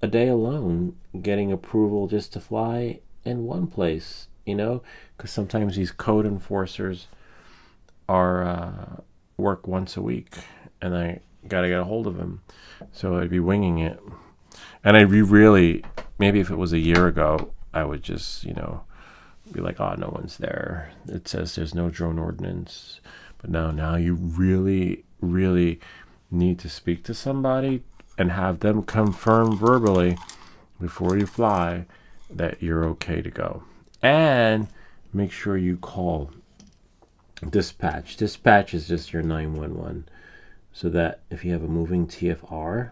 a day alone getting approval just to fly in one place, you know, because sometimes these code enforcers are work once a week, and I gotta get a hold of them, so I'd be winging it. And I'd be really, maybe if it was a year ago, I would just, you know, be like, oh, no one's there. It says there's no drone ordinance. But now you really, really need to speak to somebody and have them confirm verbally before you fly that you're okay to go. And make sure you call dispatch. Dispatch is just your 911. So that if you have a moving TFR,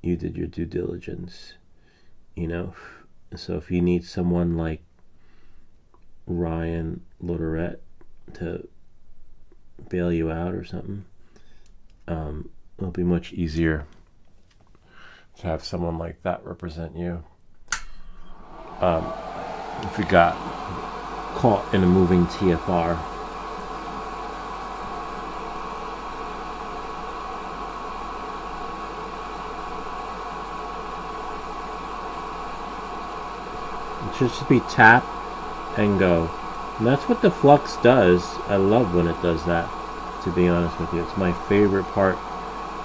you did your due diligence, you know. So if you need someone like Ryan Loderet to bail you out or something, it'll be much easier to have someone like that represent you. If you got caught in a moving TFR. It should just be tap and go. And that's what the flux does. I love when it does that, to be honest with you. It's my favorite part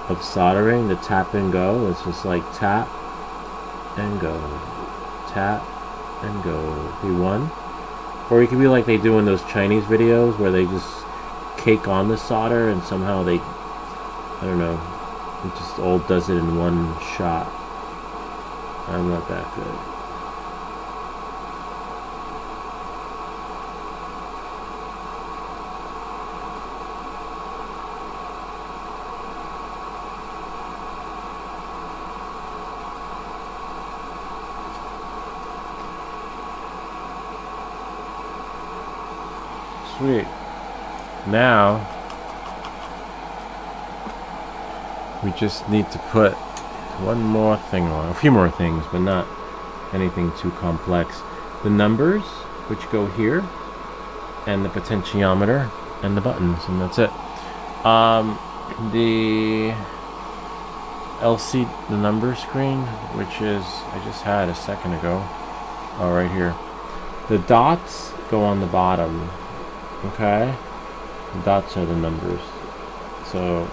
of soldering, the tap and go. It's just like tap and go, tap and go. Be one. Or you could be like they do in those Chinese videos where they just cake on the solder and somehow they, I don't know, it just all does it in one shot. I'm not that good. Sweet. Now we just need to put one more thing on, a few more things, but not anything too complex. The numbers, which go here, and the potentiometer, and the buttons, and that's it. The LC, the number screen, which is, I just had a second ago, right here. The dots go on the bottom. Okay, the dots are the numbers, so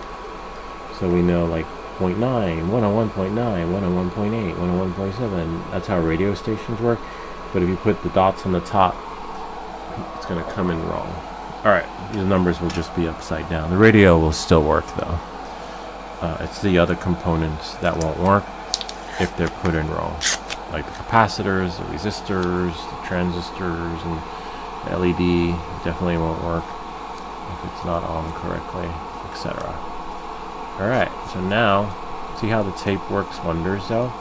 we know like 0.9, 101.9, 101.8, 101.7. That's how radio stations work. But if you put the dots on the top, it's gonna come in wrong. All right, these numbers will just be upside down. The radio will still work though. It's the other components that won't work if they're put in wrong, like the capacitors, the resistors, the transistors, and the LED definitely won't work if it's not on correctly, etc. Alright, so now, see how the tape works wonders though?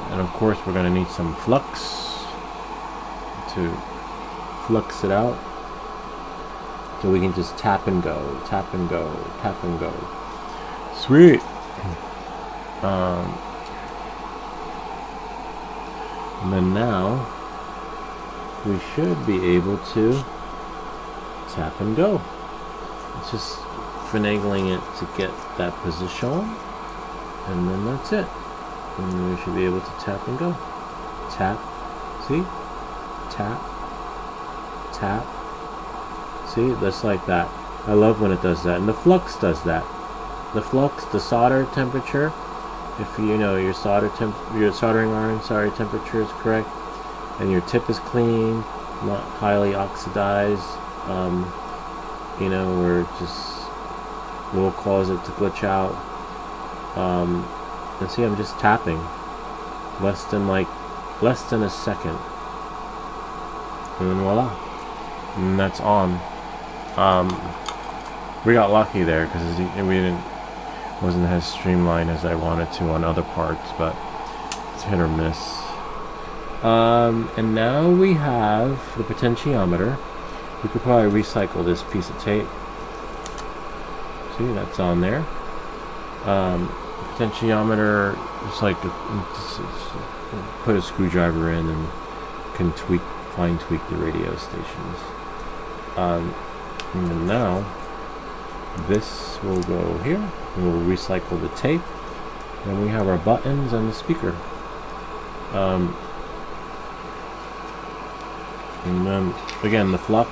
And of course we're going to need some flux to flux it out. So we can just tap and go, tap and go, tap and go. Sweet! And then now, we should be able to tap and go. It's just finagling it to get that position, and then that's it. And then we should be able to tap and go. Tap, see? Tap, tap. See, just like that. I love when it does that, and the flux does that. The flux, the solder temperature. If you know your soldering iron, temperature is correct, and your tip is clean, not highly oxidized, you know, or just will cause it to glitch out. And see, I'm just tapping, less than a second, and then voila, and that's on. We got lucky there because wasn't as streamlined as I wanted to on other parts, but it's hit or miss. And now we have the potentiometer. We could probably recycle this piece of tape. See, that's on there. Potentiometer, just like put a screwdriver in and can fine tweak the radio stations. And then now this will go here, and we'll recycle the tape, and we have our buttons and the speaker. And then again the flux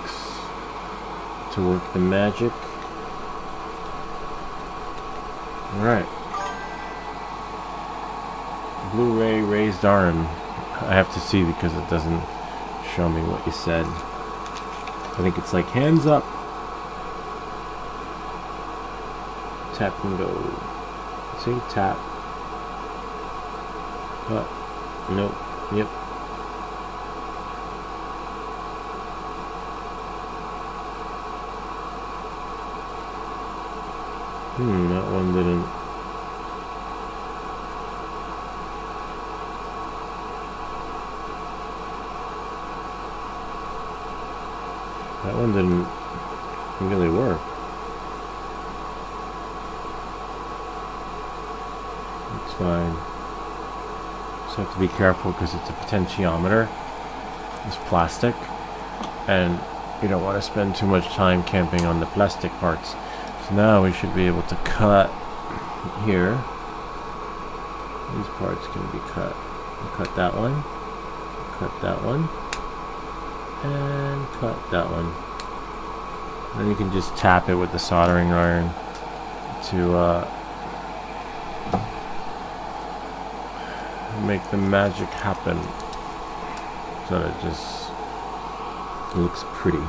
to work the magic. Alright, Blu-ray raised arm. I have to see because it doesn't show me what you said. I think it's like hands up, tap and go. See, tap. Nope. Yep. That one didn't. That one didn't really work. It's fine. Just have to be careful because it's a potentiometer. It's plastic, and you don't want to spend too much time camping on the plastic parts. So now we should be able to cut here. These parts can be cut. We'll cut that one, and cut that one. Then you can just tap it with the soldering iron to make the magic happen, so that it just looks pretty.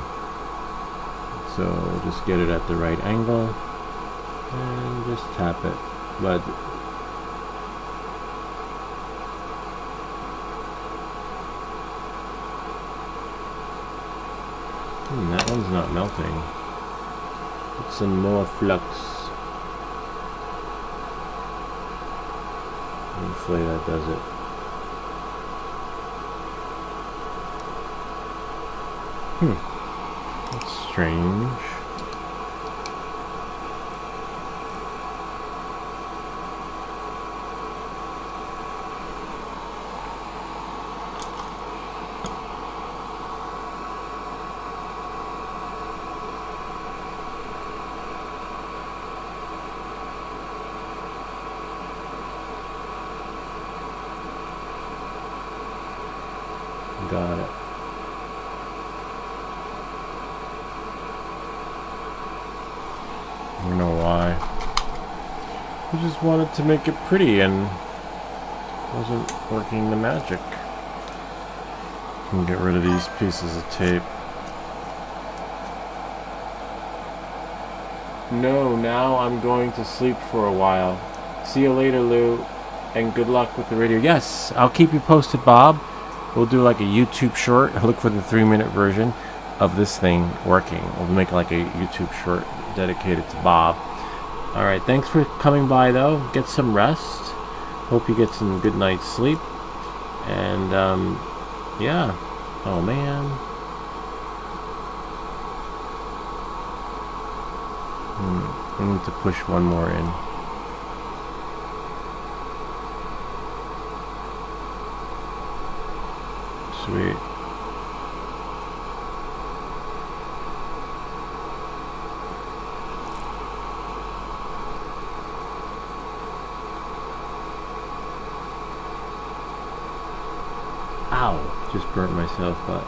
So just get it at the right angle and just tap it. But that one's not melting. Put some more flux. Hopefully that does it. That's strange. Got it. I don't know why. I just wanted to make it pretty and wasn't working the magic. Can get rid of these pieces of tape. No, now I'm going to sleep for a while. See you later, Lou, and good luck with the radio. Yes, I'll keep you posted, Bob. We'll do like a YouTube short. Look for the 3-minute version of this thing working. We'll make like a YouTube short dedicated to Bob. Alright, thanks for coming by though. Get some rest. Hope you get some good night's sleep. And yeah. Oh man. I need to push one more in. Sweet. Ow! Just burnt myself, but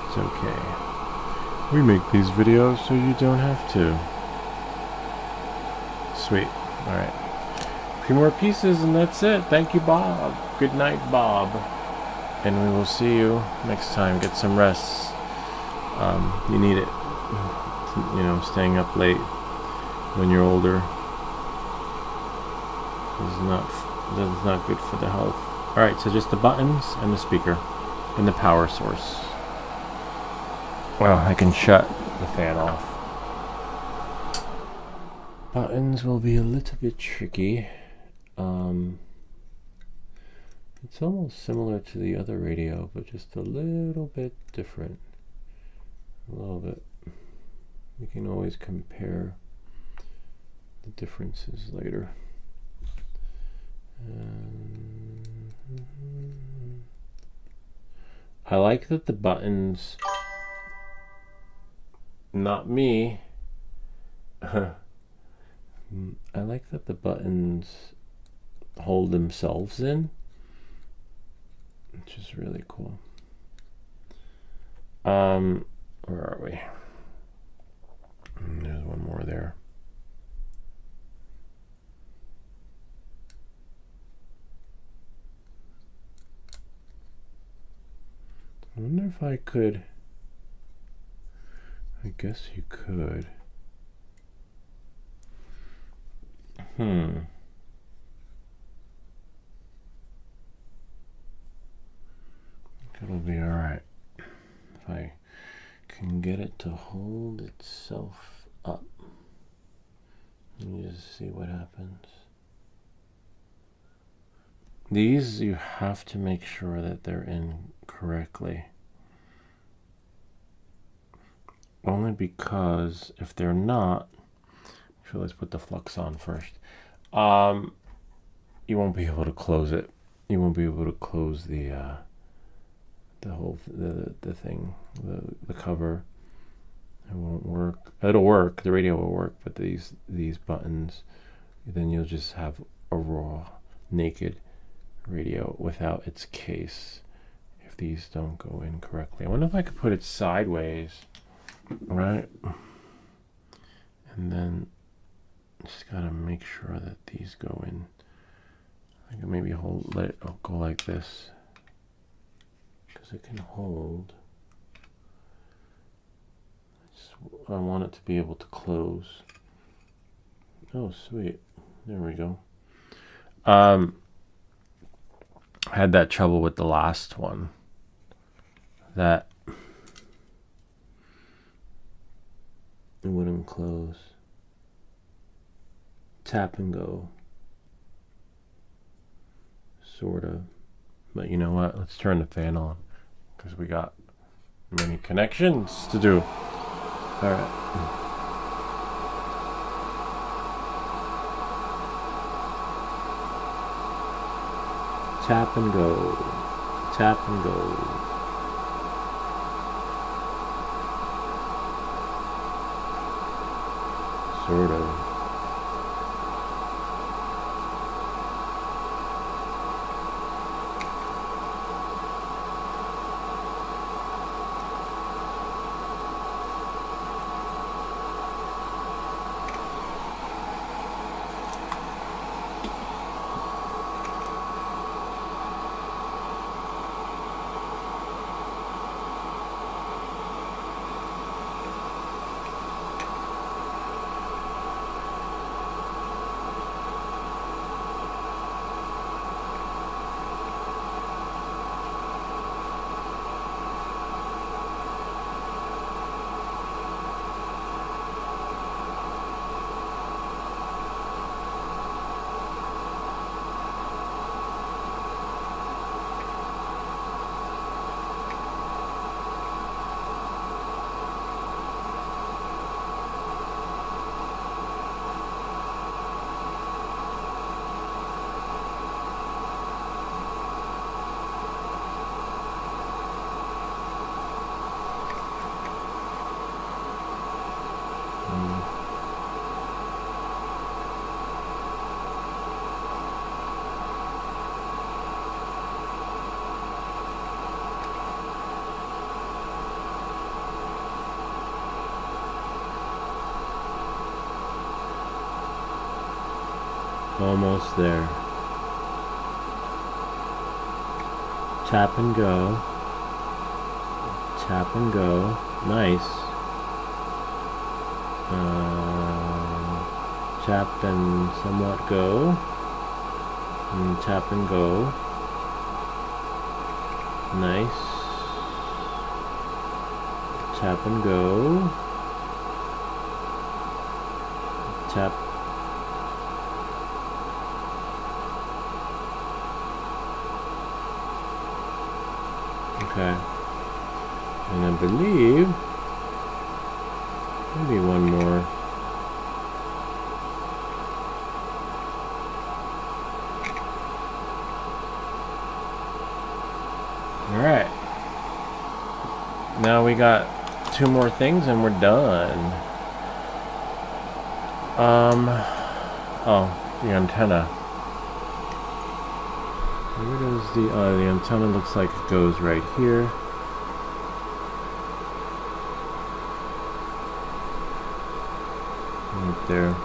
it's okay. We make these videos so you don't have to. Sweet. Alright. A few more pieces and that's it. Thank you, Bob. Good night, Bob. And we will see you next time. Get some rest. You need it. You know, staying up late when you're older is not good for the health. Alright, so just the buttons and the speaker and the power source. Well, I can shut the fan off. Buttons will be a little bit tricky. It's almost similar to the other radio, but just a little bit different. A little bit. We can always compare the differences later. I like that the buttons, not me, I like that the buttons hold themselves in, which is really cool. Where are we? There's one more there. I wonder if I could. I guess you could. It'll be alright if I can get it to hold itself up. Let me just see what happens. These, you have to make sure that they're in correctly. Only because if they're not, so let's put the flux on first. You won't be able to close it. You won't be able to close the whole the thing, the cover. It won't work. It'll work. The radio will work, but these buttons, then you'll just have a raw, naked radio without its case if these don't go in correctly. I wonder if I could put it sideways, right? And then just gotta make sure that these go in. I can maybe let it go like this, because it can hold. I want it to be able to close. Oh, sweet. There we go. I had that trouble with the last one. That it wouldn't close. Tap and go. Sort of. But you know what? Let's turn the fan on, because we got many connections to do. Alright. Tap and go. Tap and go. Sort of. Almost there. Tap and go. Tap and go. Nice. Tap and somewhat go. And tap and go. Nice. Tap and go. Tap. Okay. And I believe maybe one more. All right. Now we got 2 more things and we're done. Oh, the antenna. Where does the antenna looks like it goes right here. Right there.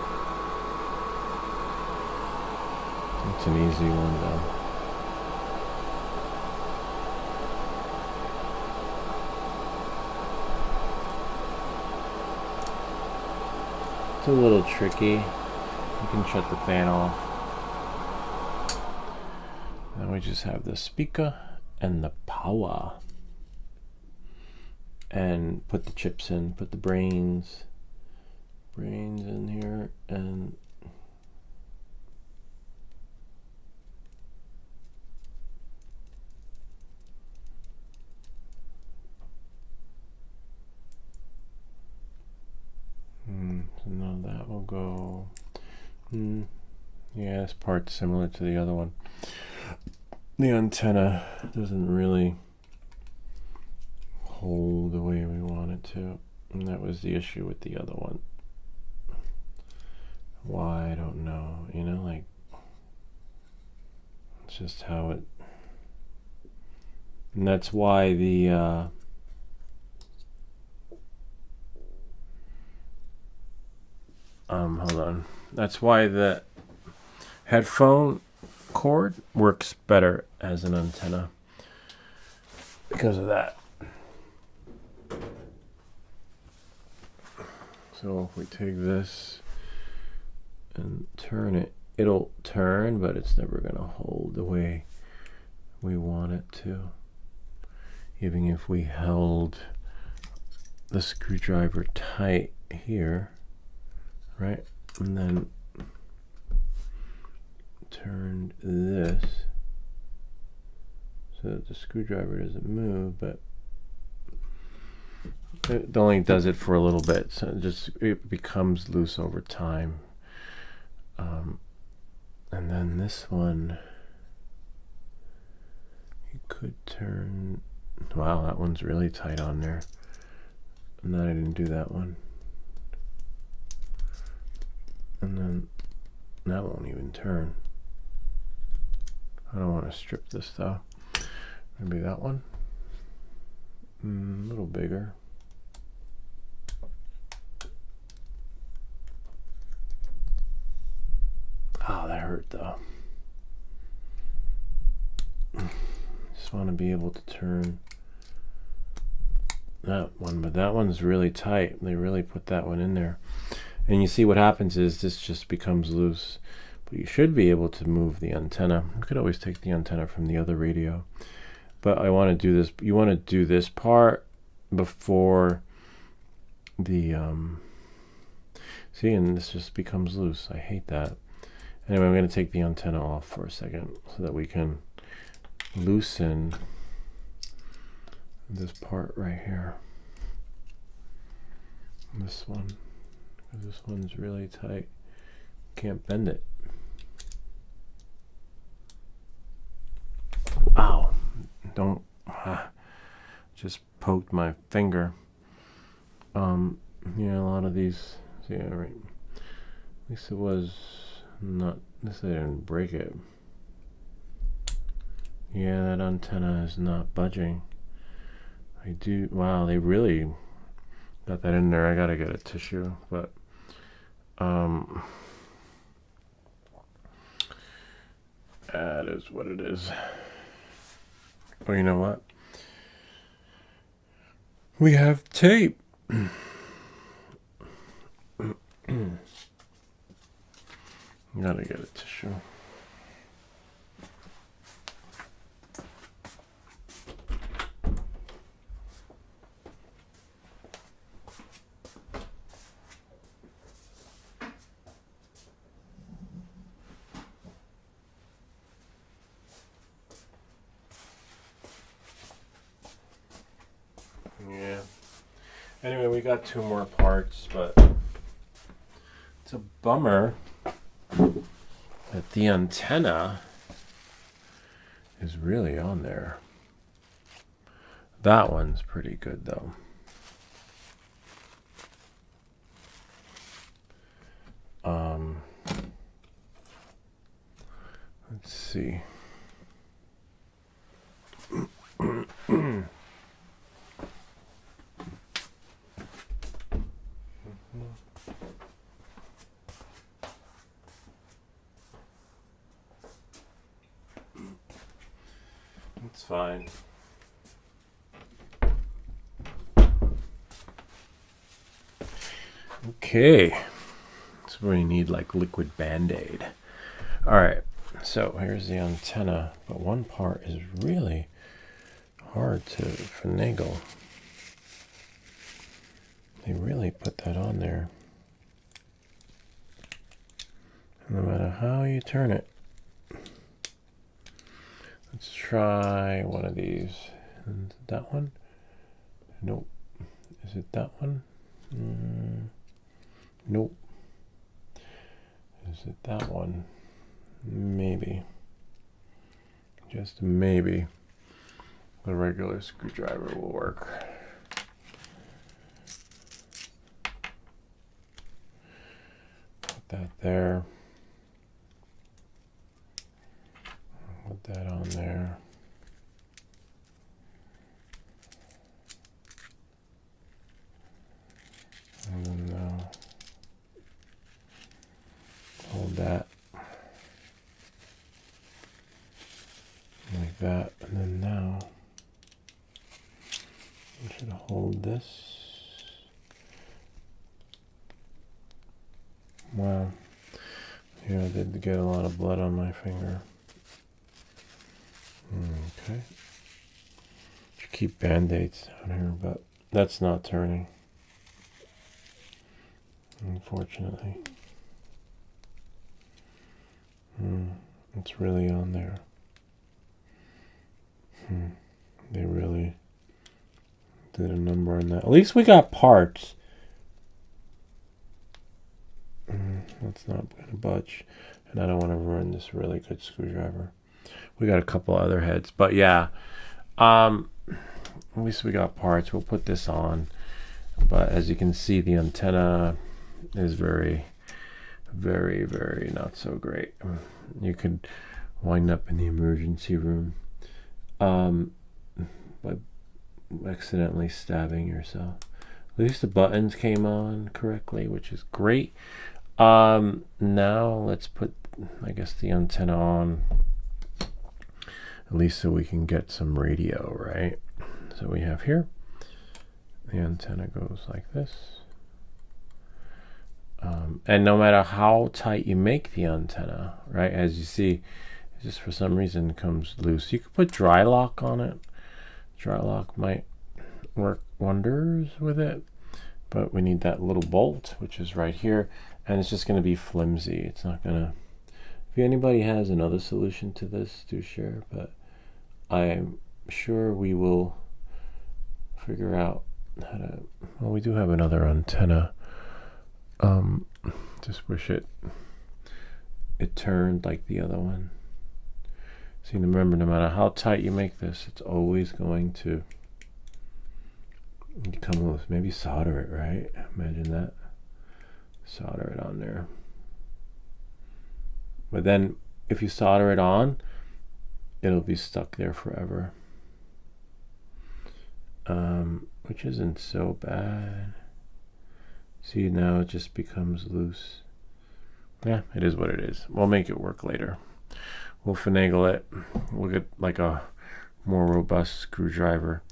It's an easy one though. It's a little tricky. You can shut the fan off. Then we just have the speaker and the power. And put the chips in, put the brains in here, and so now that will go. Yeah, this part's similar to the other one. The antenna doesn't really hold the way we want it to, and that was the issue with the other one. Why, I don't know, you know, like, it's just how it, and that's why the hold on, that's why the headphone cord works better as an antenna because of that. So if we take this and turn it, it'll turn, but it's never going to hold the way we want it to. Even if we held the screwdriver tight here, right, and then turned this so that the screwdriver doesn't move, but it only does it for a little bit, so it becomes loose over time. And then this one, you could turn. Wow, that one's really tight on there. And then I didn't do that one. And then that won't even turn. I don't want to strip this though. Maybe that one. A little bigger. Oh, that hurt though. Just want to be able to turn that one, but that one's really tight. They really put that one in there. And you see what happens is this just becomes loose. But you should be able to move the antenna. You could always take the antenna from the other radio. But I want to do this. You want to do this part before the see, and this just becomes loose. I hate that. Anyway, I'm going to take the antenna off for a second so that we can loosen this part right here. This one, because this one's really tight. Can't bend it. Ow! Don't. Just poked my finger. Yeah, a lot of these. Yeah, right. At least it was not. This I didn't break it. Yeah, that antenna is not budging. I do. Wow, they really got that in there. I gotta get a tissue, but That is what it is. Well, you know what? We have tape. Gotta get a tissue. Yeah. Anyway, we got 2 more parts, but it's a bummer that the antenna is really on there. That one's pretty good though. Let's see. It's fine. Okay. So we need like liquid Band-Aid. All right. So here's the antenna, but one part is really hard to finagle. They really put that on there. No matter how you turn it. Let's try one of these. And that one? Nope. Is it that one? Nope. Is it that one? Maybe. Just maybe. The regular screwdriver will work. Put that there. Put that on there. And then now hold that like that, and then now we should hold this. Wow. Yeah, I did get a lot of blood on my finger. Okay. Should keep Band-Aids down here, but that's not turning. Unfortunately. It's really on there. They really did a number on that. At least we got parts. That's not going to budge. And I don't want to ruin this really good screwdriver. We got a couple other heads. But yeah. At least we got parts. We'll put this on. But as you can see, the antenna is very, very, very not so great. You could wind up in the emergency room by accidentally stabbing yourself. At least the buttons came on correctly, which is great. Now let's put, I guess, the antenna on, at least so we can get some radio, right? So we have here, the antenna goes like this. And no matter how tight you make the antenna, right, as you see, it just for some reason comes loose. You could put dry lock on it. Dry lock might work wonders with it, but we need that little bolt, which is right here, and it's just going to be flimsy. It's not going to, if anybody has another solution to this, do share, but I'm sure we will figure out how to, well, we do have another antenna. Just wish it turned like the other one. See, remember, no matter how tight you make this, it's always going to come loose. Maybe solder it, right? Imagine that. Solder it on there. But then if you solder it on, it'll be stuck there forever. Which isn't so bad. See, now it just becomes loose. Yeah, it is what it is. We'll make it work later. we'll finagle it. We'll get like a more robust screwdriver.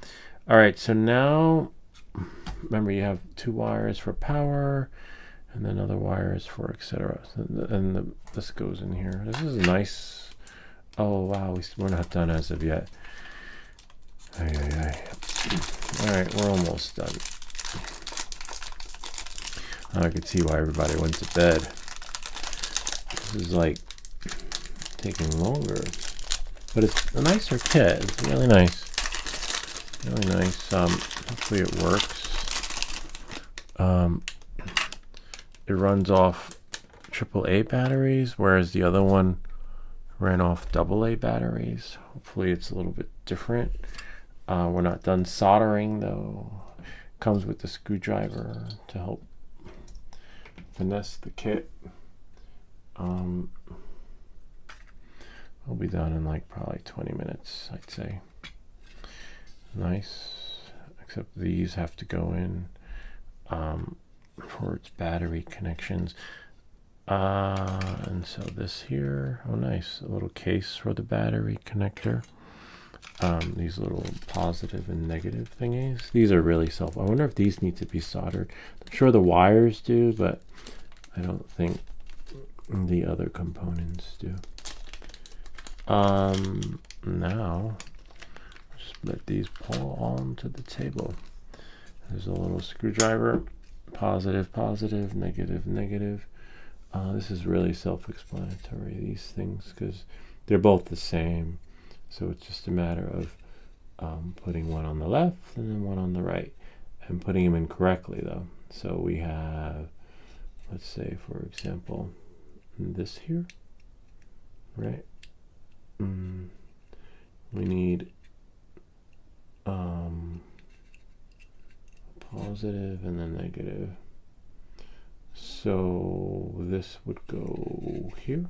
All right, so now remember you have 2 wires for power and then other wires for etc. And this goes in here. This is nice. Oh wow, we're not done as of yet. All right, we're almost done. I could see why everybody went to bed. This is like taking longer, but it's a nicer kit. It's really nice, really nice. Hopefully it works. It runs off AAA batteries, whereas the other one ran off AA batteries. Hopefully it's a little bit different. We're not done soldering though. Comes with the screwdriver to help finesse the kit. I'll be done in like probably 20 minutes, I'd say. Nice, except these have to go in for its battery connections. And so this here, oh nice, a little case for the battery connector. These little positive and negative thingies. These are really I wonder if these need to be soldered. I'm sure the wires do, but I don't think the other components do. Now just let these pull onto the table. There's a little screwdriver, positive, positive, negative, negative. This is really self-explanatory, these things, because they're both the same. So it's just a matter of putting one on the left and then one on the right, and putting them in correctly though. So we have, let's say for example, this here, right? We need positive and then negative. So this would go here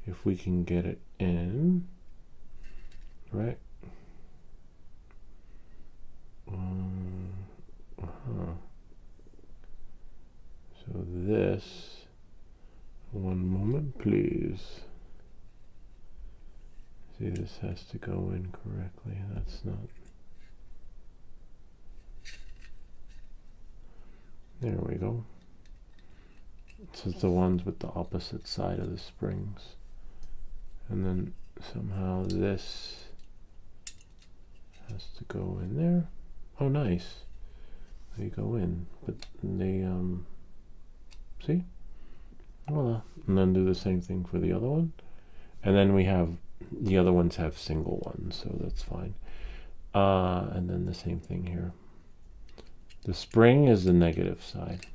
if we can get it in, right? So this, one moment please. See, this has to go in correctly. That's not. There we go. So it's the ones with the opposite side of the springs. And then somehow this has to go in there. Oh nice. They go in. But they see? Voila. And then do the same thing for the other one. And then we have the other ones have single ones, so that's fine. And then the same thing here. The spring is the negative side.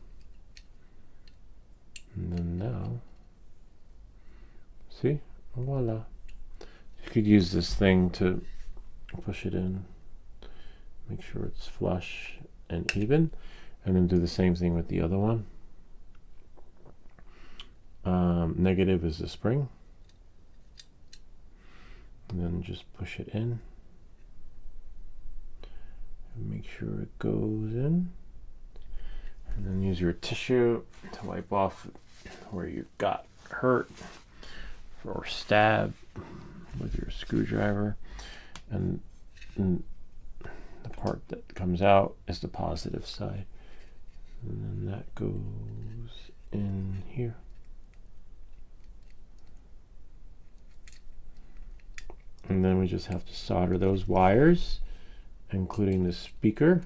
And then now, see? Voila. You could use this thing to push it in, make sure it's flush and even, and then do the same thing with the other one. Negative is the spring. And then just push it in and make sure it goes in, and then use your tissue to wipe off where you got hurt or stab with your screwdriver, and the part that comes out is the positive side, and then that goes in here. And then we just have to solder those wires, including the speaker,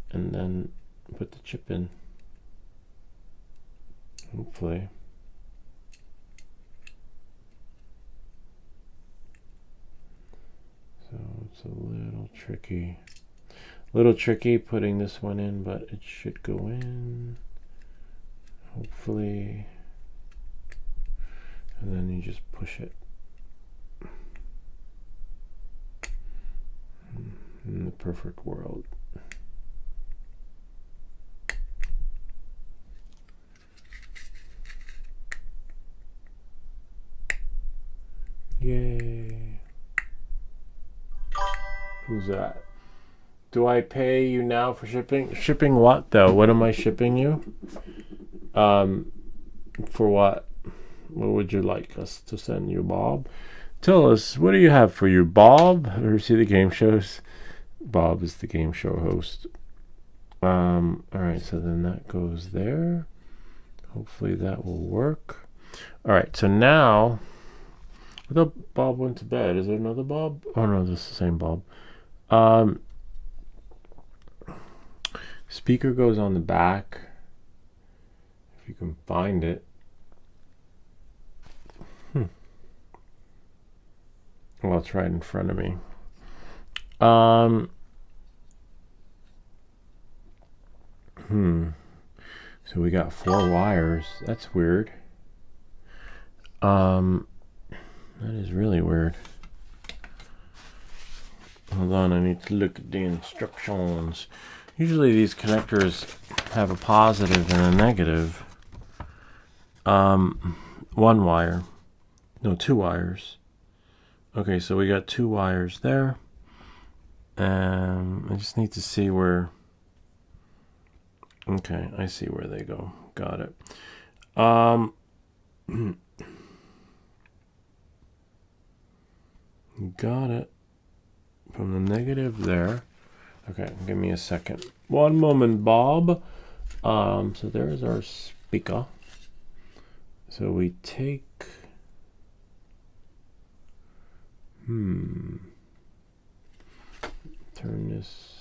and then put the chip in. Hopefully. So it's a little tricky putting this one in, but it should go in, hopefully. And then you just push it. In the perfect world. Yay. Who's that? Do I pay you now for shipping? Shipping what though? What am I shipping you? For what? What would you like us to send you, Bob? Tell us, what do you have for you, Bob? Ever see the game shows? Bob is the game show host. All right, so then that goes there. Hopefully that will work. All right, so now, I thought Bob went to bed. Is there another Bob? Oh no, this is the same Bob. Speaker goes on the back, if you can find it. Well, it's right in front of me. So we got 4 wires. That's weird. That is really weird. Hold on, I need to look at the instructions. Usually these connectors have a positive and a negative. 1 wire. No, 2 wires. Okay, so we got 2 wires there. I just need to see where... Okay, I see where they go. Got it. Got it. From the negative there. Okay, give me a second. One moment, Bob. So there's our speaker. So we take... Turn this...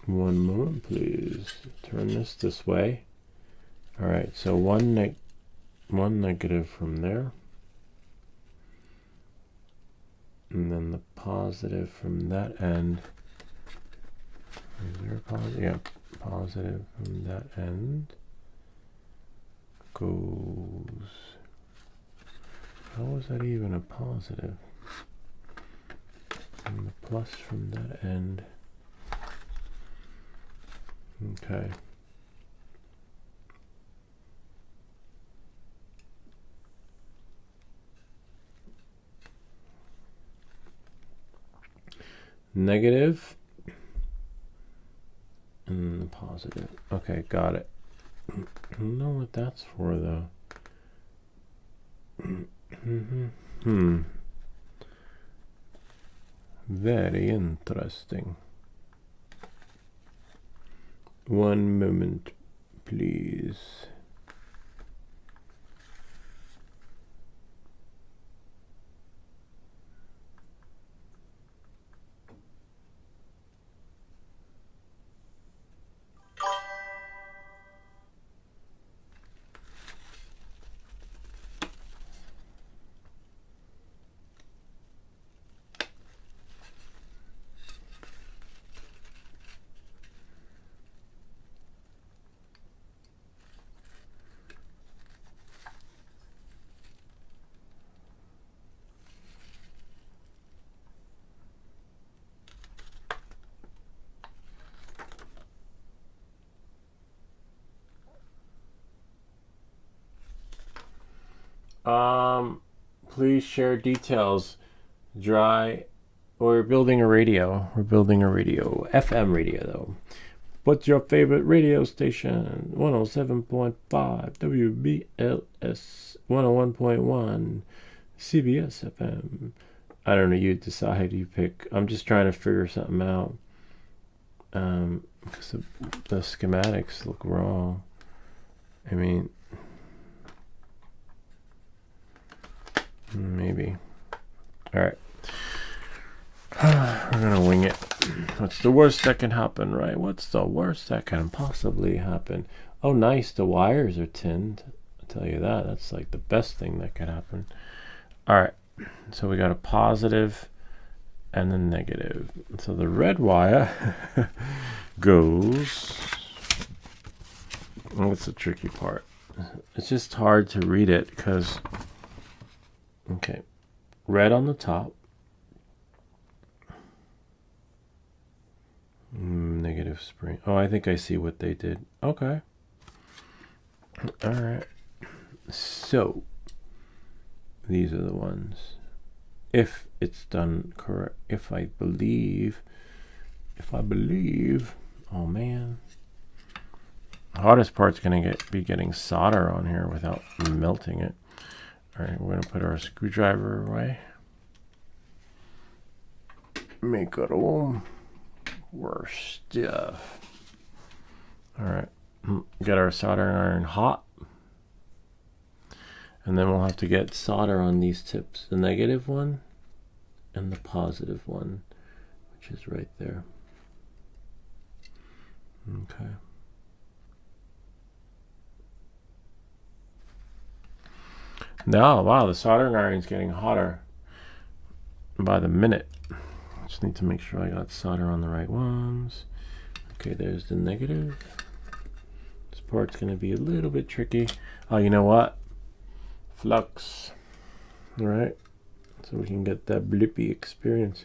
One moment, please. Turn this way. All right, so one negative from there. And then the positive from that end. Is there a positive? Yeah, positive from that end goes... How is that even a positive? And the plus from that end. Okay. Negative and the positive. Okay, got it. I don't know what that's for though. Very interesting. One moment, please. Please share details. We're building a radio. We're building a radio. FM radio, though. What's your favorite radio station? 107.5 WBLS, 101.1 CBS FM. I don't know. You decide. You pick. I'm just trying to figure something out. Because the schematics look wrong. I mean... Maybe. Alright. We're gonna wing it. What's the worst that can happen, right? What's the worst that can possibly happen? Oh, nice. The wires are tinned. I'll tell you that. That's like the best thing that could happen. Alright. So we got a positive and a negative. So the red wire goes... What's the tricky part? It's just hard to read it because... Okay, red on the top, negative spring. Oh, I think I see what they did. Okay, all right. So these are the ones. If it's done correct, if I believe. Oh man, Hardest part's gonna be getting solder on here without melting it. All right, we're gonna put our screwdriver away. Make it all worse stuff. All right, get our soldering iron hot. And then we'll have to get solder on these tips, the negative one and the positive one, which is right there. Okay. Now, wow, the soldering iron's getting hotter by the minute. Just need to make sure I got solder on the right ones. Okay, there's the negative. This part's going to be a little bit tricky. Oh, you know what? Flux. All right. So we can get that blippy experience.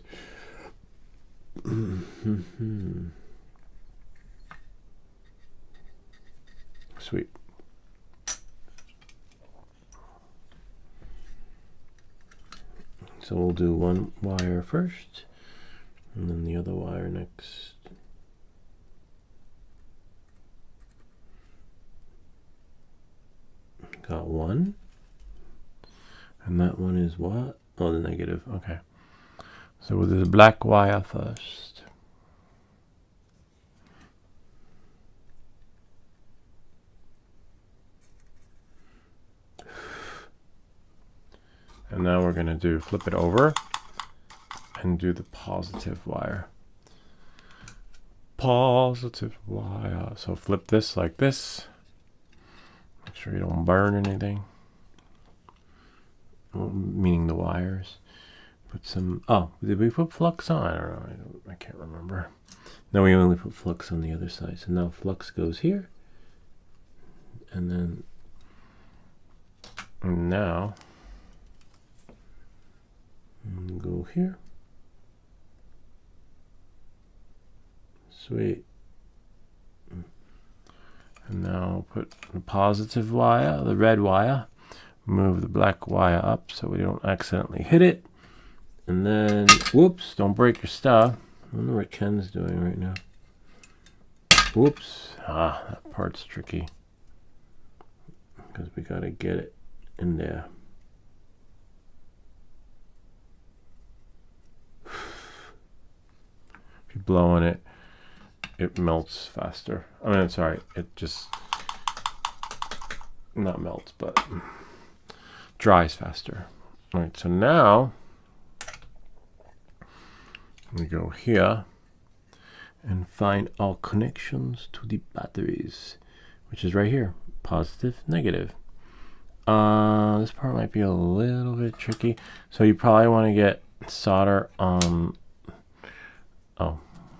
Sweet. So we'll do one wire first, and then the other wire next. Got one. And that one is what? Oh, the negative. Okay. So we'll do the black wire first. And now we're going to flip it over and do the positive wire. Positive wire. So flip this like this. Make sure you don't burn anything. Meaning the wires. Put some, oh, did we put flux on? I don't know, I can't remember. No, we only put flux on the other side. So now flux goes here. And then, now, go here. Sweet. And now put the positive wire, the red wire. Move the black wire up so we don't accidentally hit it. And then, whoops, don't break your stuff. I wonder what Ken's doing right now. Whoops. Ah, that part's tricky. Because we got to get it in there. If you blow on it, it melts faster. I mean, sorry, it just, not melts, but dries faster. All right, so now we go here and find our connections to the batteries, which is right here, positive, negative. This part might be a little bit tricky, so you probably want to get solder on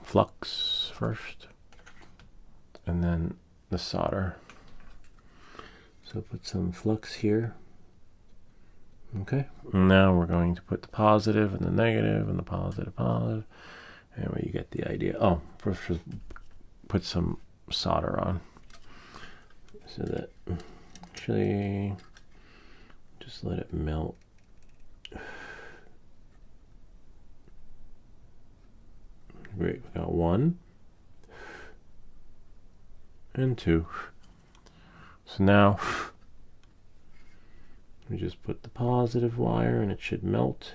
flux first, and then the solder. So put some flux here. Okay, now we're going to put the positive and the negative and the positive. Anyway, you get the idea. Oh, first just put some solder on. So that actually just let it melt. Great, we got 1 and 2. So now we just put the positive wire and it should melt.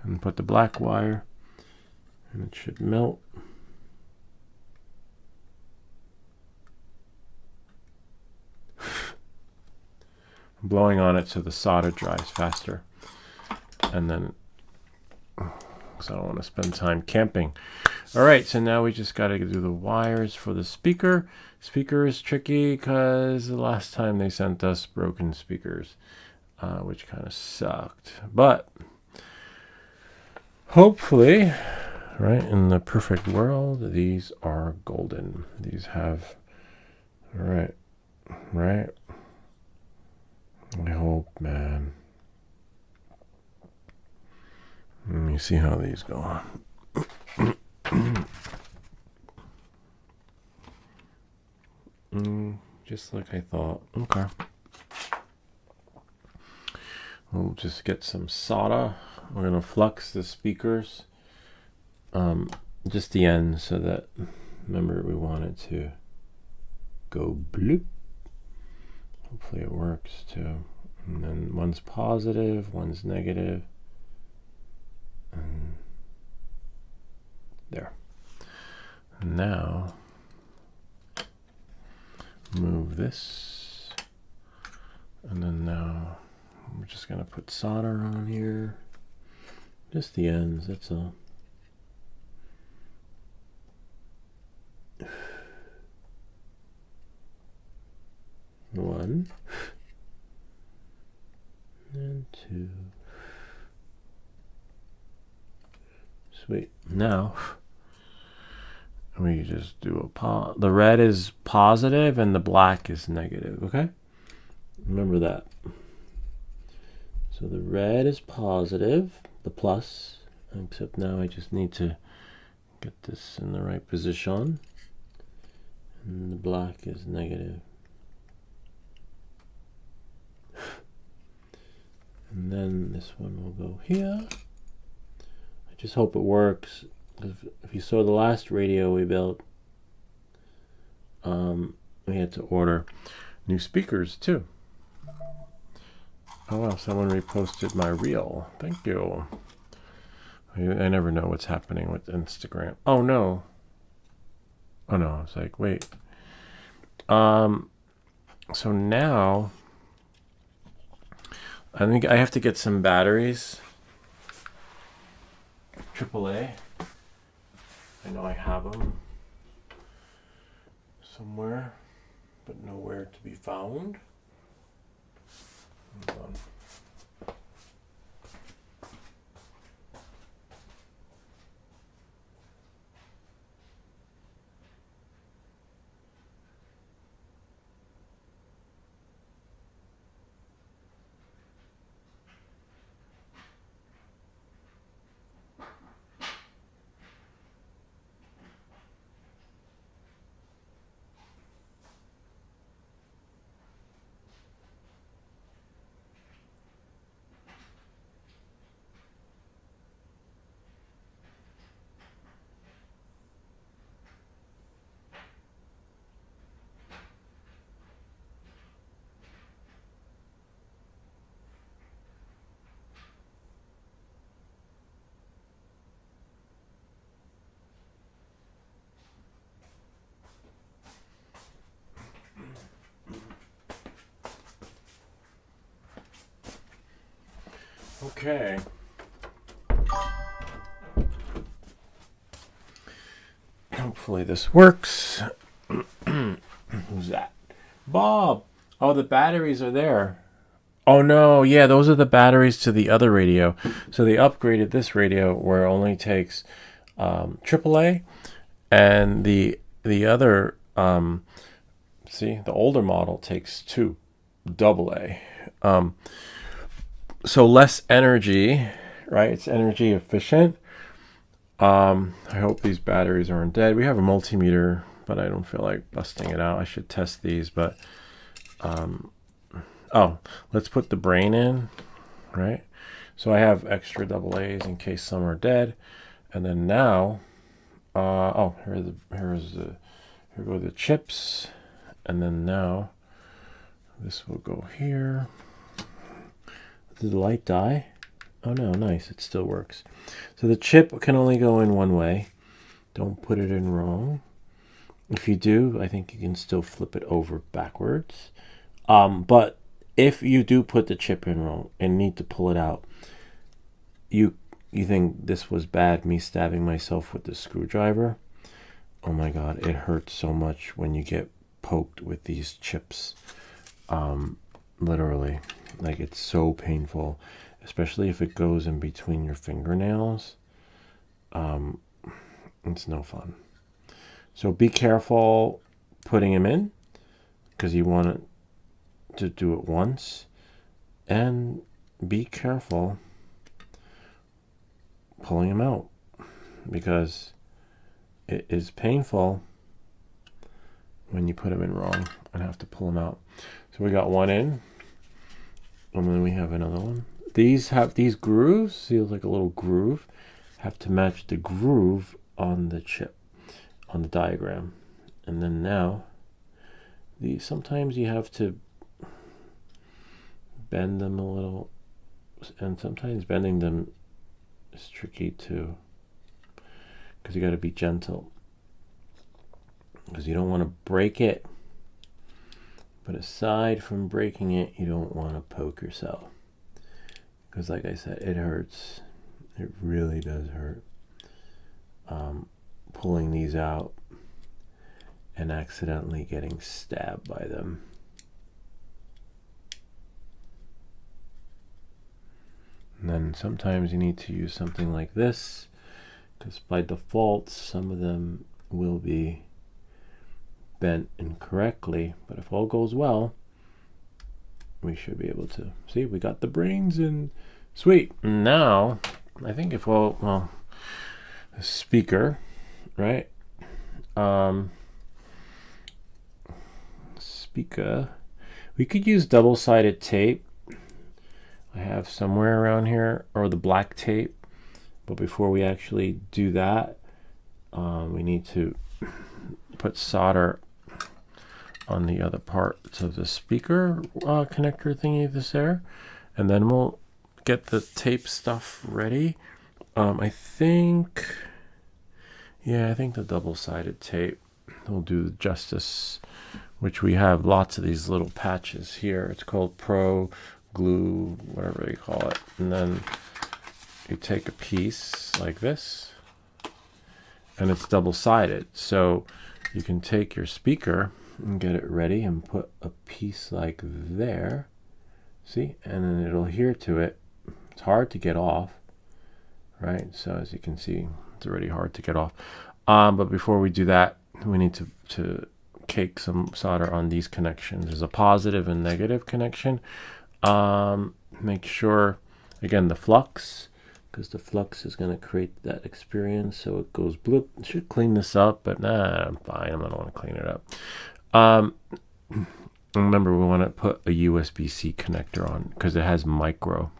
And put the black wire and it should melt. I'm blowing on it so the solder dries faster. And then, because I don't want to spend time camping. All right, so now we just got to do the wires for the speaker. Speaker is tricky because the last time they sent us broken speakers, which kind of sucked. But hopefully, right, in the perfect world, these are golden. These have, all right, right? I hope, man. Let me see how these go. Just like I thought. Okay. We'll just get some solder. We're going to flux the speakers. just the end, so that, remember, we want it to go bloop. Hopefully it works too. And then one's positive, one's negative, and there. Now move this, and then now we're just gonna put solder on here, just the ends, that's all. One and two. Sweet. Now we just do the red is positive and the black is negative, okay? Remember that. So the red is positive, the plus, except now I just need to get this in the right position. And the black is negative. And then this one will go here. I just hope it works. If you saw the last radio we built, we had to order new speakers too. Oh wow, someone reposted my reel. Thank you. I never know what's happening with Instagram. Oh no. Oh no, I was like, wait. So now I think I have to get some batteries. AAA. I know I have them somewhere, but nowhere to be found. Hold on. Okay. Hopefully this works. Who's that? Bob! Oh, the batteries are there. Oh no, yeah, those are the batteries to the other radio. So they upgraded this radio where it only takes AAA, and the other, see, the older model takes 2 AA. So less energy, right? It's energy efficient. I hope these batteries aren't dead. We have a multimeter, but I don't feel like busting it out. I should test these, but oh, let's put the brain in, right? So I have extra AA's in case some are dead. And then now, oh, here go the chips. And then now this will go here. Did the light die? Oh no, nice, it still works. So the chip can only go in one way. Don't put it in wrong. If you do, I think you can still flip it over backwards. But if you do put the chip in wrong and need to pull it out, you think this was bad, me stabbing myself with the screwdriver? Oh my god, it hurts so much when you get poked with these chips. Literally, like, it's so painful, especially if it goes in between your fingernails. It's no fun. So be careful putting them in, because you want it to do it once, and be careful pulling them out, because it is painful when you put them in wrong and have to pull them out. So we got one in, and then we have another one. These have these grooves, see, like a little groove, have to match the groove on the chip, on the diagram. And then now, sometimes you have to bend them a little, and sometimes bending them is tricky too, because you got to be gentle, because you don't want to break it. But aside from breaking it, you don't want to poke yourself, because like I said, it hurts. It really does hurt. Pulling these out and accidentally getting stabbed by them. And then sometimes you need to use something like this, because by default some of them will be bent incorrectly, but if all goes well, we should be able to see we got the brains in. Sweet. Now I think if well the speaker, right? Speaker, we could use double-sided tape. I have somewhere around here, or the black tape, but before we actually do that, we need to put solder on the other parts of the speaker connector thingy there, and then we'll get the tape stuff ready. I think the double-sided tape will do justice, which we have lots of these little patches here. It's called Pro Glue, whatever you call it. And then you take a piece like this, and it's double-sided. So you can take your speaker and get it ready and put a piece like there. See? And then it'll adhere to it. It's hard to get off, right? So as you can see, it's already hard to get off. But before we do that, we need to cake some solder on these connections. There's a positive and negative connection. Make sure, again, the flux, because the flux is going to create that experience. So it goes bloop. I should clean this up, but nah, I'm fine. I don't want to clean it up. Remember, we want to put a USB-C connector on because it has micro.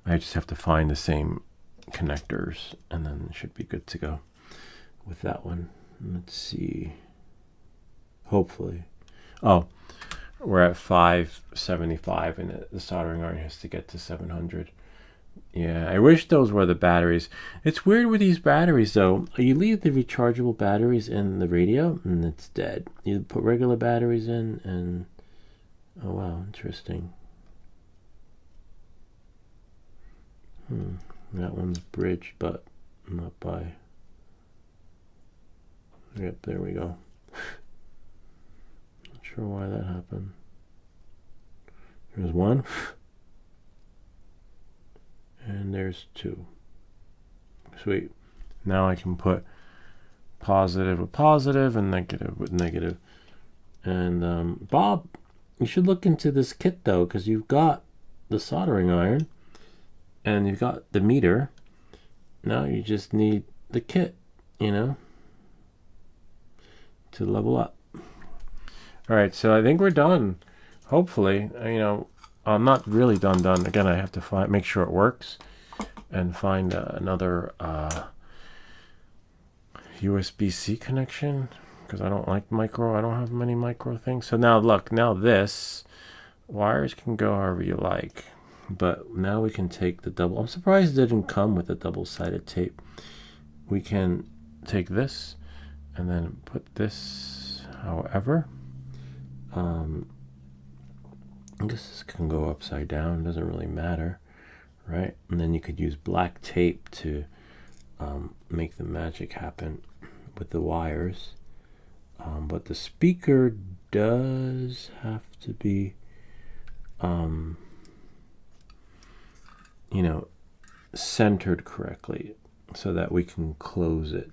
I just have to find the same connectors, and then it should be good to go with that one. Let's see. Hopefully. Oh, we're at 575, and the soldering iron has to get to 700. Yeah, I wish those were the batteries. It's weird with these batteries, though. You leave the rechargeable batteries in the radio, and it's dead. You put regular batteries in, and oh wow, interesting. That one's bridged, but not by. Yep, there we go. Not sure why that happened. There's one. And there's two. Sweet. Now I can put positive with positive and negative with negative. And Bob, you should look into this kit though, because you've got the soldering iron and you've got the meter. Now you just need the kit, you know, to level up. All right, so I think we're done. Hopefully, you know, I'm not really done. Again, I have to make sure it works and find another USB-C connection, because I don't like micro. I don't have many micro things. So now look, now this wires can go however you like, but now we can take the double. I'm surprised it didn't come with a double-sided tape. We can take this and then put this however. I guess this can go upside down, doesn't really matter, right? And then you could use black tape to make the magic happen with the wires. But the speaker does have to be, you know, centered correctly so that we can close it.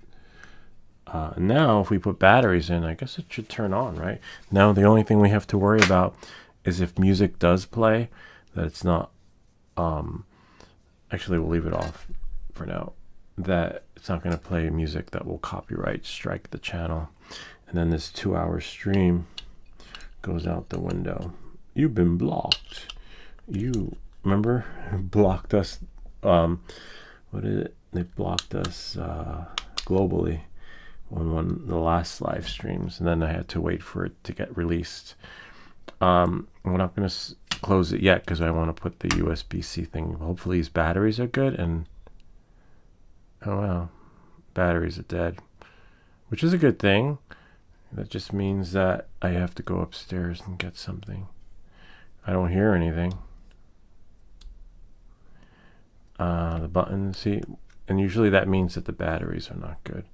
Now, if we put batteries in, I guess it should turn on, right? Now, the only thing we have to worry about is if music does play, that it's not, actually we'll leave it off for now, that it's not going to play music that will copyright strike the channel. And then this 2-hour stream goes out the window. You've been blocked. You, remember, blocked us, what is it? they blocked us globally on one of the last live streams, and then I had to wait for it to get released. We're not going to close it yet because I want to put the USB-C thing. Hopefully these batteries are good, and oh wow, batteries are dead, which is a good thing. That just means that I have to go upstairs and get something. I don't hear anything. The button, see, and usually that means that the batteries are not good.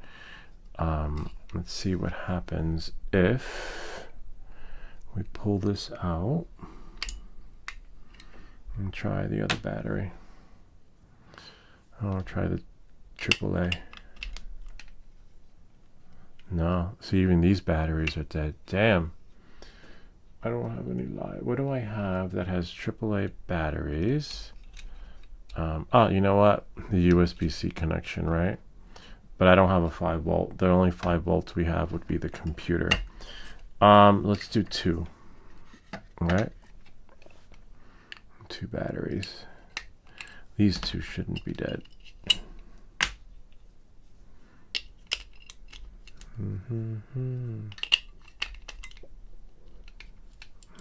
Let's see what happens if we pull this out and try the other battery. I'll try the AAA. No, see, even these batteries are dead. Damn. I don't have any live. What do I have that has AAA batteries? Oh, you know what? The USB-C connection, right? But I don't have a 5 volt. The only 5 volts we have would be the computer. Let's do 2. All right? 2 batteries. These 2 shouldn't be dead.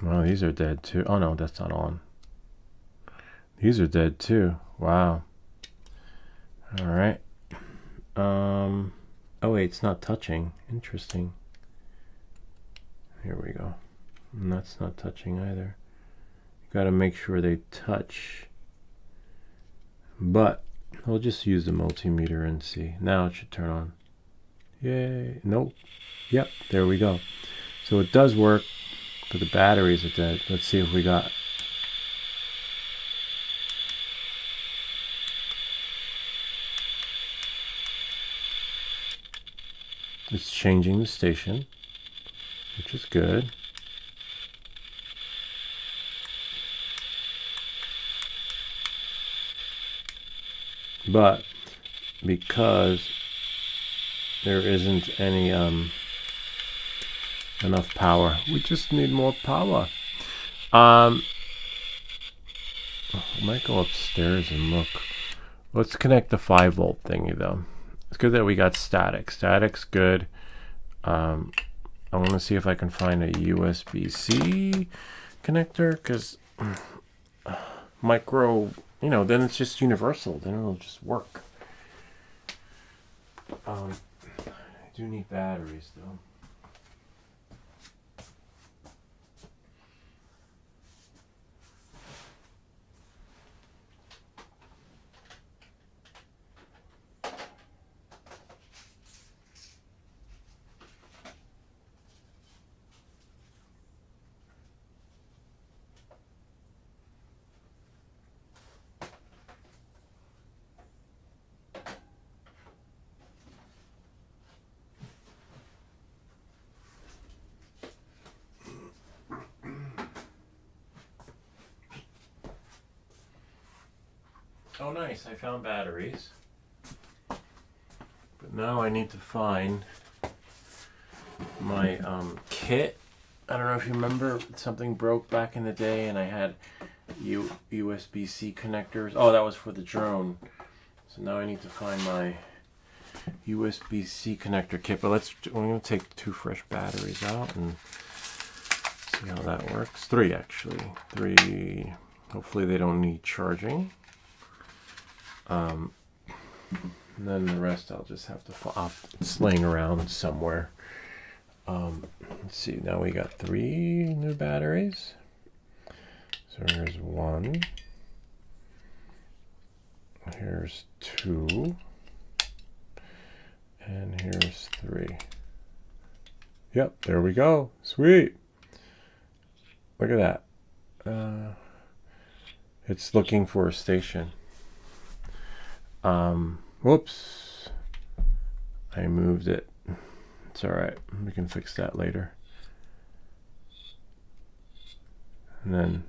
Well, these are dead too. Oh no, that's not on. These are dead too. Wow. All right. Oh wait, it's not touching. Interesting. Here we go. And that's not touching either. You got to make sure they touch. But we'll just use the multimeter and see. Now it should turn on. Yay. Nope. Yep, there we go. So it does work, but the batteries are dead. Let's see if we got... It's changing the station, which is good. But because there isn't any enough power, we just need more power. I might go upstairs and look. Let's connect the 5 volt thingy though. It's good that we got static. Static's good. I want to see if I can find a USB-C connector, because micro, you know, then it's just universal. Then it'll just work. I do need batteries though. Oh nice, I found batteries. But now I need to find my kit. I don't know if you remember, something broke back in the day and I had USB-C connectors. Oh, that was for the drone. So now I need to find my USB-C connector kit. But I'm going to take 2 fresh batteries out and see how that works. 3 actually. 3. Hopefully they don't need charging. And then the rest I'll just have to it's laying around somewhere. Let's see, now we got 3 new batteries. So here's 1. Here's 2. And here's 3. Yep, there we go. Sweet. Look at that. It's looking for a station. Whoops, I moved it. It's all right, we can fix that later. And then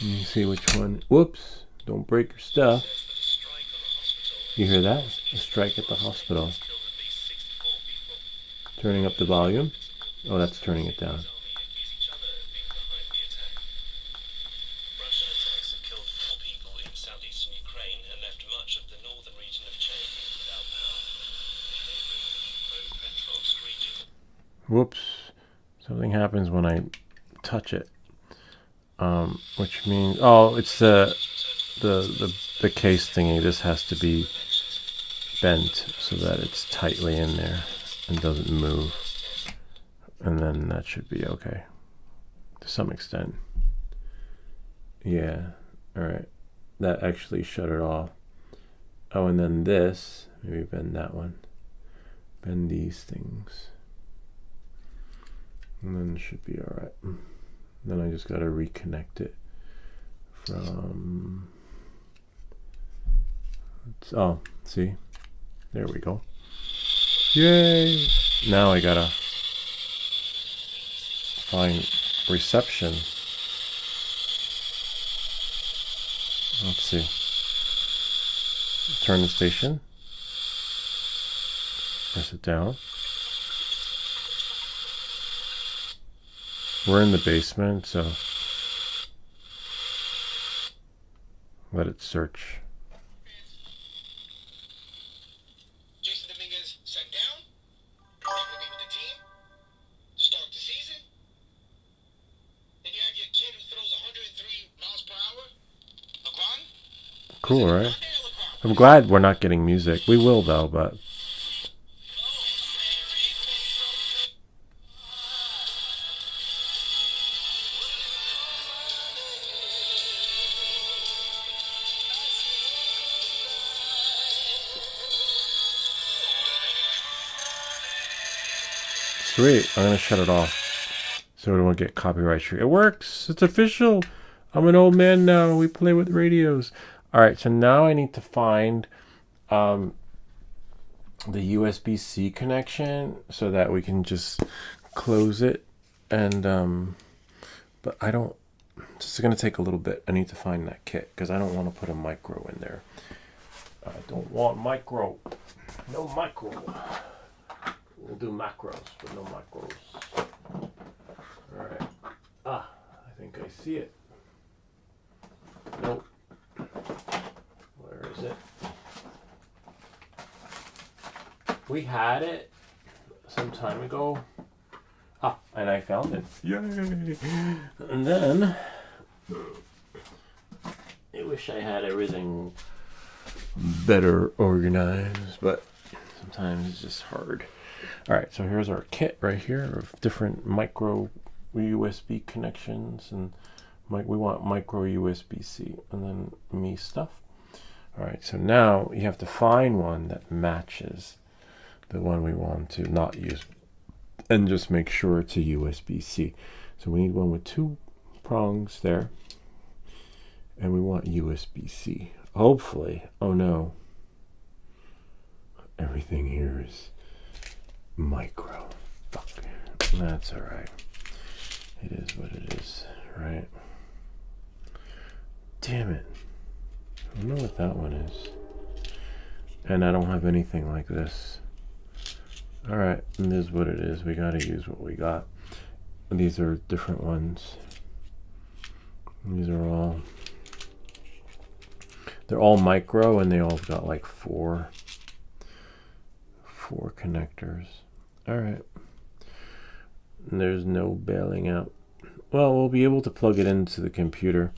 let me see which one. Whoops, don't break your stuff. You hear that? A strike at the hospital. Turning up the volume. Oh, that's turning it down. Whoops. Something happens when I touch it. Which means, oh, it's the case thingy. This has to be bent so that it's tightly in there and doesn't move. And then that should be okay to some extent. Yeah, all right. That actually shut it off. Oh, and then this, maybe bend that one. Bend these things. And then it should be all right. Then I just got to reconnect it from, oh, see, there we go. Yay! Now I gotta find reception. Let's see. Turn the station. Press it down. We're in the basement, so let it search. Jason Dominguez sat down. With the team. Start the season. Then you have your kid who throws 103 miles per hour. LeBron? Cool, right? I'm glad we're not getting music. We will though, but sweet. I'm gonna shut it off so we don't get copyright strike. It works. It's official. I'm an old man now. We play with radios. All right. So now I need to find the USB-C connection so that we can just close it. And but I don't. This is gonna take a little bit. I need to find that kit because I don't want to put a micro in there. I don't want micro. No micro. We'll do macros, but no micros. Alright. Ah, I think I see it. Nope. Where is it? We had it some time ago. Ah, and I found it. Yay! And then I wish I had everything better organized, but sometimes it's just hard. All right, so here's our kit right here of different micro USB connections, and we want micro USB-C, and then me stuff. All right, so now you have to find one that matches the one we want to not use, and just make sure it's a USB-C. So we need one with 2 prongs there, and we want USB-C. Hopefully, oh no, everything here is micro. Fuck. That's alright. It is what it is, right? Damn it. I don't know what that one is. And I don't have anything like this. Alright, and this is what it is. We gotta use what we got. These are different ones. These are all, they're all micro, and they all got like four connectors. All right. And there's no bailing out. Well, we'll be able to plug it into the computer.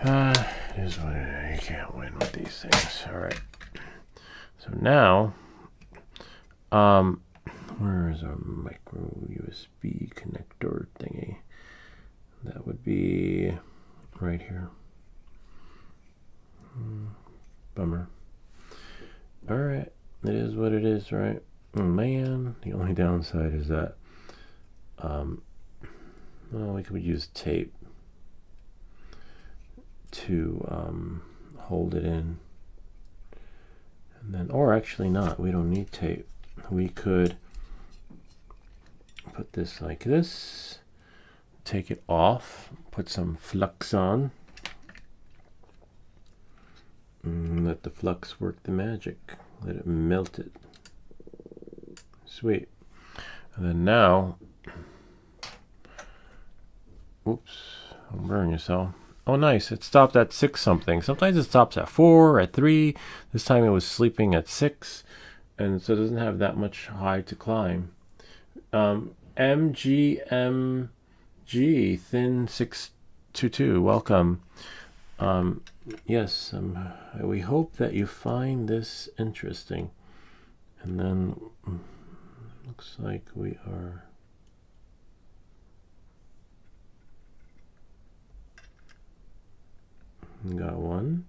It is what it is. You can't win with these things. All right. So now, where is our micro USB connector thingy? That would be right here. Bummer. All right. It is what it is, right? Oh man, the only downside is that well, we could use tape to hold it in, and then, or actually not, we don't need tape. We could put this like this, take it off, put some flux on, and let the flux work the magic. Let it melt it. Sweet. And then now, oops, don't burn yourself. Oh, nice. It stopped at 6 something. Sometimes it stops at 4, at 3. This time it was sleeping at 6. And so it doesn't have that much high to climb. MGMG, Thin 622, welcome. Yes, we hope that you find this interesting. And then, looks like we are... Got 1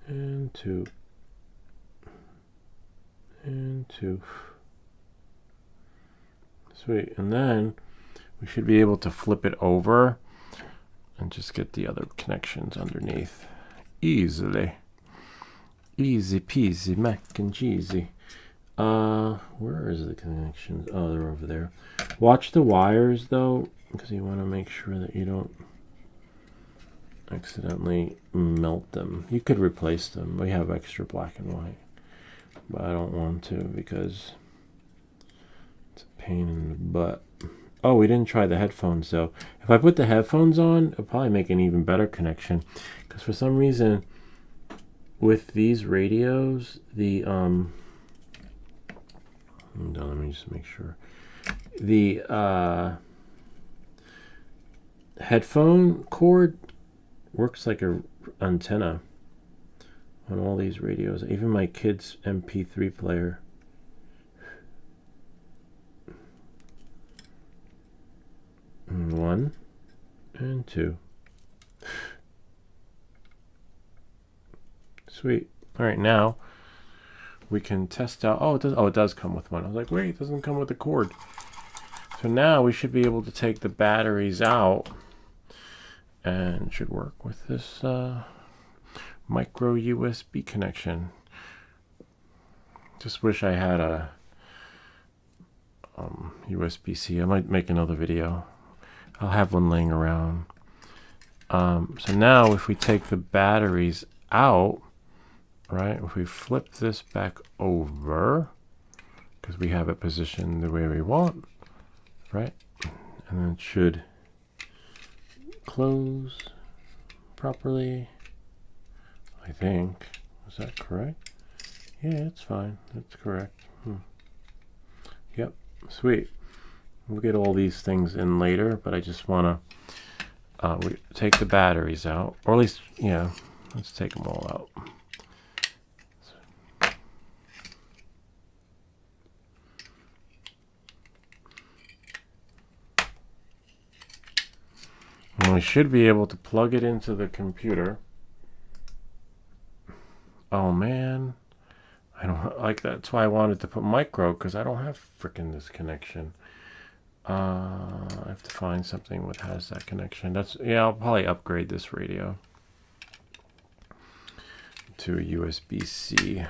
and 2 and 2. Sweet. And then we should be able to flip it over and just get the other connections underneath easily. Easy peasy mac and cheesy. Where is the connections? Oh, they're over there. Watch the wires though, because you want to make sure that you don't accidentally melt them. You could replace them. We have extra black and white, but I don't want to because it's a pain in the butt. Oh, we didn't try the headphones though. If I put the headphones on, it'll probably make an even better connection, because for some reason with these radios, the hold on, let me just make sure. The headphone cord works like a antenna on all these radios, even my kid's MP3 player. And 1 and 2. Sweet. All right, now we can test out. Oh, it does. Oh, it does come with one. I was like, wait, it doesn't come with a cord. So now we should be able to take the batteries out, and should work with this micro USB connection. Just wish I had a USB-C. I might make another video. I'll have one laying around. So now if we take the batteries out, right, if we flip this back over, because we have it positioned the way we want, right, and then it should close properly, I think. Is that correct? Yeah, it's fine. That's correct. Yep, sweet. We'll get all these things in later, but I just want to we take the batteries out, or at least, yeah, let's take them all out. And we should be able to plug it into the computer. Oh man, I don't like that. That's why I wanted to put micro, because I don't have frickin' this connection. I have to find something that has that connection. That's, yeah, I'll probably upgrade this radio to a USB-C.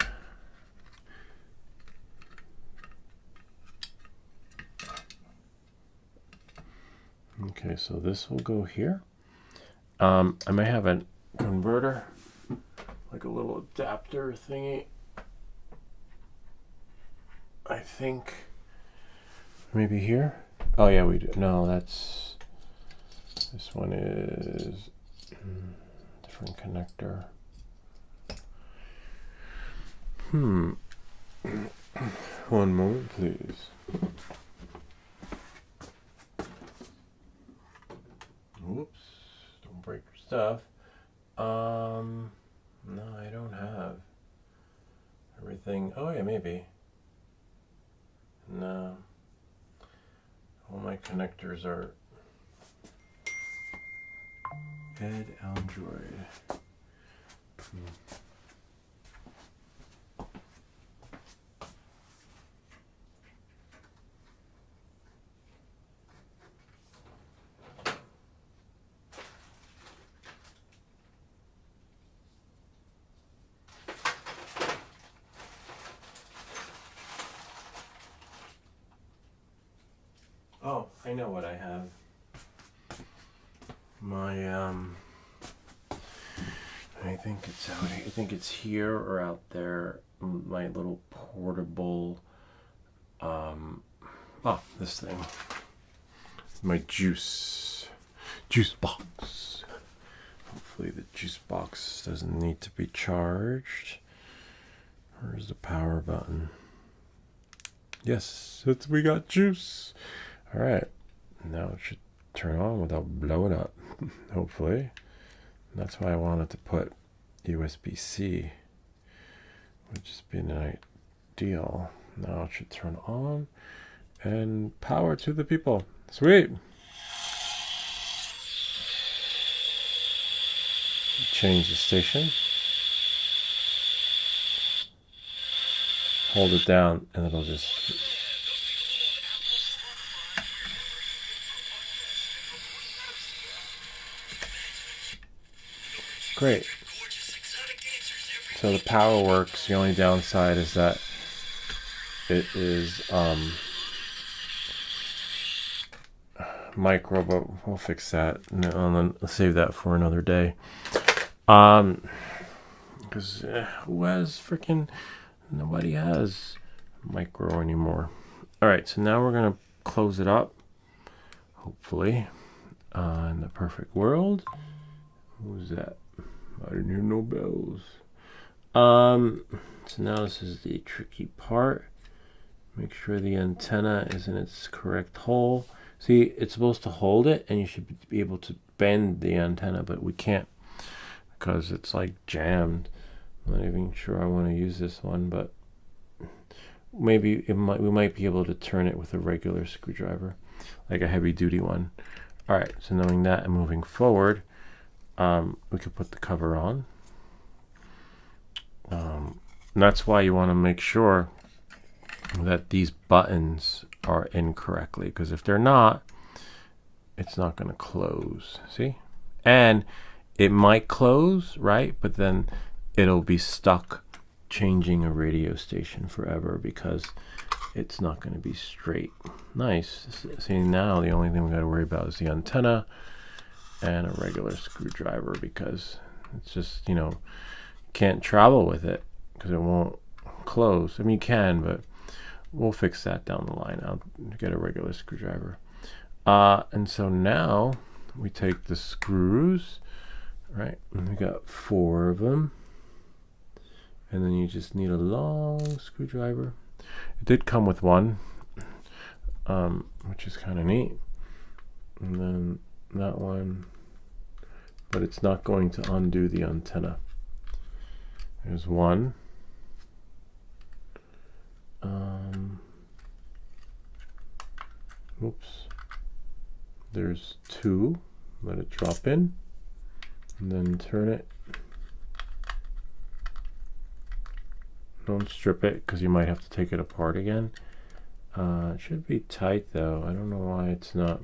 Okay, so this will go here. I may have a converter, like a little adapter thingy. I think maybe here. Oh yeah, we do. No, that's, this one is different connector. One moment, please. Whoops, don't break your stuff. No, I don't have everything. Oh yeah, maybe. No. All my connectors are head Android. Oh, I know what I have. My I think it's out here. I think it's here or out there. My little portable Oh, this thing. My juice box. Hopefully the juice box doesn't need to be charged. Where's the power button? Yes, we got juice. All right, now it should turn on without blowing up. Hopefully. That's why I wanted to put USB-C, which has been an ideal. Now it should turn on and power to the people. Sweet. Change the station. Hold it down and it'll just... Great. So the power works. The only downside is that it is micro, but we'll fix that and then save that for another day. Because who has freaking... Nobody has micro anymore. All right, so now we're gonna close it up. Hopefully, in the perfect world. Who's that? I didn't hear no bells. So now this is the tricky part. Make sure the antenna is in its correct hole. See, it's supposed to hold it, and you should be able to bend the antenna, but we can't because it's like jammed. I'm not even sure I want to use this one, but maybe we might be able to turn it with a regular screwdriver, like a heavy duty one. All right, so knowing that and moving forward, we could put the cover on. And that's why you want to make sure that these buttons are in correctly, because if they're not, it's not going to close. See? And it might close, right? But then it'll be stuck changing a radio station forever because it's not going to be straight. Nice. See, now the only thing we got to worry about is the antenna and a regular screwdriver, because it's just, you know, can't travel with it because it won't close. I mean, you can, but we'll fix that down the line. I'll get a regular screwdriver. And so now we take the screws, right? And we got 4 of them. And then you just need a long screwdriver. It did come with one, which is kind of neat. And then that one, but it's not going to undo the antenna. There's one. Oops. There's 2. Let it drop in, and then turn it. Don't strip it because you might have to take it apart again. It should be tight though. I don't know why it's not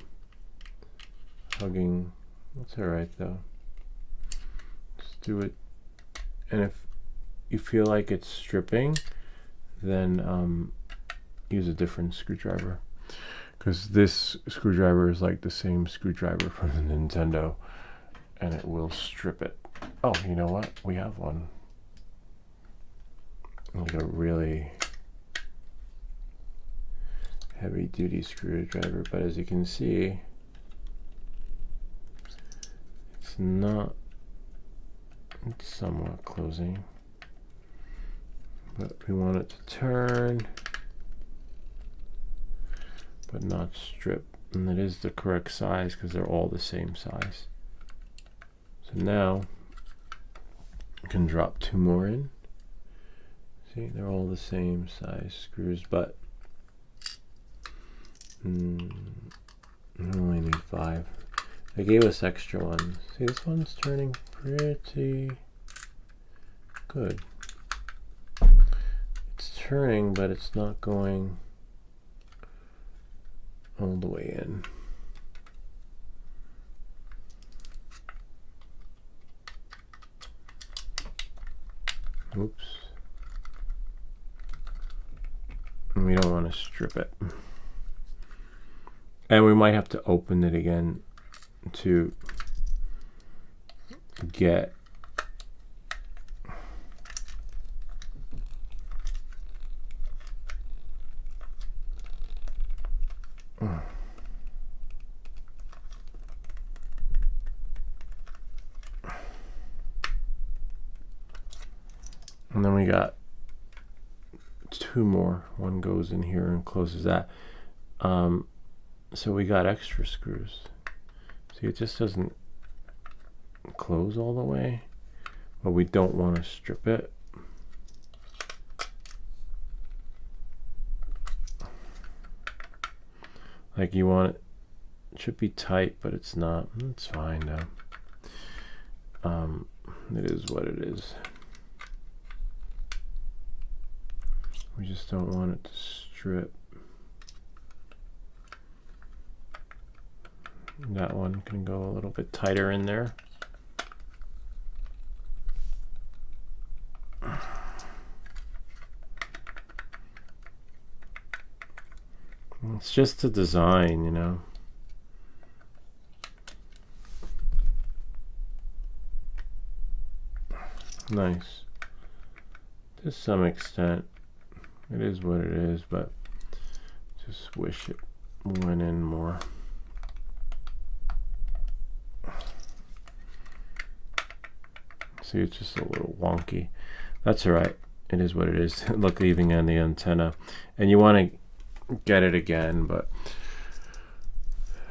hugging. That's alright though. Just do it. And if you feel like it's stripping, then use a different screwdriver. Because this screwdriver is like the same screwdriver from the Nintendo, and it will strip it. Oh, you know what? We have one. Like a really heavy duty screwdriver, but as you can see, it's not, it's somewhat closing, but we want it to turn but not strip, and it is the correct size because they're all the same size. So now you can drop 2 more in. See, they're all the same size screws, but I only need 5. They gave us extra ones. See, this one's turning pretty good. It's turning, but it's not going all the way in. Oops. And we don't want to strip it. And we might have to open it again to get And then we got 2 more. One goes in here and closes that. So we got extra screws. See, it just doesn't close all the way, but we don't want to strip it. Like you want it, it should be tight, but it's not. It's fine now. It is what it is. We just don't want it to strip. That one can go a little bit tighter in there. It's just a design, you know. Nice. To some extent. It is what it is, but just wish it went in more. See, it's just a little wonky. That's all right. It is what it is. Look, leaving on the antenna. And you want to get it again, but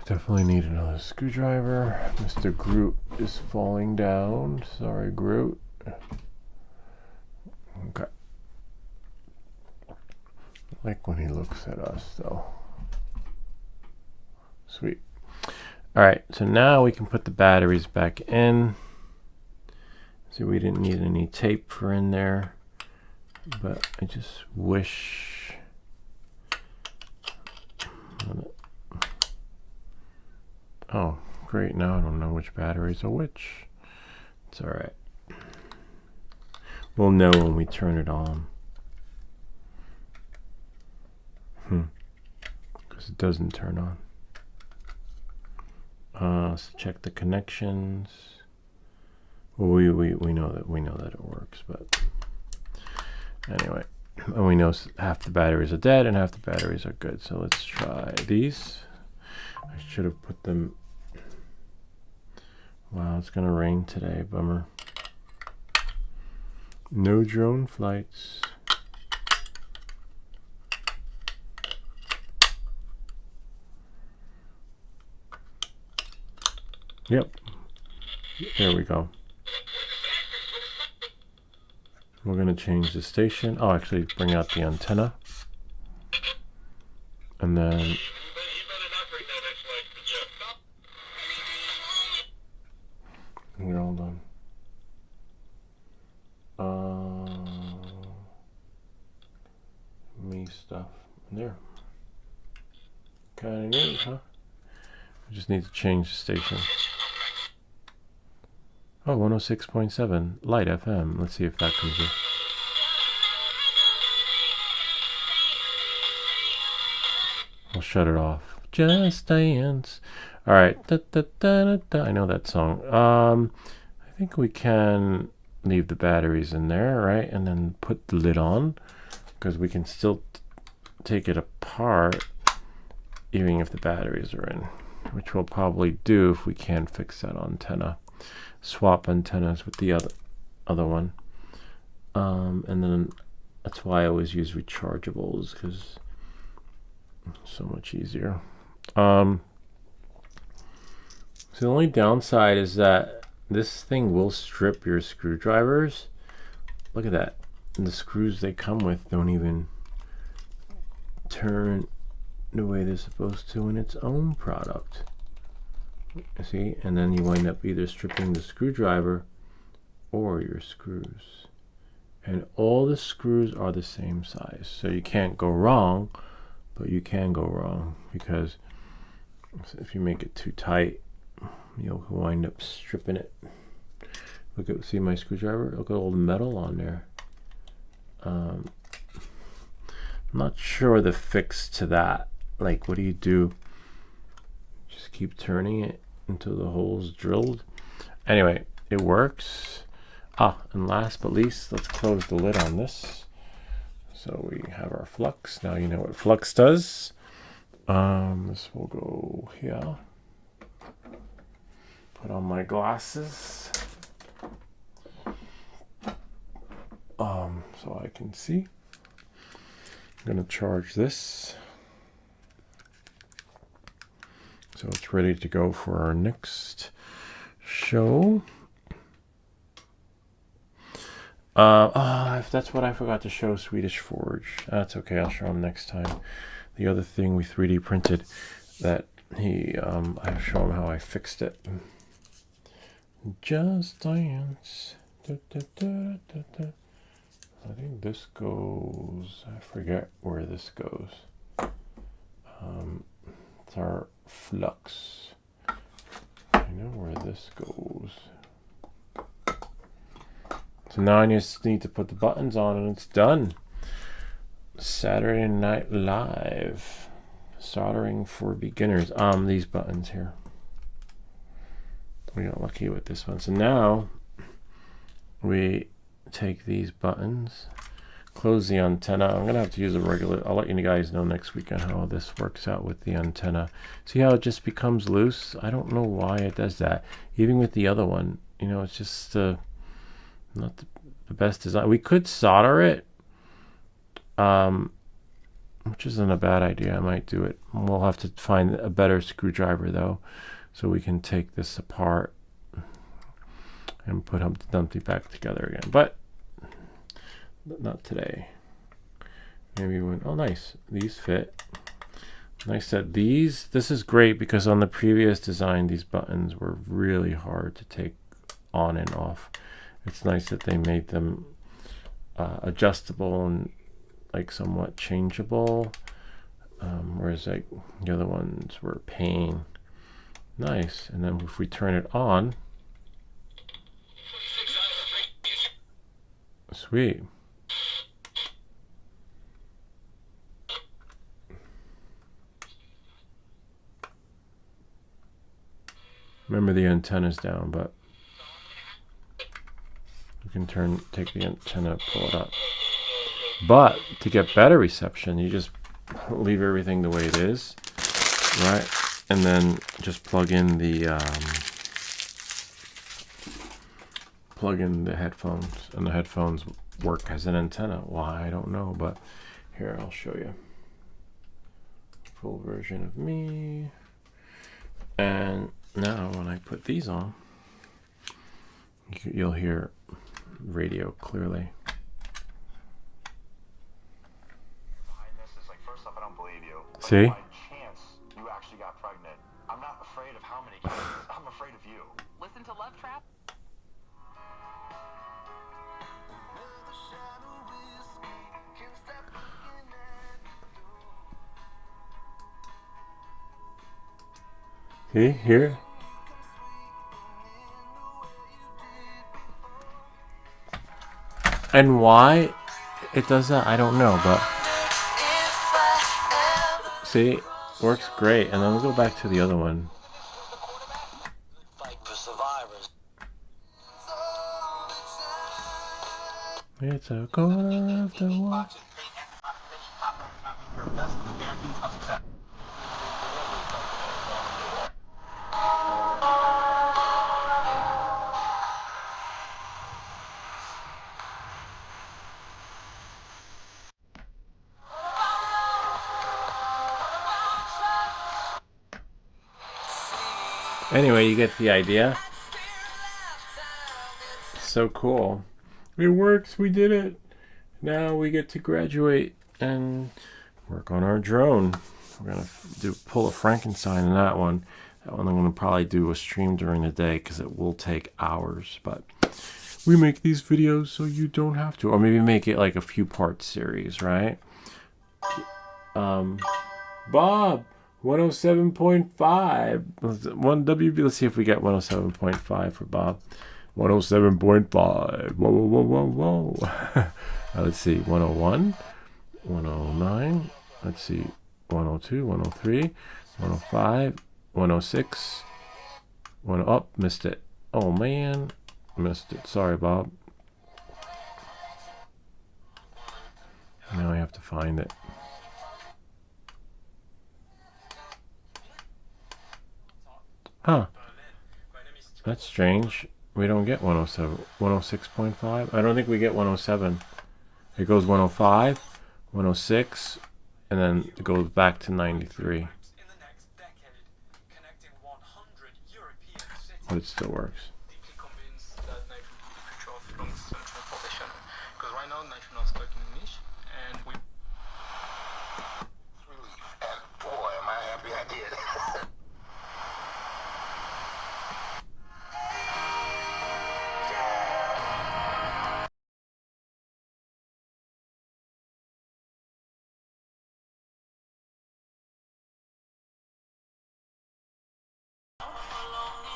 definitely need another screwdriver. Mr. Groot is falling down. Sorry, Groot. Okay. I like when he looks at us, though. Sweet. All right, so now we can put the batteries back in. See, we didn't need any tape for in there, but I just wish. Oh, great. Now I don't know which batteries are which. It's all right. We'll know when we turn it on. Because it doesn't turn on. Let's check the connections. Well, we know that it works, but anyway, and we know half the batteries are dead and half the batteries are good. So let's try these. I should have put them. Wow, it's gonna rain today. Bummer. No drone flights. Yep. There we go. We're going to change the station. Oh, actually bring out the antenna. And then we're all done. Me stuff there. Kind of neat, huh? I just need to change the station. Oh, 106.7 Light FM. Let's see if that comes in. I'll shut it off. Just dance. All right. Da, da, da, da, da. I know that song. I think we can leave the batteries in there, right? And then put the lid on, because we can still take it apart even if the batteries are in, which we'll probably do if we can fix that antenna. Swap antennas with the other one, and then that's why I always use rechargeables, because it's so much easier. So the only downside is that this thing will strip your screwdrivers. Look at that. And the screws they come with don't even turn the way they're supposed to in its own product. See, and then you wind up either stripping the screwdriver or your screws, and all the screws are the same size, so you can't go wrong, but you can go wrong, because if you make it too tight, you'll wind up stripping it. Look at, see my screwdriver? Look at all the metal on there. I'm not sure the fix to that. Like, what do you do? Just keep turning it until the hole's drilled. Anyway, it works. And last but least, let's close the lid on this. So we have our flux. Now you know what flux does. This will go here. Put on my glasses. So I can see. I'm gonna charge this. So it's ready to go for our next show. That's what I forgot to show Swedish Forge. That's okay, I'll show him next time. The other thing we 3D printed that I show him how I fixed it. Just Dance. Da, da, da, da, da. I think this goes, I forget where this goes. It's our flux. I know where this goes. So now I just need to put the buttons on and it's done. Saturday Night Live. Soldering for beginners. These buttons here. We got lucky with this one. So now we take these buttons, close the antenna. I'm gonna have to use a regular, I'll let you guys know next week on how this works out with the antenna. See how it just becomes loose? I don't know why it does that. Even with the other one, you know, it's just not the best design. We could solder it, which isn't a bad idea. I might do it. We'll have to find a better screwdriver though, so we can take this apart and put Humpty Dumpty back together again. But not today. Maybe when, oh nice, these fit. Nice that this is great because on the previous design these buttons were really hard to take on and off. It's nice that they made them adjustable and like somewhat changeable, whereas like the other ones were a pain. Nice. And then if we turn it on, sweet. Remember the antenna's down, but you can take the antenna, pull it up. But to get better reception, you just leave everything the way it is, right? And then just plug in the headphones, and the headphones work as an antenna. Why, I don't know, but here, I'll show you. Full version of me. And now when I put these on, you'll hear radio clearly. First off, I don't believe you. See? By chance you actually got pregnant. I'm not afraid of how many kids. I'm afraid of you. Listen to Love Trap. See, here. And why it does that, I don't know, but see, works great. And then we'll go back to the other one. Fight for survivors. It's a corner of the world. Anyway, you get the idea. So cool. It works. We did it. Now we get to graduate and work on our drone. We're going to pull a Frankenstein in that one. That one I'm going to probably do a stream during the day because it will take hours. But we make these videos so you don't have to. Or maybe make it like a few part series, right? Bob! 107.5. 1WB. Let's see if we get 107.5 for Bob. 107.5. Whoa, whoa, whoa, whoa, whoa. Let's see. 101. 109. Let's see. 102. 103. 105. 106. Oh, missed it. Oh, man. Missed it. Sorry, Bob. Now I have to find it. Huh. That's strange. We don't get 107. 106.5? I don't think we get 107. It goes 105, 106, and then it goes back to 93. But it still works. Deeply convinced that nitrogen will be the future of long-distance transportation. Because right now, nitrogen is stuck in a niche, and we... Relief. And boy, am I happy I did.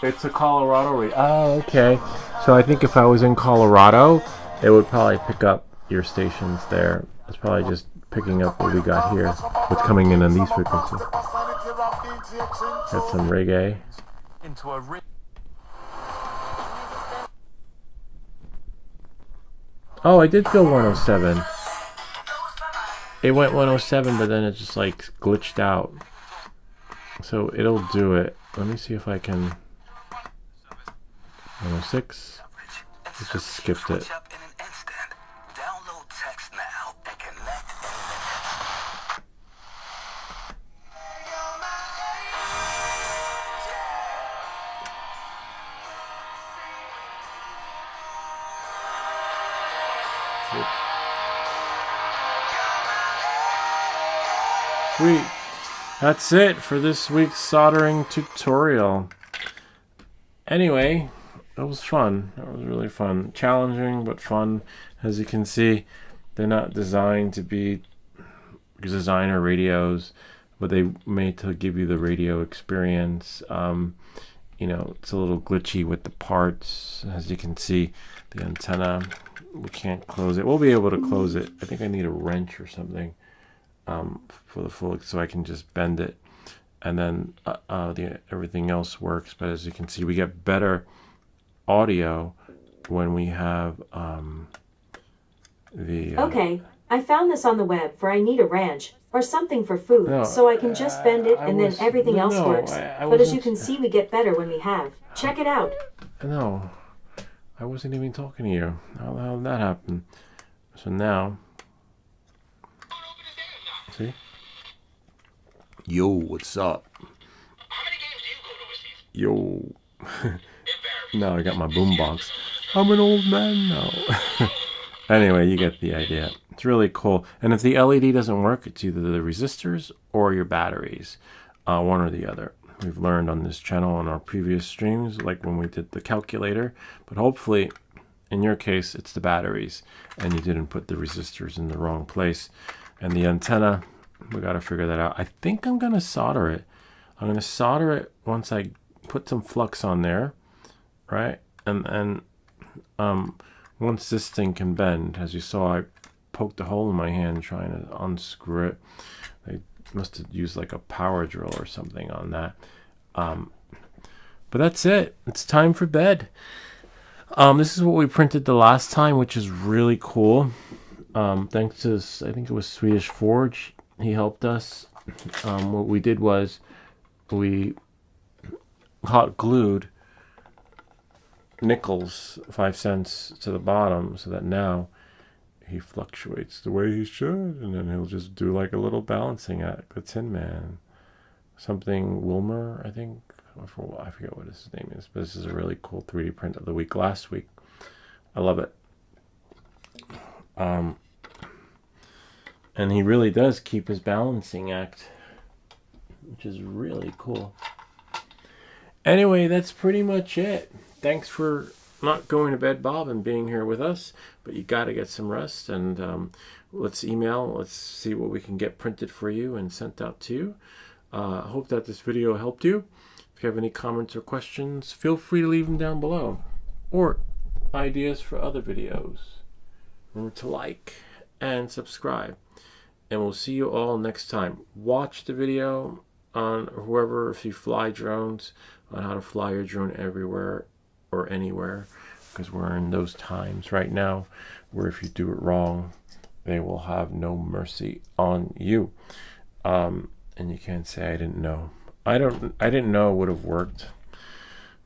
It's a Colorado radio. Oh, okay. So I think if I was in Colorado, it would probably pick up your stations there. It's probably just picking up what we got here. What's coming in on these frequencies. Got some reggae. Into a ring. Oh, I did go 107. It went 107, but then it just like glitched out. So it'll do it. Let me see if I can. 106. It just skipped it. Sweet. That's it for this week's soldering tutorial. Anyway, it was fun. It was really fun. Challenging, but fun. As you can see, they're not designed to be designer radios, but they made to give you the radio experience. You know, it's a little glitchy with the parts. As you can see, the antenna, we can't close it. We'll be able to close it. I think I need a wrench or something for the full, so I can just bend it. And then everything else works. But as you can see, we get better audio when we have the... Okay, I found this on the web for I need a wrench or something for food, No, so I can just bend it and then everything else no, works. I But as you wasn't- can see, we get better when we have. Check it out. No, I wasn't even talking to you. How the hell did that happen? So now... See? Yo, what's up? How many games do you go to overseas? Yo. Now I got my boombox. I'm an old man now. Anyway, you get the idea. It's really cool. And if the LED doesn't work, it's either the resistors or your batteries. One or the other. We've learned on this channel on our previous streams, like when we did the calculator. But hopefully, in your case, it's the batteries. And you didn't put the resistors in the wrong place. And the antenna, we got to figure that out. I think I'm going to solder it. I'm going to solder it once I put some flux on there, right? And once this thing can bend, as you saw, I poked a hole in my hand trying to unscrew it. I must have used like a power drill or something on that. But that's it. It's time for bed. This is what we printed the last time, which is really cool. Thanks to, I think it was Swedish Forge. He helped us. What we did was we hot glued nickels 5 cents to the bottom so that now he fluctuates the way he should, and then he'll just do like a little balancing act. The Tin Man, something Wilmer, I think. I forget what his name is, but this is a really cool 3D print of the week last week. I love it. And he really does keep his balancing act, which is really cool. Anyway, that's pretty much it. Thanks for not going to bed, Bob, and being here with us. But you got to get some rest, and let's email. Let's see what we can get printed for you and sent out to you. I hope that this video helped you. If you have any comments or questions, feel free to leave them down below. Or ideas for other videos. Remember to like and subscribe. And we'll see you all next time. Watch the video on whoever, if you fly drones, on how to fly your drone everywhere or anywhere. Because we're in those times right now where if you do it wrong, they will have no mercy on you. And you can't say I didn't know. I didn't know it would have worked.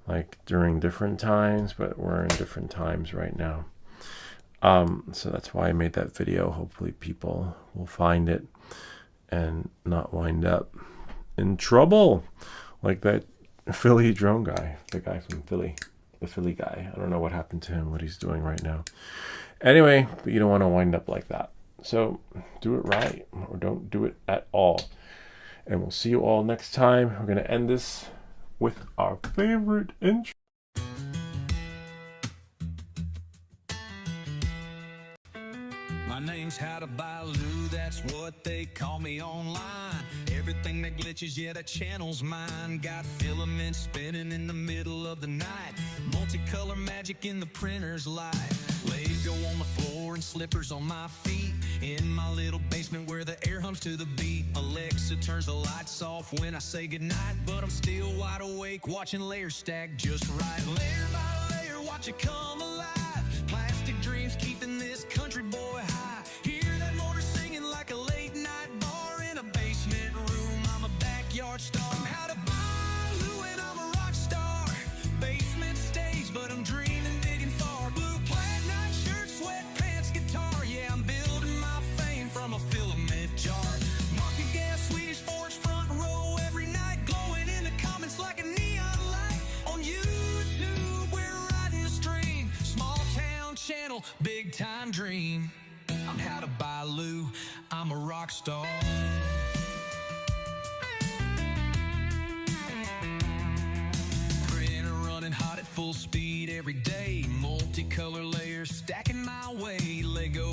like during different times, but we're in different times right now. So that's why I made that video. Hopefully people will find it and not wind up in trouble like that Philly drone guy, the guy from Philly, the Philly guy. I don't know what happened to him, what he's doing right now. Anyway, but you don't want to wind up like that. So do it right, or don't do it at all. And we'll see you all next time. We're going to end this with our favorite intro. My name's How to Buy Lou, that's what they call me online. Everything that glitches, yeah, that channel's mine. Got filaments spinning in the middle of the night. Multicolor magic in the printer's light. Lego on the floor and slippers on my feet. In my little basement where the air hums to the beat. Alexa turns the lights off when I say goodnight, but I'm still wide awake watching layers stack just right. Layer by layer, watch it come alive. Plastic dreams keeping this country boy high. Hear that motor singing like a late night bar in a basement room. I'm a backyard star. I'm How to Buy Lou and I'm a rock star. Basement stage, but I'm dreaming digging far. Blue plaid nightshirt, sweatpants, guitar. Yeah, I'm building my fame from a filament jar. Market gas, Swedish Forge, front row every night. Glowing in the comments like a neon light. On YouTube, we're riding the stream. Small town channel, big time dream. I'm How to Buy Lou, I'm a rock star. Printer running hot at full speed every day. Multicolor layers stacking my way. Lego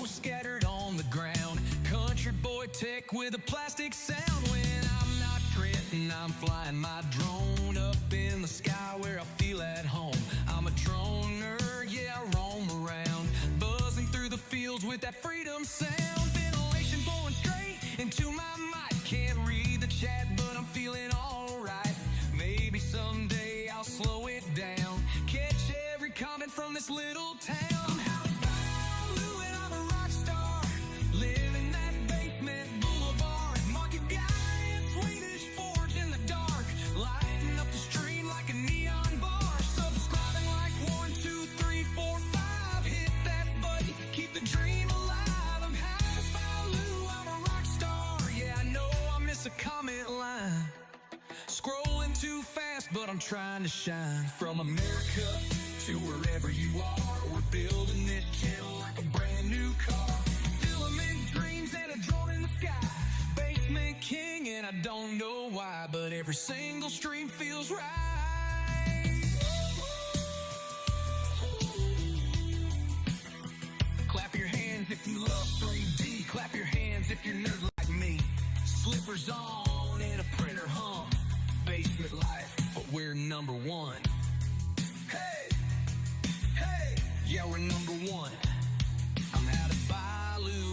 scattered on the ground. Country boy tech with a plastic sound. When I'm not printing, I'm flying my drone up in the sky where I feel at home. I'm a drone nerd, yeah, I roam around, buzzing through the fields with that freedom sound. Ventilation blowing straight into my mic. Can't read the chat, but I'm feeling alright. Maybe someday I'll slow it down. Catch every comment from this little town. I'm How to Buy Lou and I'm a rock star. Live in that basement boulevard. Market guy in Swedish Forge in the dark. Lighting up the stream like a neon bar. Subscribing like 1, 2, 3, 4, 5. Hit that button, keep the dream alive. I'm How to Buy Lou, I'm a rock star. Yeah, I know I miss a comment line. Scrolling too fast, but I'm trying to shine. From America to wherever you are, we're building this channel like a brand new car. Filament dreams and a drone in the sky. Basement king and I don't know why, but every single stream feels right. Clap your hands if you love 3D. Clap your hands if you're nerd like me. Slippers on and a printer hum. Basement life, but we're number one. Hey, hey, yeah, we're number one. I'm How to Buy Lou.